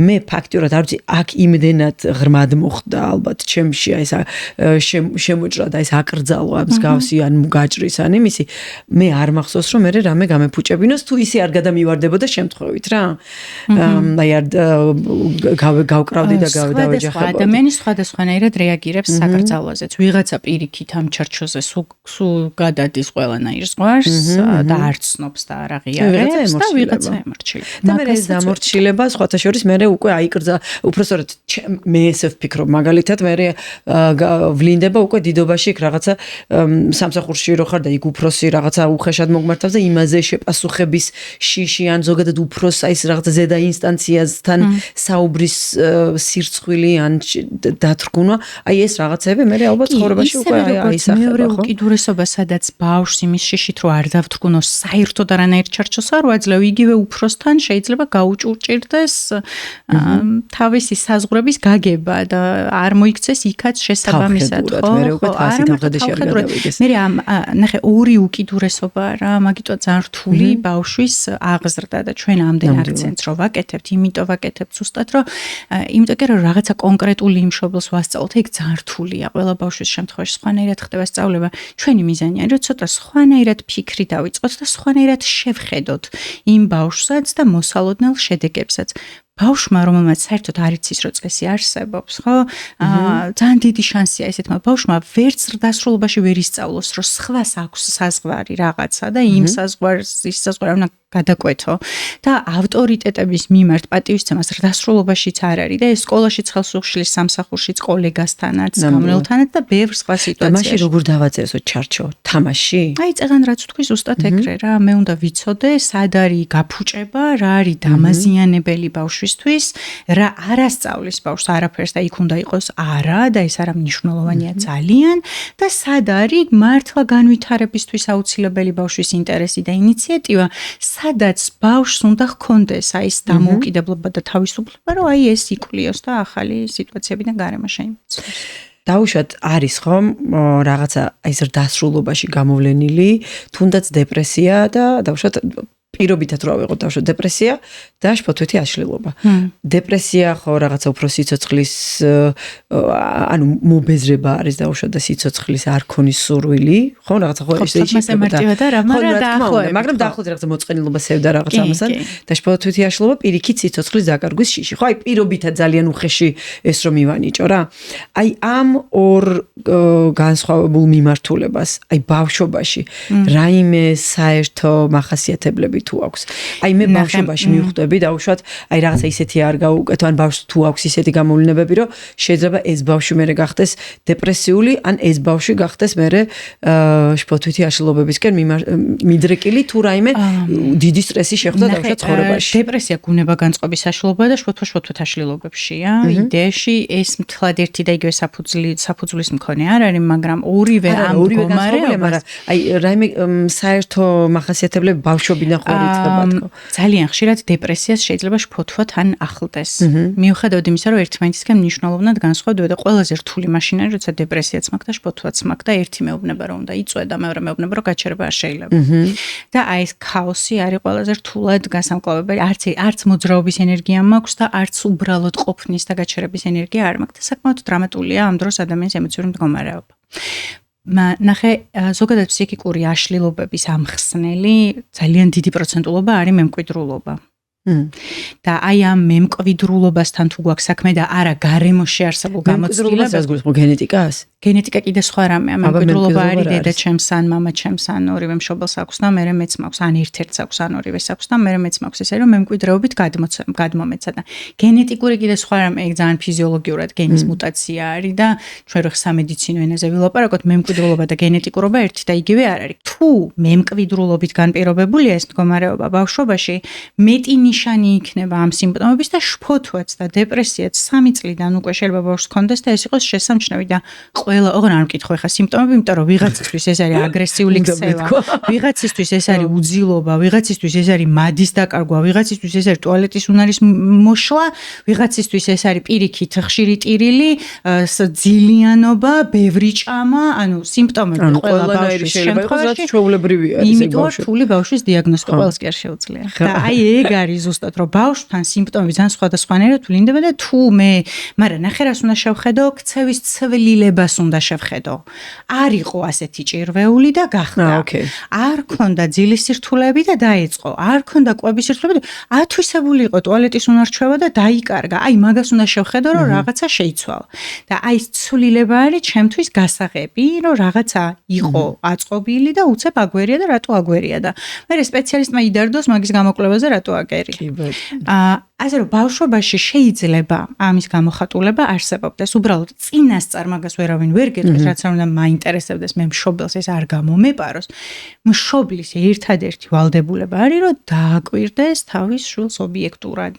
მე ფაქტიურად არ ვიცი აქ იმდენად ღრმად მოხდა ალბათ ჩემში აი ეს შემოჭრა და ეს აკრძალვა მსგავსი ან გაჭრის ან იმისი მე არ მახსოვს რომ მე რამე გამეფუჭებინოს თუ ისე არ გადამივარდებოდა შემთხვევით რა აი არ გავკრავდი და დავეჯახებოდი ადამიანი სხვადასხვანაირად რეაგირებს საკრძალვაზეც ვიღაცა პირიქით ამ ჩარჩოზე სულ გადადის ყველანაირ ზღვარს და არ ცნობს და არ აღიარებს და ვიღაცა ემორჩილება და მე ეს დამორჩილება სხვათა შორის მე უკვე აიკრძა უბრალოდ მე ესე ვფიქრობ, მაგალითად მე ვლინდება უკვე დიდობაში იქ რაღაცა სამსახურში რო ხარ და იქ უფროსი რაღაცა უხეშად მოგმართავს და იმაზე შეპასუხების შიში ან ზოგადად უფროს აი ეს რაღაცა ზედა ინსტანციასთან საუბრის სირცხვილი ან დათრგუნვა, აი ეს რაღაცები მე ალბათ ცხოვრებაში უკვე აისახება. მეორე უკიდურესობა, სადაც ბავშვს იმის შიშით რო არ დავთრგუნოს საერთოდ არანაირ ჩარჩოს არ ვაძლევ, იგივე უფროსთან შეიძლება გაუჭურჭირდეს თავისი საზღვრების გაგება და არ მოიქცეს იქაც შესაბამისად, ხო? მე უკვე თასი თავდადეში არ გადავიდეს. მე ნახე ორი უკიდურესობა რა, მაგიტო ძალიან რთული ბავშვის აღზრდა და ჩვენ ამდენ აქცენტს რო ვაკეთებთ, იმიტომ ვაკეთებთ ზუსტად რომ იმიტომ რომ რაღაცა კონკრეტული იმ მშობელს ვასწავლოთ, ეგ ძალიან რთულია. ყველა ბავშვის შემთხვევაში სხვანაირად ხდება სწავლება. ჩვენი მიზანია რომ ცოტა სხვანაირად ფიქრი დავიწყოთ და სხვანაირად შევხედოთ იმ ბავშვსაც და მოსალოდნელ შედეგებსაც. ბავშვმა, რომელმაც საერთოდ არ იცის, რომ წესი არსებობს, ხო? ძალიან დიდი შანსია ესეთმა ბავშვმა ვერც ზრდასრულობაში ვერ ისწავლოს, რომ სხვას აქვს საზღვარი რაღაცა და იმ საზღვარი უნდა გადაკვეთო და ავტორიტეტების მიმართ პატივისცემას ზრდასრულობაშიც არ არის და ეს სკოლაშიც ხელს უხშლის, სამსახურშიც, კოლეგასთანაც, გამრევლთანაც და ბევრ სხვა სიტუაციაში. მაშინ როგორ დავაწერო ჩარჩო? თამაში? აი, წეგან რაც თქვი ზუსტად ეგრე რა, მე უნდა ვიცოდე, სად არის გაფუჭება, რა არის დამაზიანებელი ბავშვისთვის, რა არასწავლის ბავშვს არაფერს და იქ უნდა იყოს არა და ეს არა მნიშვნელოვანია ძალიან და სად არის მართლა განვითარებისთვის აუცილებელი ბავშვის ინტერესი და ინიციატივა, სადაც ბავშვს უნდა ჰქონდეს აი ეს დამოუკიდებლობა და თავისუფლება, რომ აი ეს იკვლიოს და ახალი სიტუაციებიდან გარემო შეიმეცნოს. დაუშვათ არის ხომ რაღაცა აი ზრდასრულობაში გამოვლენილი, თუნდაც დეპრესია და დაუშვათ პირობითად რო ავიღოთ დავშოთ დეპრესია და შფოთვითი აშლილობა. დეპრესია ხო რაღაცა უფრო სიცოცხლის ანუ მობეზრება არის დავუშვათ და სიცოცხლის არ ქონის სურვილი, ხო რაღაცა ხო ეს შემარტივა და რა, მაგრამ დაახლოებით რაღაცა მოწყენილობა სევდა რაღაც ამასთან და შფოთვითი აშლილობა პირიქით სიცოცხლის დაკარგვის შიში. ხო აი პირობითად ძალიან უხეში ეს რომ მივანიჭო რა. აი ამ ორ განსხვავებულ მიმართულებას, აი ბავშვობაში რაიმე საერთო მახასიათებლები თუ აქვს. აი მე ბავშვობაში მივხვდები დაუშვათ, აი რაღაცა ისეთი არ გავუკეთო, ან ბავშვს თუ აქვს ისეთი გამოვლენებები, რომ შეიძლება ეს ბავშვი მერე გახდეს დეპრესიული, ან ეს ბავშვი გახდეს მერე შფოთვითი აშლილობებისკენ მიდრეკილი თუ რაიმე დიდი სტრესი შეხვდა დაუშვათ ცხოვრებაში. დეპრესია გუნება განწყობის აშლილობა და შფოთვით აშლილობებშია. იდეაში ეს მთლად ერთი და იგივე საფუძვლის მქონე არ არის, მაგრამ ორივე ამ მდგომარეობას აი რაიმე საერთო მახასიათებლები ბავშვობიდან ძალიან ხშირად დეპრესიას შეიძლება შფოთვა თან ახლდეს. მიუხედავად იმისა, რომ ერთმანეთისგან მნიშვნელოვნად განსხვავდება და ყველაზე რთული მაშინ არის, როცა დეპრესიაც მაქვს და შფოთვაც მაქვს და ერთი მეუბნება რომ უნდა იწვე და მეორე მეუბნება რომ გაჩერება არ შეიძლება. და აი ეს ქაოსი არის ყველაზე რთულად გასამკლავებელი. არც მოძრაობის ენერგია მაქვს და არც უბრალოდ ყოფნის და გაჩერების ენერგია არ მაქვს და საკმაოდ დრამატულია ამ დროს ადამიანის ემოციური მდგომარეობა. ნახე ზოგადად ფსიქიკური აშლილობების ამხსნელი ძალიან დიდი პროცენტულობა არის მემკვიდრულობა. და აი ამ მემკვიდრულობასთან თუ გვაქვს საქმე და არა გარემოში არსებულ გამოცდილებას გენეტიკას? გენეტიკა კიდე სხვა რამეა. მემკვიდრულობა არის დედაჩემს ან მამაჩემს ან ორივე მშობელს აქვს და მერე მეც მაქვს, ან ერთ-ერთს აქვს ან ორივეს აქვს და მერე მეც მაქვს, ესე რომ მემკვიდრეობით გადმომეცა და გენეტიკური კიდე სხვა რამე, ეგ ძალიან ფიზიოლოგიურად გენის მუტაცია არის და ჩვენ რო სამედიცინო ენაზე ვილაპარაკოთ, მემკვიდრულობა და გენეტიკურობა ერთი და იგივე არ არის. თუ მემკვიდრულობით განპირობებულია ეს მდგომარეობა ბავშვობაში, მეტი ნიშანი იქნება ამ სიმპტომების და შფოთვაც და დეპრესიაც 3 წლიდან უკვე შეიძლება ბავშვს ჰქონდეს და ეს იყოს შესამჩნევი და ყველა ოღონდ არ მკითხო ხა სიმპტომები, იმიტომ რომ ვიღაცისთვის ეს არის აგრესიული ქცევა, ვიღაცისთვის ეს არის უძილობა, ვიღაცისთვის ეს არის მადის დაკარგვა, ვიღაცისთვის ეს არის ტუალეტის უნარის მოშლა, ვიღაცისთვის ეს არის პირიქით ხშირი ტირილი, ძილიანობა, ბევრი ჭამა, ანუ სიმპტომები ყველა ბავშვის შემთხვევაში ჩვეულებრივია ეს იმიტომ რთული ბავშვის დიაგნოსტიკა ყველას კი არ შეუძლია. და აი ეგ არის ზუსტად რომ ბავშვთან სიმპტომები ძალიან სხვადასხვანაირად ვლინდება და თუ მაგრამ ნახე რას უნდა შევხედო, ქცევის ცვლილებას უნდა შევხედო. არ იყო ასეთი ჭირვეული და გახდა. არ ქონდა ძილის სირთულეები და დაეწყო. არ ქონდა კვების სირთულეები და ათვისებული იყო ტუალეტის უნარჩვევა და დაიკარგა. აი მაგას უნდა შევხედო, რომ რაღაცა შეიცვალა. და აი ეს ცვლილება არის ჩემთვის გასაღები, რომ რაღაცა იყო აწყობილი და უცებ აგვერია და რატო აგვერია და მე სპეციალისტმა იდარდოს მაგის გამოკვლევაზე რატო აგერი. ასე რომ ბავშვობაში შეიძლება ამის გამოხატულება არსებობდეს. უბრალოდ წინასწარ მაგას ვერავინ ვერ გეტყვის, რაც არ უნდა მაინტერესებდეს მე მშობელს ეს არ გამომეპაროს. მშობლის ერთადერთი ვალდებულება არის რომ დააკვირდეს თავის შვილს ობიექტურად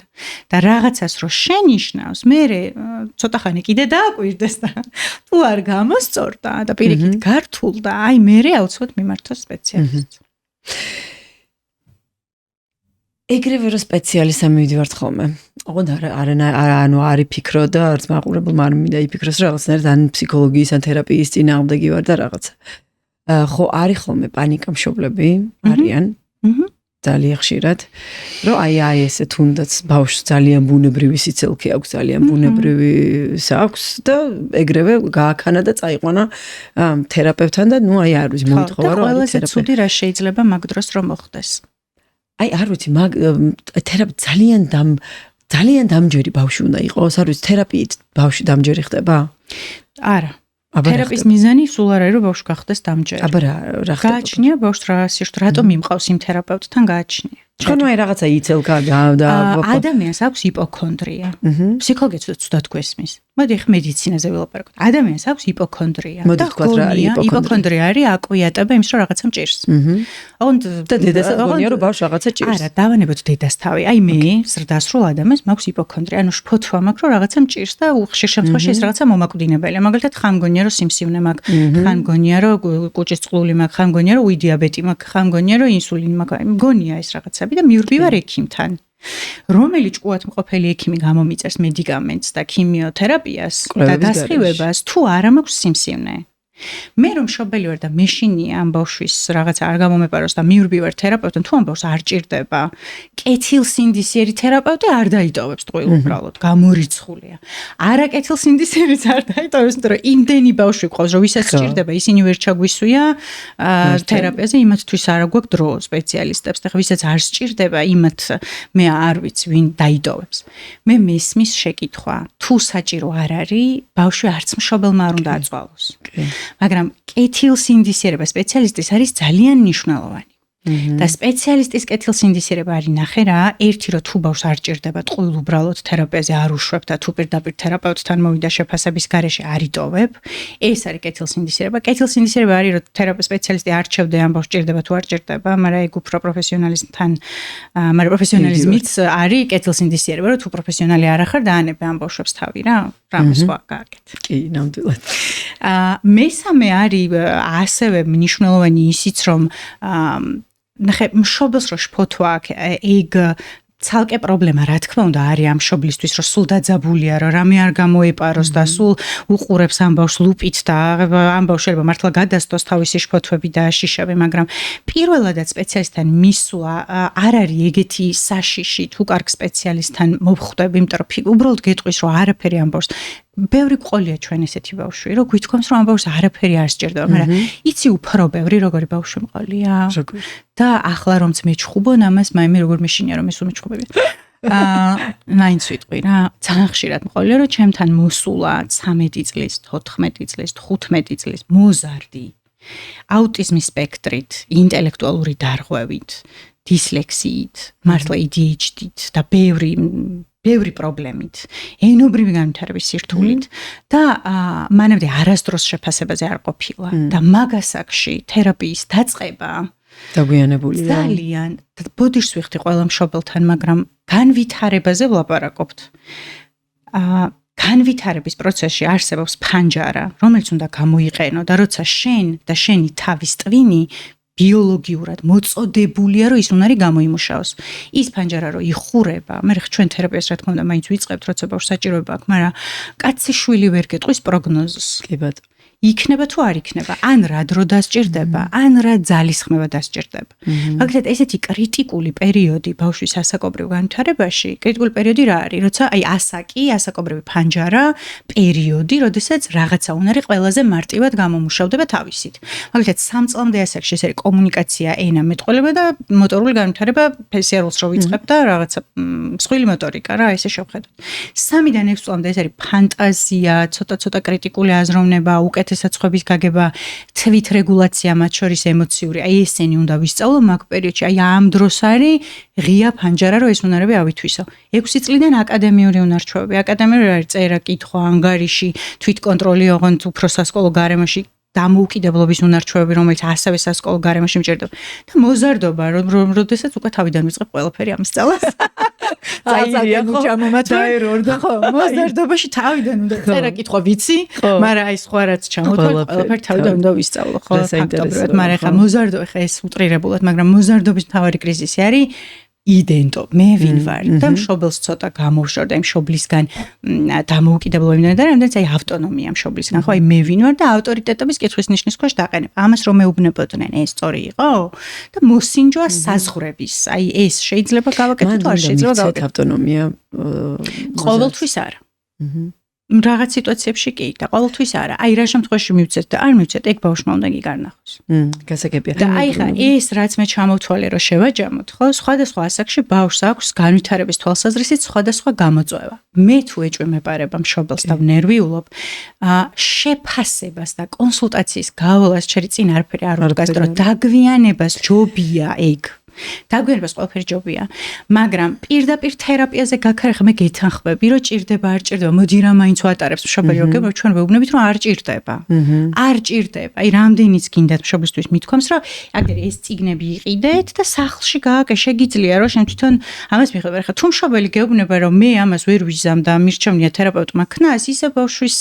და რაღაცას რო შენიშნავს, მე ცოტა ხანი კიდე დააკვირდეს და თუ არ გამოსწორდა და პირიქით გართულდა, აი მე აუცილებლად მიმართოს სპეციალისტს. ეგრევე რომ სპეციალისტთან მივიდივართ ხოლმე. ოღონდ ანუ არის ფიქრო და არც მაყურებელმა არ მინდა იფიქროს რომ რაღაცნაირად ან ფსიქოლოგიის ან თერაპიის წინააღმდეგი ვარ და რაღაცა. ხო არის ხოლმე პანიკა მშობლები არიან. ძალიან ხშირად, რომ აი ესე თუნდაც ბავშვს ძალიან ბუნებრივი სიცილქე აქვს, ძალიან ბუნებრივი აქვს და ეგრევე გააქანა და წაიყვანა თერაპევტთან და ნუ აი არ ვიცი მოითხოვა რომ ყველაზე ცუდი რა შეიძლება მაგ დროს რომ მოხდეს. აი არ ვიცი მაგ თერაპი ძალიან დამჯერი ბავშვი უნდა იყოს, არ ვიცი თერაპიით ბავშვი დამჯერი ხდება? არა. თერაპიის მიზანი სულ არ არის რომ ბავშვი გახდეს დამჯერი. აბა რა ხდება? გააჩნია ბავშვს რატომ იმყავს იმ თერაპევტთან გააჩნია. თქვენ აი რაღაცა იცელკა და ადამიანს აქვს იპოქონდრია. ფსიქოლოგიაც ცუდად გვესმის. მოდი ხ მედიცინაზე ვილაპარაკოთ. ადამიანს აქვს იპოქონდრია. მოდი თქვა რა არის იპოქონდრია არის აკვიატება იმის რომ რაღაცა მჭირს. ოღონდ და დედასაც გონია რომ ბავშვს რაღაცა ჭირს. არა, დავანებოთ დედას თავი. აი მე ზრდასრულ ადამიანს მაქვს იპოქონდრია. ანუ შფოთვა მაქვს რომ რაღაცა მჭირს და ხშირ შემთხვევაში ეს რაღაცა მომაკვდინებელია. მაგალითად ხან გონია რომ სიმსივნე მაქვს, ხან გონია რომ კუჭის წყლული მაქვს, ხან გონია რომ უიდიაბეტი მაქვს, ხან გონია რომ ინსულინი მაქვს. გონია ეს რაღაცები და მივდივარ ექიმთან. რომელი ჭკუათმყოფელი ექიმი გამომიწერს მედიკამენტს და ქიმიოთერაპიას და დასხივებას თუ არა მაქვს სიმსივნე. მე რომ მშობელი ვარ და მეშინია ამ ბავშვის რაღაცა არ გამომეპაროს და მივდივარ თერაპევტთან, თუ ამ ბავშვს არ ჭირდება კეთილსინდისიერი თერაპევტი არ დაიტოვებს ტყუილ უბრალოდ გამორიცხულია. არა კეთილსინდისიერიც არ დაიტოვებს, იმიტომ რომ იმდენი ბავშვი ყავს, რომ ვისაც ჭირდება, ისინი ვერ ჩაგვისვია თერაპიაზე, იმათთვის არ აგვაქვს დრო სპეციალისტებს და ვისაც არ სჭირდება, იმათ მე არ ვიცი ვინ დაიტოვებს. მე მესმის შეკითხვა, თუ საჭირო არ არის, ბავშვი არც მშობელმა არ უნდა აწვალოს. მაგრამ კეთილსინდისიერება სპეციალისტის არის ძალიან მნიშვნელოვანი. და სპეციალისტის კეთილსინდისიერება არის ნახე რა, ერთი რომ თუ ბავშვს არ ჭირდება ტყუილ უბრალოდ თერაპიაზე არ უშვებ და თუ პირდაპირ თერაპევტთან მოვიდა შეფასების გარეშე არ იტოვებ, ეს არის კეთილსინდისიერება. კეთილსინდისიერება არის რომ თერაპევტ სპეციალისტი არჩევდა ამ ბავშვს ჭირდება თუ არ ჭირდება, მაგრამ ეგ უფრო პროფესიონალიზმთან, მაგრამ პროფესიონალიზმიც არის კეთილსინდისიერება, რომ თუ პროფესიონალი არ ახარ დაანებე ამ ბავშვებს თავი რა, რამე სხვა გააკეთე. კი, ნამდვილად. მესამე არის ასევე მნიშვნელოვანი ისიც რომ ნახე მშობელს რო შფოთვა აქვს ეგ ცალკე პრობლემა რა თქმა უნდა არის ამ მშობლისთვის რომ სულ დაძაბულია რომ რამე არ გამოეპაროს და სულ უყურებს ამ ბავშვს ლუპით და ამ ბავშვს შეიძლება მართლა გადასდოს თავისი შფოთვები და შიშები, მაგრამ პირველადაც სპეციალისტთან მისვლა არ არის ეგეთი საშიში თუ კარგ სპეციალისტთან მოვხვდები, იმიტომ რომ უბრალოდ გეტყვის რომ არაფერი ამ ბავშვს ბევრი ყოლია ჩვენ ესეთი ბავშვი, რომ გვითქვამს რომ ამ ბავშვს არაფერი არ სჭირდება, მაგრამ იცი უფრო ბევრი როგორი ბავშვი მყოლია. და ახლა რომც მეჩხუბონ ამას, მაიმე როგორ მეშინია რომ ეს უმეჩხუბები. მაინც ვიტყვი რა, ძალიან ხშირად მყოლია რომ ჩემთან მოსულა 13 წლის, 14 წლის, 15 წლის მოზარდი. აუტიზმის სპექტრით, ინტელექტუალური დარღვევით, დისლექსიით, მართლა ADHD-ით და ბევრი პრობლემით, ენობრივი განვითარების სირთულით და მანამდე არასდროს შეფასებაზე არ ყოფილა და მაგასაკში თერაპიის დაწყება დაგვიანებულია. ძალიან ბოდიშს ვიხდი ყველა მშობელთან, მაგრამ განვითარებაზე ვლაპარაკობთ. განვითარების პროცესში არსებობს ფანჯარა, რომელიც უნდა გამოიყენო და როცა შენ და შენი თავის ტვინი ბიოლოგიურად მოწოდებულია, რომ ის უნდა გამოიმუშაოს. ის ფანჯარა რომ იხურება, მე ჩვენ თერაპიას რა თქმა უნდა მაინც ვიწყებთ, როცა ბავშვს საჭიროება აქვს, მაგრამ კაცი შვილი ვერ გეტყვის პროგნოზს. კი ბატონო. იქნება თუ არ იქნება, ან რა დრო დასჭირდება, ან რა ძალისხმევა დასჭირდება. მაგალითად, ესეთი კრიტიკული პერიოდი ბავშვის ასაკობრივ განვითარებაში, კრიტიკული პერიოდი რა არის? როცა აი ასაკი, ასაკობრივი ფანჯარა, პერიოდი, როდესაც რაღაცა უნარი ყველაზე მარტივად გამომუშავდება თავისით. მაგალითად, 3 წლამდე ასაკში ეს არის კომუნიკაცია, ენა, მეტყველება და მოტორული განვითარება, ფესიარულს რო ვიწყებ და რაღაცა მსხვილი მოტორიკა რა, ესე შევხედოთ. 3-დან 6 წლამდე ეს არის ფანტაზია, ცოტა-ცოტა კრიტიკული აზროვნება, უკეთ როდესაც ხვების გაგება, თვით რეგულაცია, მათ შორის ემოციური, აი ესენი უნდა ვისწავლო მაგ პერიოდში. აი ამ დროს არის ღია ფანჯარა, რომ ეს უნარები ავითვისო. 6 წლიდან აკადემიური უნარჩვევები. აკადემიური არის წერა, კითხვა, ანგარიში, თვითკონტროლი, ოღონდ უფრო სასკოლო გარემოში დამოუკიდებლობის უნარჩვევები, რომელიც ასევე სასკოლო გარემოში მჭირდება. და მოზარდობა, როდესაც უკვე თავიდან ვიწყებ ყველაფერი ამის სწავლას. აირია ხო დაერორდა ხო მოზარდობაში თავიდან უნდა წერა კითხვა ვიცი, მაგრამ აი სხვა რაც ჩამოთვალ ყველაფერი თავიდან უნდა ვისწავლო ხო ფაქტობრივად, მაგრამ ხა მოზარდობა ხა ეს უტრირებულად, მაგრამ მოზარდობის მთავარი კრიზისი არის იდენტო, მე ვინ ვარ და მშობელს ცოტა გამოვშორდა იმ მშობლისგან დამოუკიდებლობიდან და რამდენიც აი ავტონომია მშობლისგან, ხო აი მე ვინ ვარ და ავტორიტეტების კითხვის ნიშნის ქვეშ დაყენებ. ამას რომ მეუბნებოდნენ, ეს სწორი იყო და მოსინჯვა საზღვრების. აი ეს შეიძლება გავაკეთოთ თუ არ შეიძლება გავაკეთოთ. ავტონომია ყოველთვის არა. რაღაც სიტუაციებში კი და ყოველთვის არა. აი რა შემთხვევაში მივცეთ და არ მივცეთ, ეგ ბავშვმა უნდა გიგარნახოს. გასაგებია. და აი ხა ეს რაც მე ჩამოვთვალე რომ შევაჯამოთ, ხო, სხვადასხვა ასაკში ბავშვს აქვს განვითარების თვალსაზრისით სხვადასხვა გამოწვევა. მე თუ ეჭვი მეპარება მშობელს და ნერვიულობ, შეფასებას და კონსულტაციის გავალას ჩერი წინ არაფერი არ ვდგასდრო, დაგვიანებას ჯობია ეგ. დაგვიანებას ყველაფერი ჯობია, მაგრამ პირდაპირ თერაპიაზე გაქარეხა მე გეთანხმები, რომ ჭირდება არ ჭირდება, მოდი რა მაინც ვატარებს მშობელი, რომ ჩვენ ვეუბნებით, რომ არ ჭირდება. არ ჭირდება. აი რამდენიც გინდათ მშობლისთვის მithქვამს, რომ აგერ ეს წიგნები იყიდეთ და სახლში გააკე, შეგიძლია რომ შენ თვითონ ამას მიხვდები. ხა თუ მშობელი გეუბნება, რომ მე ამას ვერ ვიზამ და მირჩევნია თერაპევტმა ქნას, ისე ბავშვის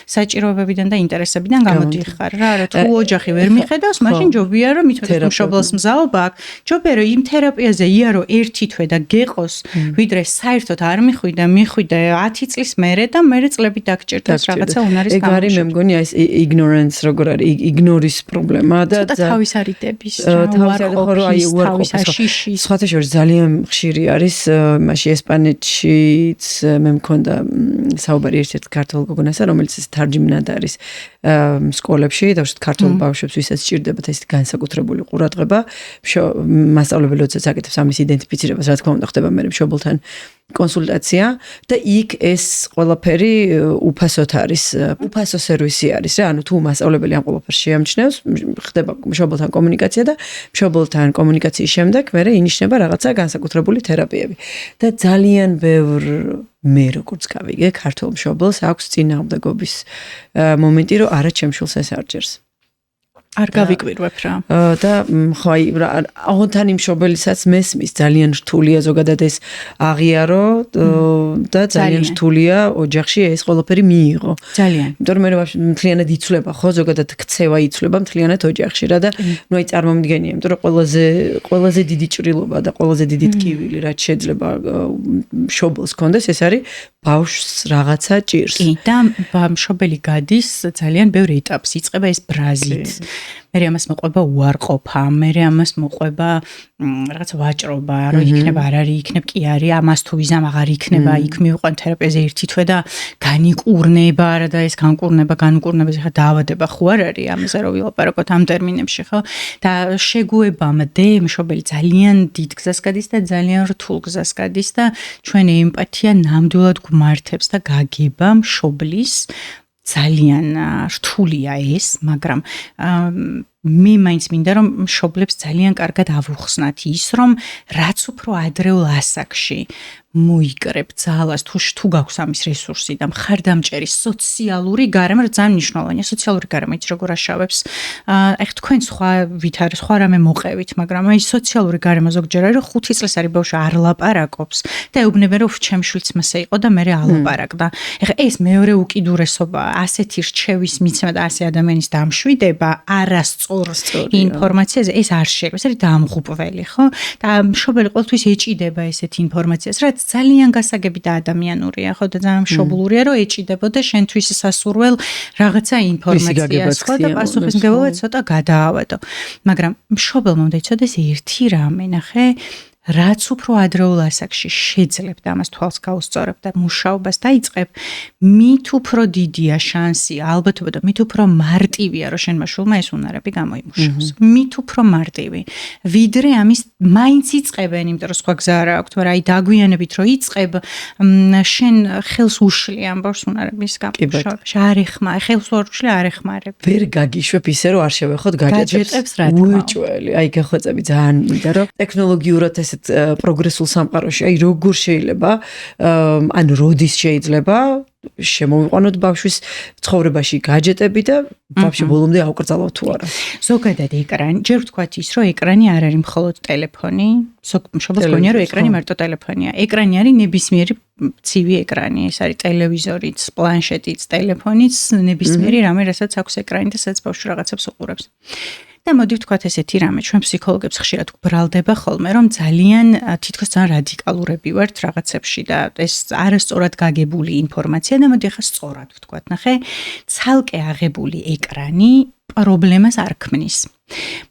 საჭიროებებიდან და ინტერესებიდან გამოდიხარ რა, რა თუ ოჯახი ვერ მიხედავს, მაშინ ჯობია რომ მithქვეთ მშობელს მზაობა აქვს, ჯობია იმ თერაპიაზე იარო ერთი თვე და გეყოს, ვიდრე საერთოდ არ მიხვიდა 10 წლის მერე და მერე წლები დაგჭირდეს რაღაცა უნარის გამო. ეგ არის მე მგონი აი ignorance როგორ არის, ignoris პრობლემა და თავის არიდების, უარყოფის. სხვათა შორის ძალიან ხშირი არის, მაშინ ესპანეთშიც მე მქონდა საუბარი ერთ-ერთ ქართულ გოგონასთან, რომელიც თარჯიმნად არის სკოლებში და ქართულ ბავშვებს ვისაც სჭირდებათ ეს განსაკუთრებული ყურადღება, მასწავლებელი როდესაც აკეთებს ამის იდენტიფიცირებას, რა თქმა უნდა ხდება მე მშობელთან კონსულტაცია და იქ ეს ყველაფერი უფასოდ არის, უფასო სერვისი არის რა, ანუ თუ მასწავლებელი ამ ყველაფერს შეამჩნევს, ხდება მშობელთან კომუნიკაცია და მშობელთან კომუნიკაციის შემდეგ მე ინიშნება რაღაცა განსაკუთრებული თერაპიები. და ძალიან ბევრ მე როგორც გავიგე, ქართულ მშობელს აქვს წინააღმდეგობის მომენტი, რომ არა ჩემშულს ეს არ ჭირს. არ გავიკვირვებ რა. და ხო აი აღონთან იმ მშობელისაც მესმის ძალიან რთულია ზოგადად ეს აღიარო და ძალიან რთულია ოჯახში ეს ყველაფერი მიიღო. ძალიან. იმიტომ რომ მე მთლიანად იცვლება ხო ზოგადად ქცევა იცვლება მთლიანად ოჯახში რა და ნუ აი წარმომიდგენია, იმიტომ რომ ყველაზე დიდი ჭრილობა და ყველაზე დიდი ტკივილი რაც შეიძლება მშობელს კონდეს ეს არის ბავშვს რაღაცა ჭირს. კი და მშობელი გადის ძალიან ბევრ ეტაპს, იწყება ეს ბრაზით. მე ამას მოყვება უარყოფა, მე ამას მოყვება რაღაც ვაჭრობა, რომ იქნება არ არის, იქნებ კი არის, ამას თუ ვიზამ აღარ იქნება, იქ მივყვან თერაპიაზე ერთი თვე და განიკურნება რა და ეს განკურნებაზე ხა დაავადება ხო არ არის ამაზე რომ ვილაპარაკოთ ამ ტერმინებში ხო? და შეგუებამდე მშობელი ძალიან დიდ გზას გადის და ძალიან რთულ გზას გადის და ჩვენი ემპათია ნამდვილად გვმართებს და გაგება მშობლის ძალიან რთულია ეს, მაგრამ მე მაინც მინდა რომ მშობლებს ძალიან კარგად ავუხსნათ ის, რომ რაც უფრო ადრეულ ასაკში მოიკრებ ძალას თუ გაქვს ამის რესურსი და მხარდამჭერი სოციალური გარემო ძალიან მნიშვნელოვანია. სოციალური გარემო იცი როგორ აშავებს. აი თქვენ სხვა ვითარ სხვა რამე მოყევით, მაგრამ აი სოციალური გარემო ზოგჯერ არის რომ 5 წელს არის ბავშვი არ ლაპარაკობს და ეუბნება რომ ჩემშვილიც მასე იყო და მე ალაპარაკდა. ეხლა ეს მეორე უკიდურესობა, ასეთი რჩევის მიცემა და ასე ადამიანის დამშვიდება არასწორ ინფორმაციაზე ეს არ შეიძლება. ეს არის დამღუპველი, ხო? და მშობელი ყოველთვის ეჭიდება ესეთ ინფორმაციას, რაც ძალიან გასაგები და ადამიანურია, ხო და ძალიან მშობლურია, რომ ეჭიდებოდა შენთვის სასურველ რაღაცა ინფორმაციას, ხო და პასუხისმგებლობა ცოტა გადაავადო. მაგრამ მშობელმა უნდა იცოდეს ერთი რამე, ნახე, რაც უფრო ადრეულ ასაკში შეძლებ და ამას თვალს გაუსწორებ და მუშაობას დაიწყებ, მით უფრო დიდია შანსი, ალბათობა და მით უფრო მარტივია, რომ შენმა შულმა ეს უნარები გამოიმუშაოს. მით უფრო მარტივი. ვიდრე ამის მაინც იწყებენ, იმიტომ რომ სხვა გზა არ აქვს, მაგრამ აი დაგვიანებით რომ იწყებ, შენ ხელს უშლი ამ ბავშვს უნარების გამომუშავებაში. არ ეხმარ, ხელს არ უშლი, არ ეხმარებ. ვერ გაგიშვებ ისე რომ არ შევეხოთ გაჯეტებს, რა თქმა უნდა. უეჭველი, აი გეხოცები ძალიან მინდა რომ ტექნოლოგიურად ესეთ პროგრესულ სამყაროში, აი როგორ შეიძლება, ან როდის შეიძლება შემოვიყვანოთ ბავშვის ცხოვრებაში გაჯეტები და ბავშვი ბოლომდე აუკრძალავ თუ არა. ზოგადად ეკრანი, ჯერ ვთქვათ ის, რომ ეკრანი არ არის მხოლოდ ტელეფონი, მშობელს გონია, რომ ეკრანი მარტო ტელეფონია. ეკრანი არის ნებისმიერი ცივი ეკრანი, ეს არის ტელევიზორიც, პლანშეტიც, ტელეფონიც, ნებისმიერი რამე, რასაც აქვს ეკრანი და სადაც ბავშვი რაღაცებს უყურებს. და მოდი ვთქვათ ესეთი რამე, ჩვენ ფსიქოლოგებს ხშირად გვბრალდება ხოლმე, რომ ძალიან თითქოს ძალიან რადიკალურები ვართ რაღაცებში და ეს არასწორად გაგებული ინფორმაცია და მოდი ახლა სწორად ვთქვათ, ნახე, ცალკე აღებული ეკრანი პრობლემას არ ქმნის.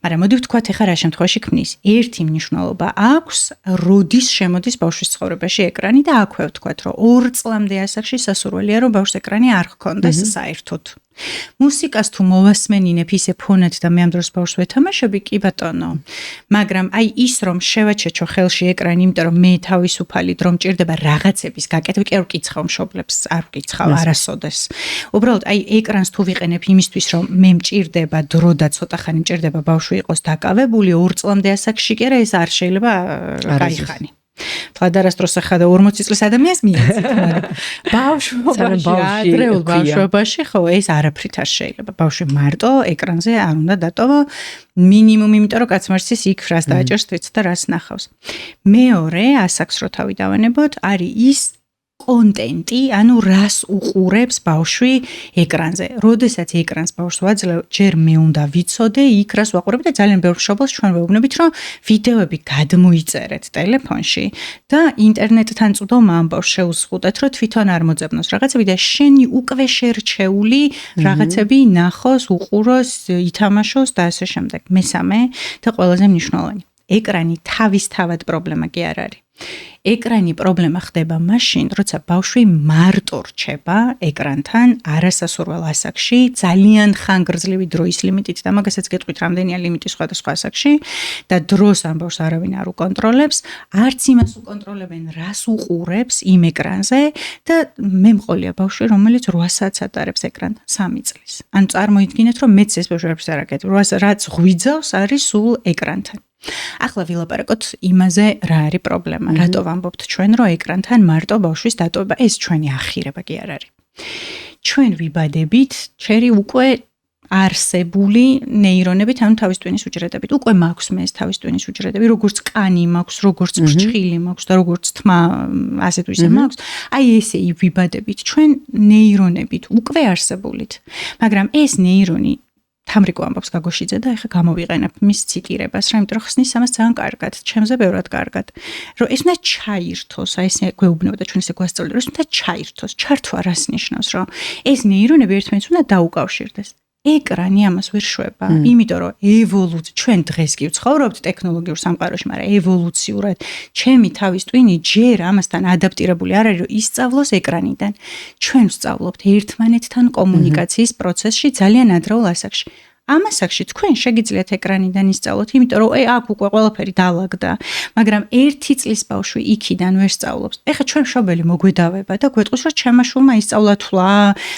მაგრამ მოდი ვთქვათ ახლა რა შემთხვევაში ქმნის. ერთი მნიშვნელობა აქვს, როდის შემოდის ბავშვის ცხოვრებაში ეკრანი და აქვე ვთქვათ, რომ 2 წლამდე ასაკში სასურველია, რომ ბავშვს ეკრანი არ ჰქონდეს საერთოდ. მუსიკას თუ მოვასმენინებ ისე ფონად და მე ამ დროს ბავშვს ვეთამაშები, კი ბატონო. მაგრამ აი ის რომ შევაჩეჩო ხელში ეკრანი, იმიტომ რომ მე თავისუფალი დრო მჭირდება რაღაცების გაკეთება, კი არ ვკითხავ მშობლებს, არ ვკითხავ არასოდეს. უბრალოდ აი ეკრანს თუ ვიყენებ იმისთვის, რომ მე მჭირდება დრო და ცოტა ხანი მჭირდება ბავშვი იყოს დაკავებული 2 წლამდე ასაკში, კი არა ეს არ შეიძლება გაიხანი. თვად არასდროს ახლა და 40 წლის ადამიანს მიეცით, მაგრამ ბავშვობაში, ადრეულ ბავშვობაში ხო ეს არაფრით არ შეიძლება. ბავშვი მარტო ეკრანზე არ უნდა დატოვო მინიმუმ, იმიტომ რომ კაცმარცის იქ ფრას დააჭერს თვით და რას ნახავს. მეორე ასაკს რო თავი დავანებოთ, არის ის კონტენტი, ანუ რას უყურებს ბავშვი ეკრანზე. როდესაც ეკრანს ბავშვს ვაძლევ, ჯერ მე უნდა ვიცოდე იქ რას ვაყურებ და ძალიან ბევრ მშობელს ჩვენ ვეუბნებით, რომ ვიდეოები გადმოიწერეთ ტელეფონში და ინტერნეტთან წვდომა ამ ბავშვს შეუზღუდეთ, რომ თვითონ არ მოძებნოს რაღაცები და შენი უკვე შერჩეული რაღაცები ნახოს, უყუროს, ითამაშოს და ასე შემდეგ. მესამე და ყველაზე მნიშვნელოვანი. ეკრანი თავისთავად პრობლემა კი არ არის. ეკრანი პრობლემა ხდება მაშინ, როცა ბავშვი მარტო რჩება ეკრანთან არასასურველ ასაკში, ძალიან ხანგრძლივი დროის ლიმიტით და მაგასაც გეტყვით რამდენია ლიმიტი სხვადასხვა ასაკში და დროს ამ ბავშვს არავინ არ უკონტროლებს, არც იმას უკონტროლებენ, რას უყურებს იმ ეკრანზე და მე მყოლია ბავშვი, რომელიც 8 საათს ატარებს ეკრანთან 3 წლის. ანუ წარმოიდგინეთ, რომ მეც ეს ბავშვი არაფერს არ აკეთებს, რაც ღვიძავს არის სულ ეკრანთან. ახლა ვილაპარაკოთ იმაზე, რა არის პრობლემა. რატო ვამბობთ ჩვენ, რომ ეკრანთან მარტო ბავშვის დატოვება ეს ჩვენი ახირება კი არ არის. ჩვენ ვიბადებით, ჩერი უკვე არსებული ნეირონებით, ანუ თავის ტვინის უჯრედებით. უკვე მაქვს მე ეს თავის ტვინის უჯრედები, როგორც კანი მაქვს, როგორც ფრჩხილი მაქვს და როგორც თმა, ასე თუ ისე მაქვს. აი ესე ვიბადებით ჩვენ ნეირონებით, უკვე არსებულით. მაგრამ ეს ნეირონი თამრიკო ამბობს გაგოშიძე და ეხლა გამოვიყენებ მის ციტირებას, რა, იმიტომ რომ ხსნის ამას ძალიან კარგად, ჩემზე ბევრად კარგად, რომ ეს უნდა ჩაირთოს, აი ეს გვეუბნებოდა ჩვენ ესე გვასწავლიდა, რომ ეს უნდა ჩაირთოს. ჩართვა რას ნიშნავს, რომ ეს ნეირონები ერთმანეთს უნდა დაუკავშირდეს. ეკრანი ამას ვერ შვება, იმიტომ რომ ევოლუცია, ჩვენ დღეს კი ვცხოვრობთ ტექნოლოგიურ სამყაროში, მაგრამ ევოლუციურად ჩემი თავის ტვინი ჯერ ამასთან ადაპტირებული არ არის, რომ ისწავლოს ეკრანიდან. ჩვენ ვსწავლობთ ერთმანეთთან კომუნიკაციის პროცესში ძალიან ადრეულ ასაკში. ამ ასაკში თქვენ შეგიძლიათ ეკრანიდან ისწავლოთ, იმიტომ რომ აქ უკვე ყველაფერი დაალაგდა, მაგრამ 1 წლის ბავშვი იქიდან ვერ სწავლობს. ეხლა ჩვენ მშობელი მოგვედავება და გვეტყვის, რომ ჩემმა შულმა ისწავლა თვლა,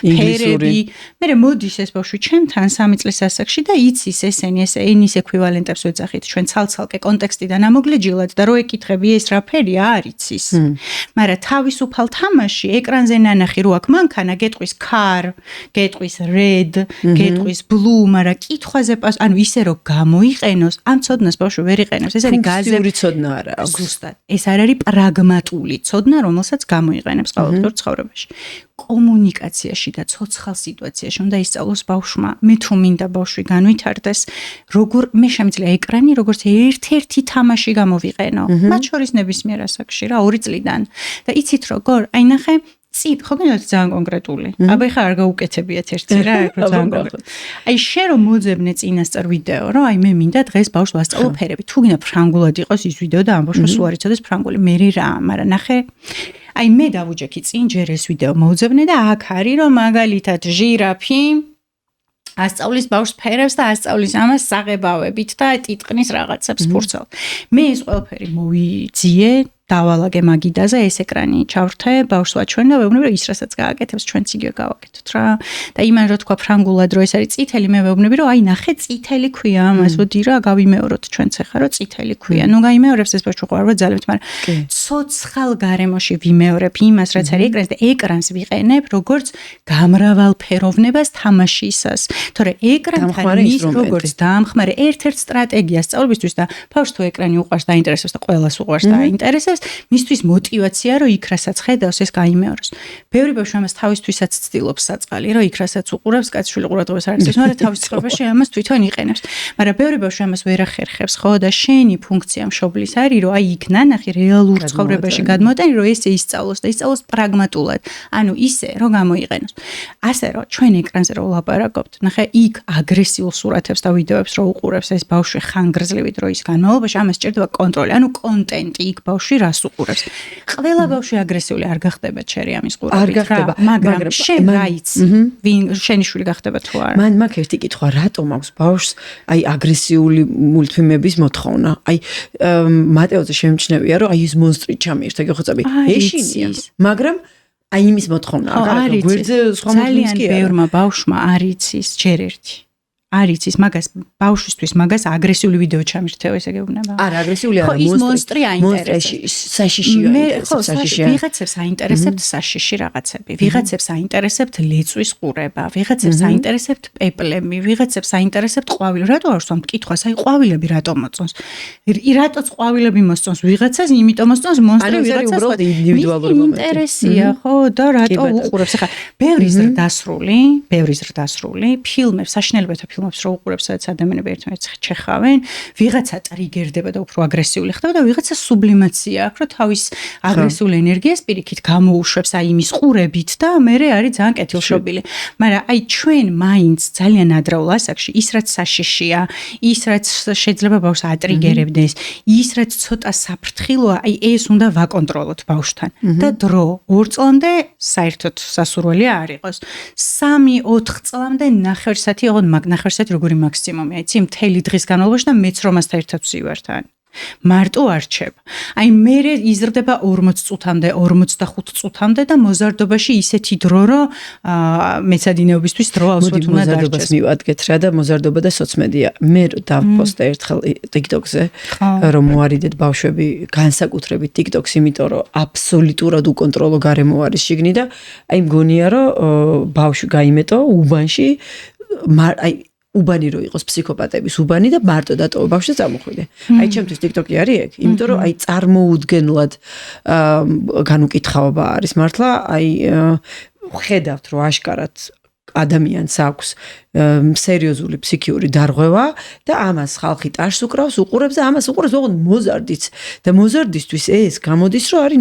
ფერები. მერე მოდის ეს ბავშვი ჩემთან 3 წლის ასაკში და იცის ესენი, ეს ენის ექვივალენტებს ვეძახით ჩვენ ცალ-ცალკე კონტექსტიდან ამოგლეჯილად და რო ეკითხები ეს რა ფერია, არ იცის. მაგრამ თავისუფალ თამაში ეკრანზე ნანახი რო აქ მანქანა გეტყვის car, გეტყვის red, გეტყვის blue, მაგრამ კითხვაზე ანუ ისე რომ გამოიყენოს, ამ ცოდნას ბავშვი ვერ იყენებს. ეს არის გაზები ცოდნა არა აქვს. ზუსტად. ეს არ არის პრაგმატული ცოდნა, რომელსაც გამოიყენებს ყოველდღიურ ცხოვრებაში. კომუნიკაციაში და ცოცხალ სიტუაციაში უნდა ისწავლოს ბავშვმა. მე თუ მინდა ბავშვი განვითარდეს, მე შემიძლია ეკრანი როგორც ერთ-ერთი თამაში გამოვიყენო. მათ შორის ნებისმიერ ასაკში რა 2 წლიდან. და იცით როგორ? აი ნახე წით ხო გინდათ ძალიან კონკრეტული. აბა ხა არ გაუკეთებიათ ერთი რა, ეგ ძალიან კონკრეტული. აი შენ რომ მოძებნე წინასწარ ვიდეო, რომ აი მე მინდა დღეს ბავშვს ვასწავლო ფერები. თუ გინდა ფრანგულად იყოს ის ვიდეო და ამ ბავშვს სულ არ იცოდეს ფრანგული, მე რა, მაგრამ ნახე აი მე დავუჯექი წინ ჯერ ეს ვიდეო მოვძებნე და აქ არის რომ მაგალითად ჟირაფი ასწავლის ბავშვს ფერებს და ასწავლის ამას საღებავებით და ტიტყნის რაღაცებს ფურცელს. მე ეს ყველაფერი მოვიძიე დავალაგე მაგიდაზე ეს ეკრანი ჩავრთე ბავშვს ვაჩვენ და ვეუბნები რომ ის რასაც გააკეთებს ჩვენც იგივე გავაკეთოთ რა და იმან რო თქვა ფრანგულად რო ეს არის წითელი მე ვეუბნები რომ აი ნახე წითელი ქვია ამას ვოდი რა გავიმეოროთ ჩვენც ახლა რომ წითელი ქვია ნუ გაიმეორებს ეს ბავშვი ყوارვა ძალებით მაგრამ ცოცხალ გარემოში ვიმეორებ იმას რაც არის ეკრანზე და ეკრანს ვიყენებ როგორც გამრავალფეროვნებას თამაშისას თორე ეკრანთან ის როგორც დაამხმარე ერთ-ერთ სტრატეგია სწავლებისთვის და ბავშვს თუ ეკრანი უყვარს დაინტერესებს და ყველას უყვარს და აინტერესებს მისთვის мотивация რომ იქ რასაც ხედავს ეს გაიმეოროს. ბევრი ბავშვი ამას თავისთვისაც ცდილობს საწყალი რომ იქ რასაც უყურებს კაცშვილი ყურადღებას არ აქცევს, მაგრამ თავის ცხოვრებაში ამას თვითონ იყენებს. მაგრამ ბევრი ბავშვი ამას ვერ ახერხებს, ხო და შენი ფუნქცია მშობლის არის რომ აი იქ ნანახი რეალურ ცხოვრებაში გადმოატენი რომ ესე ისწავლოს და ისწავლოს პრაგმატულად. ანუ ისე რომ გამოიყენოს. ასე რომ ჩვენ ეკრანზე რო ვლაპარაკობთ, ნახე იქ აგრესიულ სურათებს და ვიდეოებს რო უყურებს ეს ბავშვი ხანგრძლივი დროის განმავლობაში ამას სჭირდება კონტროლი, ანუ კონტენტი იქ ბავშვი რას უყურებს. ყველა ბავშვი აგრესიული არ გახდება ჩერი ამის ყურებით რა, მაგრამ შენ რა იცი? ვინ შენი შვილი გახდება თუ არა? მან მაგ ერთი კითხვა, რატომ აქვს ბავშვს აი აგრესიული მულტფილმების მოთხოვნა? აი მატეოზე შემჩნევია, რომ აი ეს მონსტრი ჩამიერთა, გეხოცები, ეშინია, მაგრამ აი იმის მოთხოვნა არა, გვერდზე სხვა ძალიან ბევრმა ბავშვმა არ იცის ჯერ ერთი. არ იცის მაგას ბავშვისთვის მაგას აგრესიული ვიდეო ჩამირთეო ესე გეუბნება. არა, აგრესიული არა, მონსტრი აინტერესებს. საშიში აინტერესებს. ვიღაცებს აინტერესებთ საშიში რაღაცები. ვიღაცებს აინტერესებთ ლეწვის ყურება, ვიღაცებს აინტერესებთ პეპლები, ვიღაცებს აინტერესებთ ყვავილი. რატო არ ვსვამ კითხვას, აი ყვავილები რატო მოწონს? რატოც ყვავილები მოსწონს ვიღაცას, იმიტომ მოსწონს მონსტრი ვიღაცას. უბრალოდ ინდივიდუალური მომენტი. ინტერესია, ხო და რატო უყურებს? ახლა ბევრი ზრდასრული ფილმებს, საშინელებათა ფილმებს რო უყურებს, სადაც ადამიანები ერთმანეთს ჩეხავენ, ვიღაცა ტრიგერდება და უფრო აგრესიული ხდება და ვიღაცა სუბლიმაცია აქვს, რომ თავის აგრესიულ ენერგიას პირიქით გამოუშვებს აი იმის ყურებით და მერე არის ძალიან კეთილშობილი. მაგრამ აი ჩვენ მაინც ძალიან ადრეულ ასაკში ის რაც საშიშია, ის რაც შეიძლება ბავშვს ატრიგერებდეს, ის რაც ცოტა საფრთხილოა, აი ეს უნდა ვაკონტროლოთ ბავშვთან. და დრო 2 წლამდე საერთოდ სასურველია არ იყოს. 3-4 წლამდე ნახევარსათი ოღონდ ნახევარსათი როგორი მაქსიმუმია, იცი, მთელი დღის განმავლობაში და მეც რომასთან ერთად ვსივართან. მარტო არ რჩება. აი მე იზრდება 40 წუთამდე, 45 წუთამდე და მოზარდობაში ისეთი დრო, რომ მეცადინეობისთვის დრო ავსვათ უნდა დარჩეს. მოზარდობას მივადგეთ რა და მოზარდობა და სოციმედია. მე დავპოსტე ერთხელ TikTok-ზე, რომ მოარიდეთ ბავშვები განსაკუთრებით TikTok-ს, იმიტომ რომ აბსოლუტურად უკონტროლო გარემო არის შიგნი და აი მგონია რომ ბავშვი გაიმეტო უბანში აი უბანი რო იყოს ფსიქოპატების უბანი და მარტო დატოვა ბავშვი წამოხვიდე. აი ჩემთვის TikTok-ი არის ეგ, იმიტომ რომ აი წარმოუდგენლად განუკითხაობა არის მართლა, აი ხედავთ რომ აშკარად ადამიანს აქვს სერიოზული ფსიქიური დარღვევა და ამას ხალხი ტაშს უკრავს, უყურებს და ამას უყურებს ოღონდ მოზარდიც და მოზარდისთვის ეს გამოდის რომ არის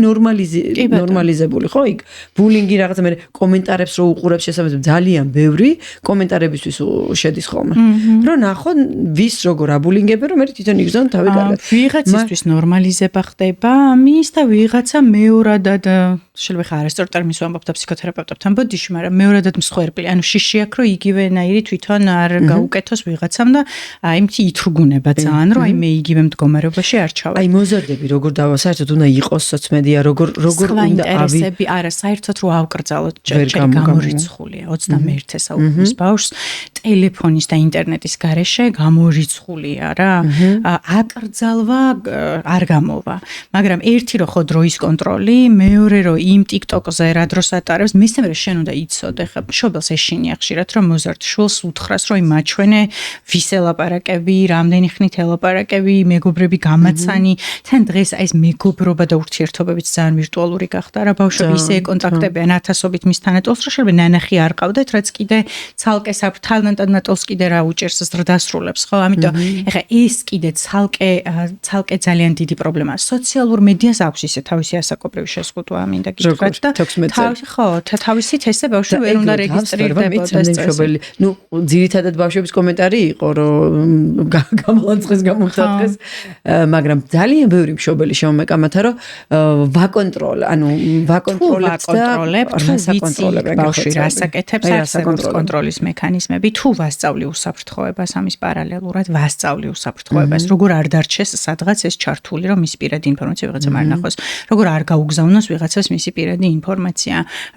ნორმალიზებული, ხო? იქ ბულინგი რაღაცა მე კომენტარებს რო უყურებს შესაბამისად ძალიან ბევრი კომენტარებისთვის შედის ხოლმე. რომ ნახო ვის როგორ აბულინგებენ რომ მე თვითონ იგზავნა თავი კარგად. ვიღაცისთვის ნორმალიზება ხდება ამის და ვიღაცა მეორადად შეიძლება ხარ არასწორ ტერმინს ვამბობ და ფსიქოთერაპევტებთან ბოდიში, მაგრამ მეორადად მსხვერპლი. ანუ შიში აქვს რომ იგივენაირი თვითონ არ გაუკეთოს ვიღაცამ და აი მითი ითრგუნება ძალიან რომ აი მე იგივე მდგომარეობაში არ ჩავა. აი მოზარდები როგორ საერთოდ უნდა იყოს სოციმედია, როგორ უნდა ინტერესები, არა, საერთოდ რომ ავკრძალოთ ჩემი გამორიცხულია 21 საუკუნის ბავშვს ტელეფონის და ინტერნეტის გარეშე გამორიცხულია რა. აკრძალვა არ გამოვა. მაგრამ ერთი რომ ხო დროის კონტროლი, მეორე რომ იმ TikTok-ზე რა დროს ატარებს, მესამე შენ უნდა იცოდე ხა მშობელს ეშინია ხშირად რომ მოზარდ შულს უთხრას რომ მაჩვენე ვის ელაპარაკები, რამდენი ხნით ელაპარაკები, მეგობრები გამაცანი, თან დღეს აი ეს მეგობრობა და ურთიერთობებიც ძალიან ვირტუალური გახდა რა, ბავშვები ისე ეკონტაქტებიან ათასობით მის თანატოლს, რომ შეიძლება ნანახი არ ყავდეთ, რაც კიდე ცალკე საფრთხილთან ნატოლს კიდე რა უჭერს ზრდასრულებს, ხო? ამიტომ ეხა ეს კიდე ცალკე ძალიან დიდი პრობლემაა. სოციალურ მედიას აქვს ისე თავისი ასაკობრივი შეზღუდვა, მინდა გითხრათ და თავისი თესე ბავშვი ვერ უნდა რეგისტრირდებოდეს წესრიგში. ნუ ძირითადად ბავშვების კომენტარი იყო, რომ გამალანწყეს გამომთადღეს, მაგრამ ძალიან ბევრი მშობელი შემომეკამათა, რომ ვაკონტროლებთ ბავშვი რას აკეთებს, არსებობს კონტროლის მექანიზმები, თუ ვასწავლი უსაფრთხოებას ამის პარალელურად, ვასწავლი უსაფრთხოებას, როგორ არ დარჩეს სადღაც ეს ჩართული, რომ მისი პირადი ინფორმაცია ვიღაცამ არ ნახოს, როგორ არ გაუგზავნოს ვიღაცას მისი პირადი ინფორმაცია,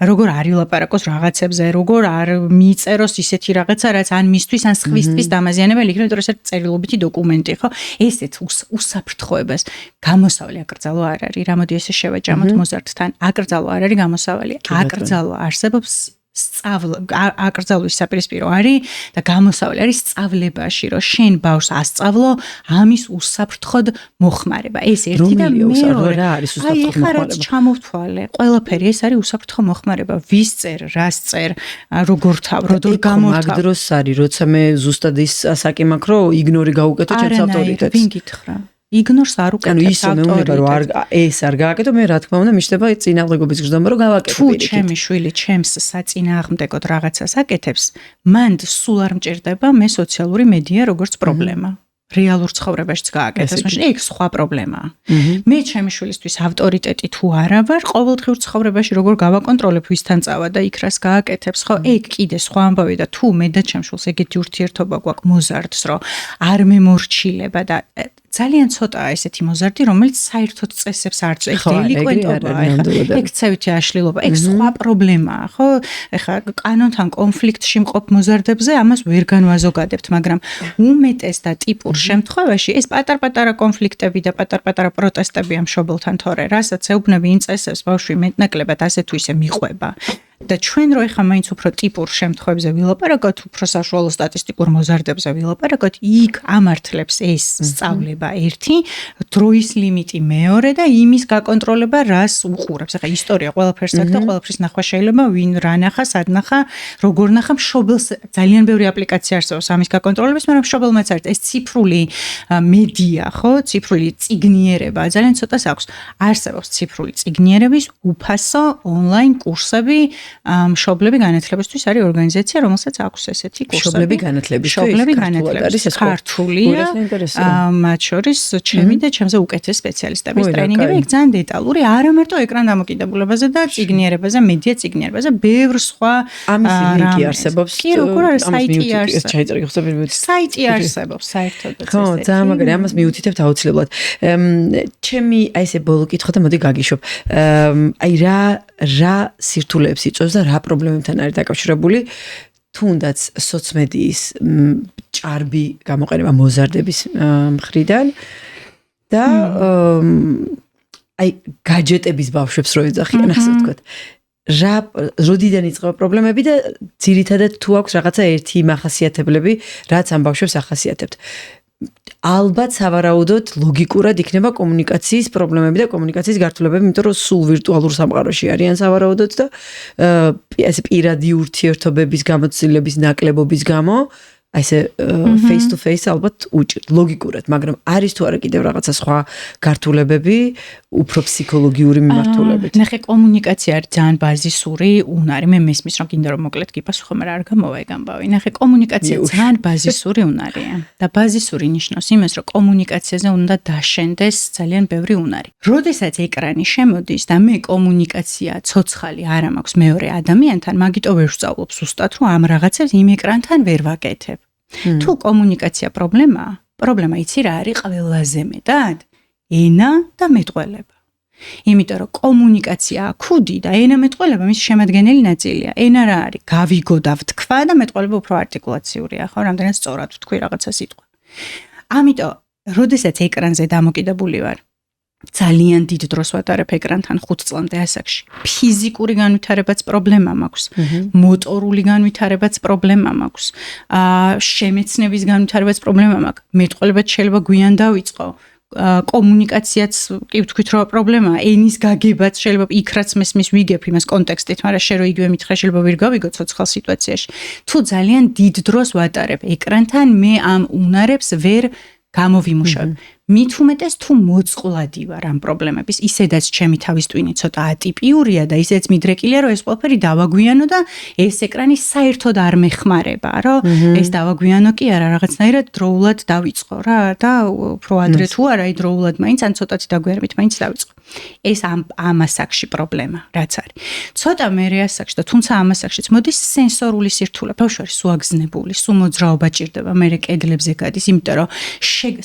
როგორ არ ილაპარაკოს რაღაცებზე, როგორ არ მიწეროს ისეთი რაღაცა, რაც ან მისთვის, ან სხვისთვის დამაზიანებელი იქნება, იმიტომ რომ ეს წერილობითი დოკუმენტი, ხო? ესეც უსაფრთხოებას გამოსავალი აკრძალვა არ არის. რამოდი ესე შევაჯამოთ მოზარდთან, აკრძალვა არ არის გამოსავალი. აკრძალვა არსებობს აკრძალვის საპირისპირო არის და გამოსავალი არის სწავლებაში, რომ შენ ბავშვს ასწავლო ამის უსაფრთხოდ მოხმარება. ეს ერთი და მეორე რა არის უსაფრთხო მოხმარება? აი, ხარაც ჩამოვთვალე, ყველაფერი ეს არის უსაფრთხო მოხმარება. ვის წერ, რას წერ, როგორ გამორთავ. მაგ დროს არის, როცა მე ზუსტად ის ასაკი მაქვს, რომ იგნორი გავუკეთო ჩემს ავტორიტეტს. ვინ გითხრა? იგნორს არ უკეთებს ავტორიტეტს. ეს არ გააკეთო, მე რა თქმა უნდა მიშდება წინააღმდეგობის გზნობა, რომ გავაკეთო. თუ ჩემი შვილი ჩემს საწინააღმდეგოდ რაღაცას აკეთებს, მან სულ არ მჭირდება მე სოციალური მედია როგორც პრობლემა. რეალურ ცხოვრებაშიც გააკეთეს, მაშინ ეგ სხვა პრობლემაა. მე ჩემი შვილისთვის ავტორიტეტი თუ არა ვარ, ყოველდღიურ ცხოვრებაში როგორ გავაკონტროლებ ვისთან წავა და იქ რას გააკეთებს, ხო? ეგ კიდე სხვა ამბავი და თუ მე და ჩემ შვილს ეგეთი ურთიერთობა გვაქვს მოზარდს, რომ არ მემორჩილება და ძალიან ცოტაა ესეთი მოზარდი, რომელიც საერთოდ წესებს არ წევს. დელიკვენტობაა, ეგ ქცევითი აშლილობა, ეგ სხვა პრობლემაა, ხო? ეხლა კანონთან კონფლიქტში მყოფ მოზარდებზე ამას ვერ განვაზოგადებთ, მაგრამ უმეტეს და ტიპურ შემთხვევაში ეს პატარ-პატარა კონფლიქტები და პატარ-პატარა პროტესტები ამ მშობელთან თორე, რასაც ეუბნები იმ წესებს ბავშვი მეტნაკლებად ასე თუ ისე მიყვება. და ჩვენ რო ეხა მაინც უფრო ტიპურ შემთხვევებზე ვილაპარაკოთ, უფრო საშუალო სტატისტიკურ მოზარდებზე ვილაპარაკოთ, იქ ამართლებს ეს სწავლება ერთი, დროის ლიმიტი მეორე და იმის გაკონტროლება, რას უყურებს. ეხა ისტორია ყველაფერს აქვს და ყველაფრის ნახვა შეიძლება, ვინ რა ნახა, სად ნახა, როგორ ნახა, მშობელს ძალიან ბევრი აპლიკაცია არსებობს ამის გაკონტროლების, მაგრამ მშობელმაც არის ეს ციფრული მედია, ხო? ციფრული წიგნიერება ძალიან ცოტას აქვს. არსებობს ციფრული წიგნიერების უფასო ონლაინ კურსები მშობლები განათლებისთვის არის ორგანიზაცია, რომელსაც აქვს ესეთი კურსები. მშობლები განათლებისთვის ქართულია, მათ შორის ჩემი და ჩემზე უკეთეს სპეციალისტების ტრენინგები, იქ ძალიან დეტალური, არა მარტო ეკრან დამოკიდებულებაზე და წიგნიერებაზე, მედია წიგნიერებაზე, ბევრ სხვა ამის ლინკი არსებობს. კი, როგორ არის საიტი არსებობს. ჩაიწერე ხსოვდება. საიტი არსებობს საერთოდ. ხო, ძალიან მაგარი, ამას მიუთითებთ აუცილებლად. ჩემი აი ესე ბოლო კითხვა და მოდი გაგიშვებ. აი რა სირთულეებს იწვევს და რა პრობლემებთან არის დაკავშირებული, თუნდაც სოციმედიის ჭარბი გამოყენება მოზარდების მხრიდან და აი გაჯეტების ბავშვებს რო ეძახიან, ასე ვთქვათ. როდიდან იწყება პრობლემები და ძირითადად თუ აქვს რაღაცა ერთი მახასიათებლები, რაც ამ ბავშვებს ახასიათებთ. ალბათ სავარაუდოდ ლოგიკურად იქნება კომუნიკაციის პრობლემები და კომუნიკაციის გართულებები, იმიტომ რომ სულ ვირტუალურ სამყაროში არიან სავარაუდოდ და ეს პირადი ურთიერთობების გამოცდილების ნაკლებობის გამო აი ესე face to face ალბათ უჭირთ ლოგიკურად, მაგრამ არის თუ არა კიდევ რაღაცა სხვა გართულებები, უფრო ფსიქოლოგიური მიმართულებით. ნახე, კომუნიკაცია არის ძალიან ბაზისური უნარი. მე მესმის რომ კიდე რომ მოკლედ გიპასუხო, მაგრამ არ გამოვა ეგ ამბავი. ნახე, კომუნიკაცია ძალიან ბაზისური უნარია და ბაზისური ნიშნავს იმას, რომ კომუნიკაციაზე უნდა დაშენდეს ძალიან ბევრი უნარი. როდესაც ეკრანი შემოდის და მე კომუნიკაცია ცოცხალი არ მაქვს მეორე ადამიანთან, მაგიტო ვერ ვსწავლობ ზუსტად, რომ ამ რაღაცებს იმ ეკრანთან ვერ ვაკეთებ. თუ კომუნიკაცია პრობლემა იცი რა არის ყველაზე მეტად? ენა და მეტყველება. იმიტომ რომ კომუნიკაცია ქუდი და ენა მეტყველება მის შემადგენელი ნაწილია. ენა რა არის? გავიგო და ვთქვა და მეტყველება უფრო არტიკულაციურია, ხო? რამდენად სწორად ვთქვი რაღაცა სიტყვა. ამიტომ, როდესაც ეკრანზე დამოკიდებული ვარ, ძალიან დიდ დროს ვატარებ ეკრანთან 5 წლამდე ასაკში. ფიზიკური განვითარებაც პრობლემა მაქვს. მოტორული განვითარებაც პრობლემა მაქვს. შემეცნების განვითარებაც პრობლემა მაქვს. მეტყველებაც შეიძლება გვიან დავიწყო. კომუნიკაციაც კი ვთქვით რომ პრობლემაა, ენის გაგებაც შეიძლება იქ რაც მესმის ვიგებ იმას კონტექსტით, მაგრამ შენ რო იგივე მითხრა შეიძლება ვერ გავიგო ცოცხალ სიტუაციაში. თუ ძალიან დიდ დროს ვატარებ ეკრანთან, მე ამ უნარებს ვერ გამოვიმუშავებ. მით უმეტეს თუ მოწყვლადი ვარ ამ პრობლემების, ისედაც ჩემი თავის ტვინი ცოტა ატიპიურია და ისედაც მიდრეკილია რომ ეს ყველაფერი დავაგვიანო და ეს ეკრანი საერთოდ არ მეხმარება, რომ ეს დავაგვიანო კი არა, რაღაცნაირად დროულად დავიწყო რა და უფრო ადრე თუ არა, დროულად მაინც ან ცოტათი დაგვერებით მაინც დავიწყო. ეს ამ ასაკში პრობლემა რაც არის. ცოტა მერე ასაკში და თუმცა ამ ასაკშიც მოდის სენსორული სირთულე. ბავშვი არის სულ აგზნებული, სულ მოძრაობა ჭირდება, მერე კედლებზე გადის, იმიტომ რომ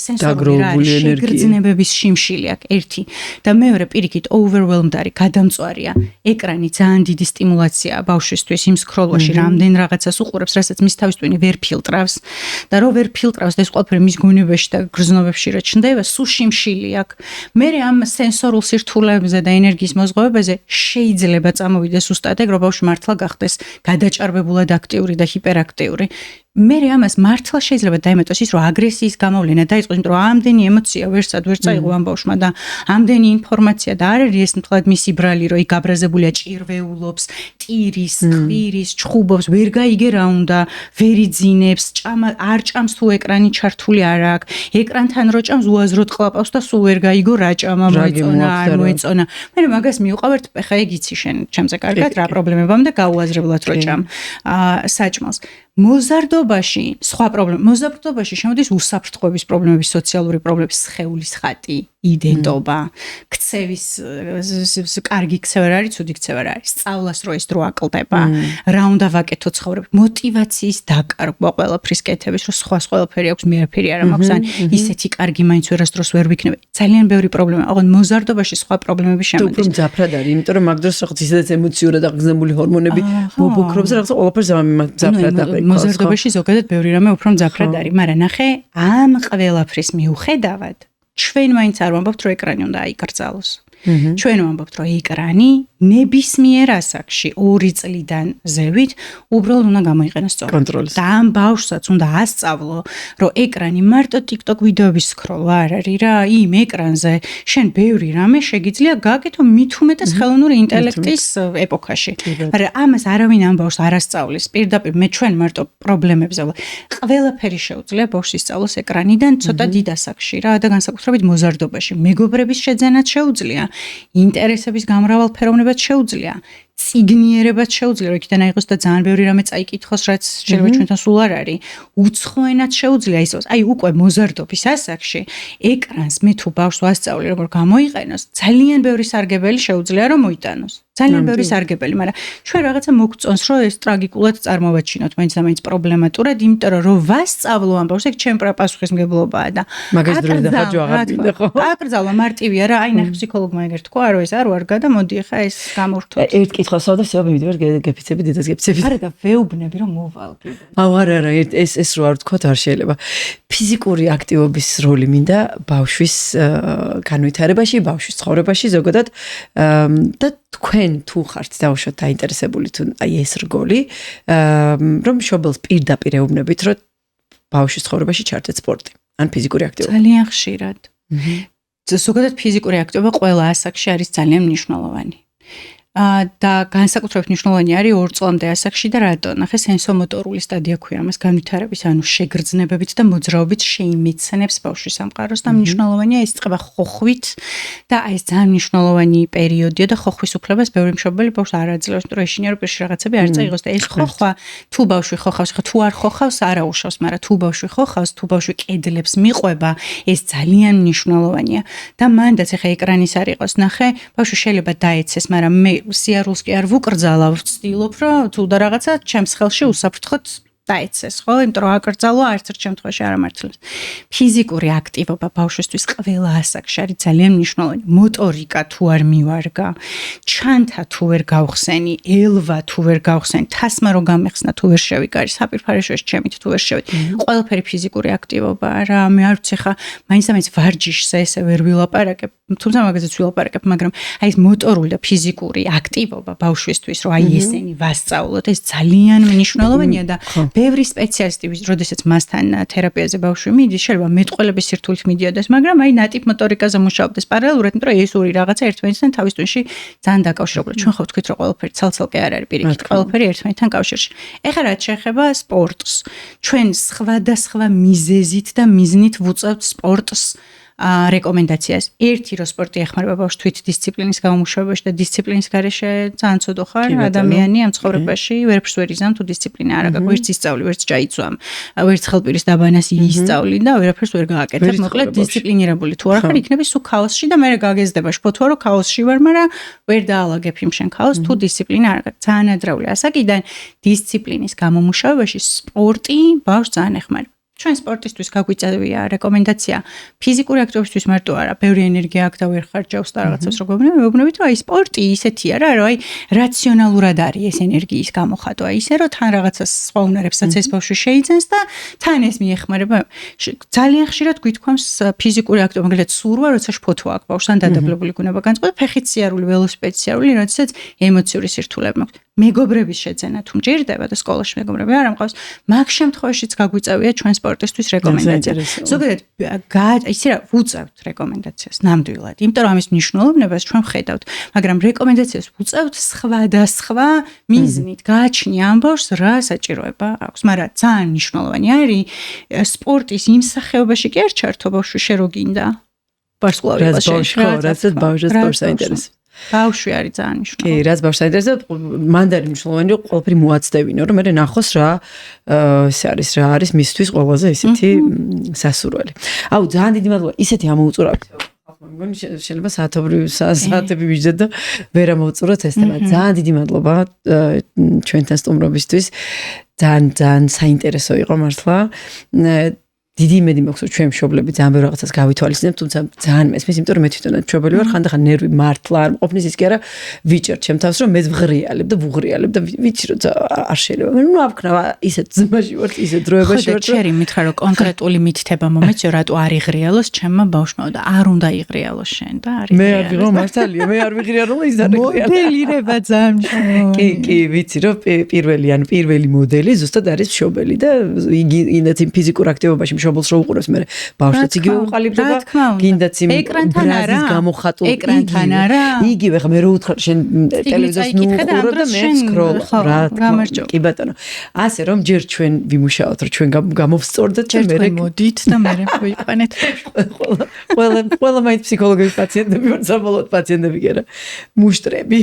სენსორული შეგრძნებების შიმშილი აქვს ერთი და მეორე პირიქით overwhelmed არის, გადამწვარია. ეკრანი ძალიან დიდი სტიმულაციაა ბავშვისთვის იმ სკროლში, რამდენ რაღაცას უყურებს, რასაც მის თავის ტვინი ვერ ფილტრავს და რო ვერ ფილტრავს და ეს ყველაფერი მის გონებაში და გრძნობებში რა ჩნდება, სულ შიმშილი აქვს. მერე ამ სენსორულ სირთულეებზე და ენერგიის მოზღობებზე შეიძლება წამოვიდეს უსტად ეგ, რომ ბავშვი მართლა გახდეს გადაჭარბებულად აქტიური და ჰიპერაქტიური. მერე ამას მართლა შეიძლება დაემატოს ის, რომ აგრესიის გამოვლენა დაიწყოს, იმიტომ რომ ამდენი ემოცია ვერსად ვერ წაიღო ამ ბავშვმა და ამდენი ინფორმაცია და არ არის ეს მთლად მისი ბრალი, რომ იქ გაბრაზებულია ჭირვეულობს, ტირის, ხვირის, ჩხუბობს, ვერ გაიგე რა უნდა, ვერ იძინებს, არ ჭამს თუ ეკრანი ჩართული არ აქვს, ეკრანთან რო ჭამს უაზროდ ყლაპავს და სულ ვერ გაიგო რა ჭამა, მოეწონა, არ მოეწონა. მე მაგას მივყავართ, ხა ეგ იცი შენ ჩემზე კარგად რა პრობლემებამ და გაუაზრებლად რო ჭამ საჭმელს. მოზარდობაში სხვა პრობლემა. მოზარდობაში შემოდის უსაფრთხოების პრობლემები, სოციალური პრობლემები, სხეულის ხატი, იდენტობა, ქცევის კარგი ქცევა არ არის, ცუდი ქცევა არ არის. სწავლას რო ეს დრო აკლდება, რა უნდა ვაკეთო ცხოვრებაში, мотиваციის დაკარგვა ყველაფრის კეთების, რომ სხვა ყველაფერი აქვს, მე არაფერი არ მაქვს, ან ისეთი კარგი მაინც ვერასდროს ვერ ვიქნები. ძალიან ბევრი პრობლემა. ოღონდ მოზარდობაში სხვა პრობლემები შემოდის. უფრო მძაფრად არის, იმიტომ რომ მაგ დროს რაღაც ისედაც ემოციურად აღგზნებული ჰორმონები მობუქრობს, რაღაცა ყველაფერს მძაფრად აღიქვა. მოზარდობაში ზოგადად ბევრი რამე უფრო მძაფრად არის, მაგრამ ნახე, ამ ყველაფრის მიუხედავად ჩვენ მაინც არ ვამბობთ, რომ ეკრანი უნდა აიკრძალოს. ჩვენ ვამბობთ, რომ ეკრანი ნებისმიერ ასაკში 2 წლიდან ზევით უბრალოდ უნდა გამოიყენოს სწორად. და ამ ბავშვსაც უნდა ასწავლო, რომ ეკრანი მარტო TikTok ვიდეოების სკროლვა არ არის რა, იმ ეკრანზე შენ ბევრი რამე შეგიძლია გააკეთო მით უმეტეს ხელოვნური ინტელექტის ეპოქაში. მაგრამ ამას არავინ ამ ბავშვს არ ასწავლის. პირდაპირ მე ჩვენ მარტო პრობლემებზე ყველაფერი შეუძლია ბავშვს ისწავლოს ეკრანიდან ცოტა დიდ ასაკში რა და განსაკუთრებით მოზარდობაში. მეგობრების შეძენაც შეუძლია. ინტერესების გამრავალფეროვნებაც შეუძლია, ციგნიერებაც შეუძლია, რომ იქიდან აიღოს და ძალიან ბევრი რამე წაიკითხოს, რაც შეიძლება ჩვენთან სულ არ არის. უცხო ენაც შეუძლია ისოს. აი უკვე მოზარდობის ასაკში ეკრანს მე თუ ბავშვს ვასწავლი, როგორ გამოიყენოს, ძალიან ბევრი სარგებელი შეუძლია რომ მოიტანოს. ძალიან ბევრი სარგებელი, მაგრამ ჩვენ რაღაცა მოგწონს, რომ ეს ტრაგიკულად წარმოვაჩინოთ, მაინც და მაინც პრობლემატურად, იმიტომ რომ ვასწავლო ამ ბავშვს, ეგ ჩემ პასუხისმგებლობაა და მაგას დროი დახარჯო აღარ ხო? აკრძალვა მარტივია რა, აი ნახე ფსიქოლოგმა ეგერ თქვა, რომ ეს არ ვარ გადა, მოდი ახლა ეს გამორთოთ. ერთ კითხვას და სიო მივიდივარ გეფიცები, დედას გეფიცები. არა და ვეუბნები რომ მოვალ კიდე. არა, ეს რო არ ვთქვა, არ შეიძლება. ფიზიკური აქტივობის როლი მინდა ბავშვის განვითარებაში, ბავშვის ცხოვრებაში ზოგადად და თქვენ თუ ხართ დაუშვათ დაინტერესებული თუ აი ეს რგოლი, რომ მშობელს პირდაპირ ეუბნებით, რომ ბავშვის ცხოვრებაში ჩართეთ სპორტი, ან ფიზიკური აქტივობა. ძალიან ხშირად. ზოგადად ფიზიკური აქტივობა ყველა ასაკში არის ძალიან მნიშვნელოვანი. და განსაკუთრებით მნიშვნელოვანი არის 2 წლამდე ასაკში და რატო? ნახე სენსომოტორული სტადია ქვია ამას, განვითარების, ანუ შეგრძნებებით და მოძრაობით შეიმეცნებს ბავშვის სამყაროს და მნიშვნელოვანია ეს წყება ხოხვით და აი ეს ძალიან მნიშვნელოვანი პერიოდია და ხოხვის უფლებას ბევრი მშობელი ბავშვს არ აძლევს, იმიტომ რომ ეშინია რომ პირში რაღაცები არ წაიღოს და ეს ხოხვა თუ ბავშვი ხოხავს, ხა თუ არ ხოხავს არა უშავს, მაგრამ თუ ბავშვი ხოხავს, თუ ბავშვი კედლებს მიყვება, ეს ძალიან მნიშვნელოვანია და მანდაც ხა ეკრანის არ იყოს, ნახე, ბავშვი შეიძლება დაეცეს, მაგრამ მე სიარულს კი არ ვუკრძალავ, ვცდილობ, რომ თუ და რაღაცა ჩემს ხელში უსაფრთხოდ დაეცეს, ხო? იმიტომ რომ აკრძალვა არც ერთ შემთხვევაში არ ამართლებს. ფიზიკური აქტივობა ბავშვისთვის ყველა ასაკში არის ძალიან მნიშვნელოვანი. მოტორიკა თუ არ მივარგა, ჩანთა თუ ვერ გავხსენი, ელვა თუ ვერ გავხსენი, თასმა რო გამეხსნა თუ ვერ შევიკარი, საპირფარეშოში ჩემით თუ ვერ შევით. ყველაფერი ფიზიკური აქტივობაა რა, მე არ ვიცი ხა, მაინც ვარჯიშზე ესე ვერ ვილაპარაკებ, თუმცა მაგაზეც ვილაპარაკებ, მაგრამ აი ეს მოტორული და ფიზიკური აქტივობა ბავშვისთვის, რომ აი ესენი ვასწავლოთ, ეს ძალიან მნიშვნელოვანია და ბევრი სპეციალისტი, როდესაც მასთან თერაპიაზე ბავშვი მიდის, შეიძლება მეტყველების სირთულით მიდიოდეს, მაგრამ აი ნატიფ მოტორიკაზე მუშაობდეს პარალელურად, იმიტომ რომ ეს ორი რაღაცა ერთმანეთთან თავის ტვინში ძალიან დაკავშირებული. ჩვენ ხო ვთქვით, რომ ყველაფერი ცალ-ცალკე არ არის პირიქით, ყველაფერი ერთმანეთთან კავშირში. ეხლა რაც შეეხება სპორტს, ჩვენ სხვადასხვა მიზეზით და მიზნით ვუწევთ სპორტს რეკომენდაციას. ერთი რო სპორტი ეხმარება ბავშვს თვით დისციპლინის გამომუშავებაში და დისციპლინის გარეშე ძალიან ცოდო ხარ ადამიანი ამ ცხოვრებაში, ვერაფერს ვერ იზამ თუ დისციპლინა არ აქვს, ვერც ისწავლი, ვერც ჩაიცვამ, ვერც ხელპირის დაბანას ისწავლი და ვერაფერს ვერ გააკეთებ. მოკლედ დისციპლინირებული თუ არ ხარ, იქნები სულ ქაოსში და მე გაგეზდება შფოთვა, რომ ქაოსში ვარ, მაგრამ ვერ დაალაგებ იმ შენ ქაოსს თუ დისციპლინა არ აქვს. ძალიან ადრეული ასაკიდან დისციპლინის გამომუშავებაში სპორტი ბავშვს ძალიან ეხმარება. ჩვენ სპორტისტვის გაგვიწევია რეკომენდაცია ფიზიკური აქტივობისთვის მარტო არა, ბევრი ენერგია აქვს და ვერ ხარჯავს და რაღაცას როგორ მეუბნებით, რომ აი სპორტი ისეთია რა, რომ აი რაციონალურად არის ეს ენერგიის გამოხატვა, ისე რომ თან რაღაცას სხვა უნარებსაც ეს ბავშვი შეიძენს და თან ეს მიეხმარება. ძალიან ხშირად გვითქვამს ფიზიკური აქტივობა, მაგალითად სურვა, როცა შფოთვა აქვს ბავშვს, ან დადაბლებული გუნება განწყობა, ფეხით სიარული, ველოსიპედით სიარული, როდესაც ემოციური სირთულეები მაქვს. მეგობრების შეძენა თუ მჭირდება და სკოლაში მეგობრები არ ამყავს, მაგ შემთხვევაშიც გაგვიწევია ჩვენ სპორტისტვის რეკომენდაცია. ზოგადად ისე რა ვუწევთ რეკომენდაციას ნამდვილად, იმიტომ რომ ამის მნიშვნელოვნებას ჩვენ ვხედავთ, მაგრამ რეკომენდაციას ვუწევთ სხვადასხვა მიზნით. გააჩნია ამ ბავშვს რა საჭიროება აქვს, მაგრამ ძალიან მნიშვნელოვანი არის სპორტის იმ სახეობაში კი არ ჩართო ბავშვი შე რო გინდა ვარსკვლავი რასაც ბავშვს საინტერესო. ბავშვი არის ძალიან მნიშვნელოვანი. კი, რაც ბავშვს საინტერესო, მანდარი მნიშვნელოვანი რომ ყველაფერი მოაცდებინო, რომ მე ნახოს რა ეს არის მისთვის ყველაზე ისეთი სასურველი. აუ, ძალიან დიდი მადლობა. ისეთი ამოუწურავთ. მგონი შეიძლება საათები ვიждეთ და ვერ ამოვწუროთ ეს თემა. ძალიან დიდი მადლობა ჩვენთან სტუმრობისთვის. ძალიან საინტერესო იყო მართლა. დიდი იმედი მაქვს, რომ ჩვენ მშობლები ძალიან ბევრ რაღაცას გავითვალისწინებთ, თუმცა ძალიან მესმის, იმიტომ რომ მე თვითონაც მშობელი ვარ, ხანდახან ნერვი მართლა არ მყოფნის ის კი არა ვიჭერ ჩემ თავს, რომ მე ვღრიალებ და ვუღრიალებ და ვიცი რომ არ შეიძლება. მე ნუ ავქნავ ისეთ ძმაში ვარ, ისეთ დროებაში ვარ. შერი მითხრა რომ კონკრეტული მითითება მომეწიო, რატო არ იღრიალოს ჩემმა ბავშვმა და არ უნდა იღრიალოს შენ და არ მე არ ვიღო მართალია, მე არ ვიღრიალო ის არ იღრიალო. მოდელირება ძალიან მნიშვნელოვანია. კი, ვიცი რომ პირველი მოდელი ზუსტად არის მშობელი და იგი ინდაც იმ ფიზიკურ აქტივობაში მშობელს რო უყურებს მე ბავშვს იგივე უყალიბდება გინდაც იმ ბრაზის გამოხატულ იგივე ხა მე რო უთხრა შენ ტელევიზორს ნუ უყურებ და მე სკროლ რა კი ბატონო ასე რომ ჯერ ჩვენ ვიმუშაოთ რომ ჩვენ გამოვსწორდეთ და მე მოდით და მე ვიყანეთ ყველა მაინც ფსიქოლოგების პაციენტები ვარ საბოლოოდ პაციენტები კი არა მუშტრები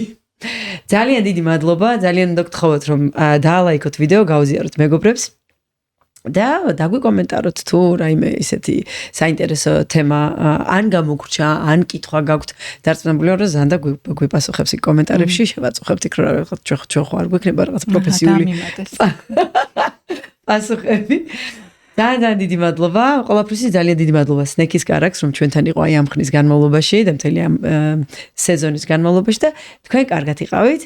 ძალიან დიდი მადლობა ძალიან უნდა გთხოვოთ რომ დაალაიქოთ ვიდეო გავზიაროთ მეგობრებს და დაგვიკომენტაროთ თუ რაიმე ისეთი საინტერესო თემა ან გამოგრჩა, ან კითხვა გაქვთ დარწმუნებული ვარ, რომ ზანდა გვიპასუხებს იქ კომენტარებში, შევაწუხებთ იქ რა ჩვენ ხო არ გვექნება რაღაც პროფესიული პასუხები. ძალიან დიდი მადლობა. ყველაფრისთვის ძალიან დიდი მადლობა სნეკის კარაქს, რომ ჩვენთან იყო აი ამ ხნის განმავლობაში და მთელი ამ სეზონის განმავლობაში და თქვენ კარგად იყავით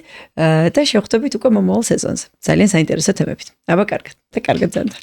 და შევხვდებით უკვე მომავალ სეზონზე. ძალიან საინტერესო თემებით. აბა კარგად. და კარგად ძალიან.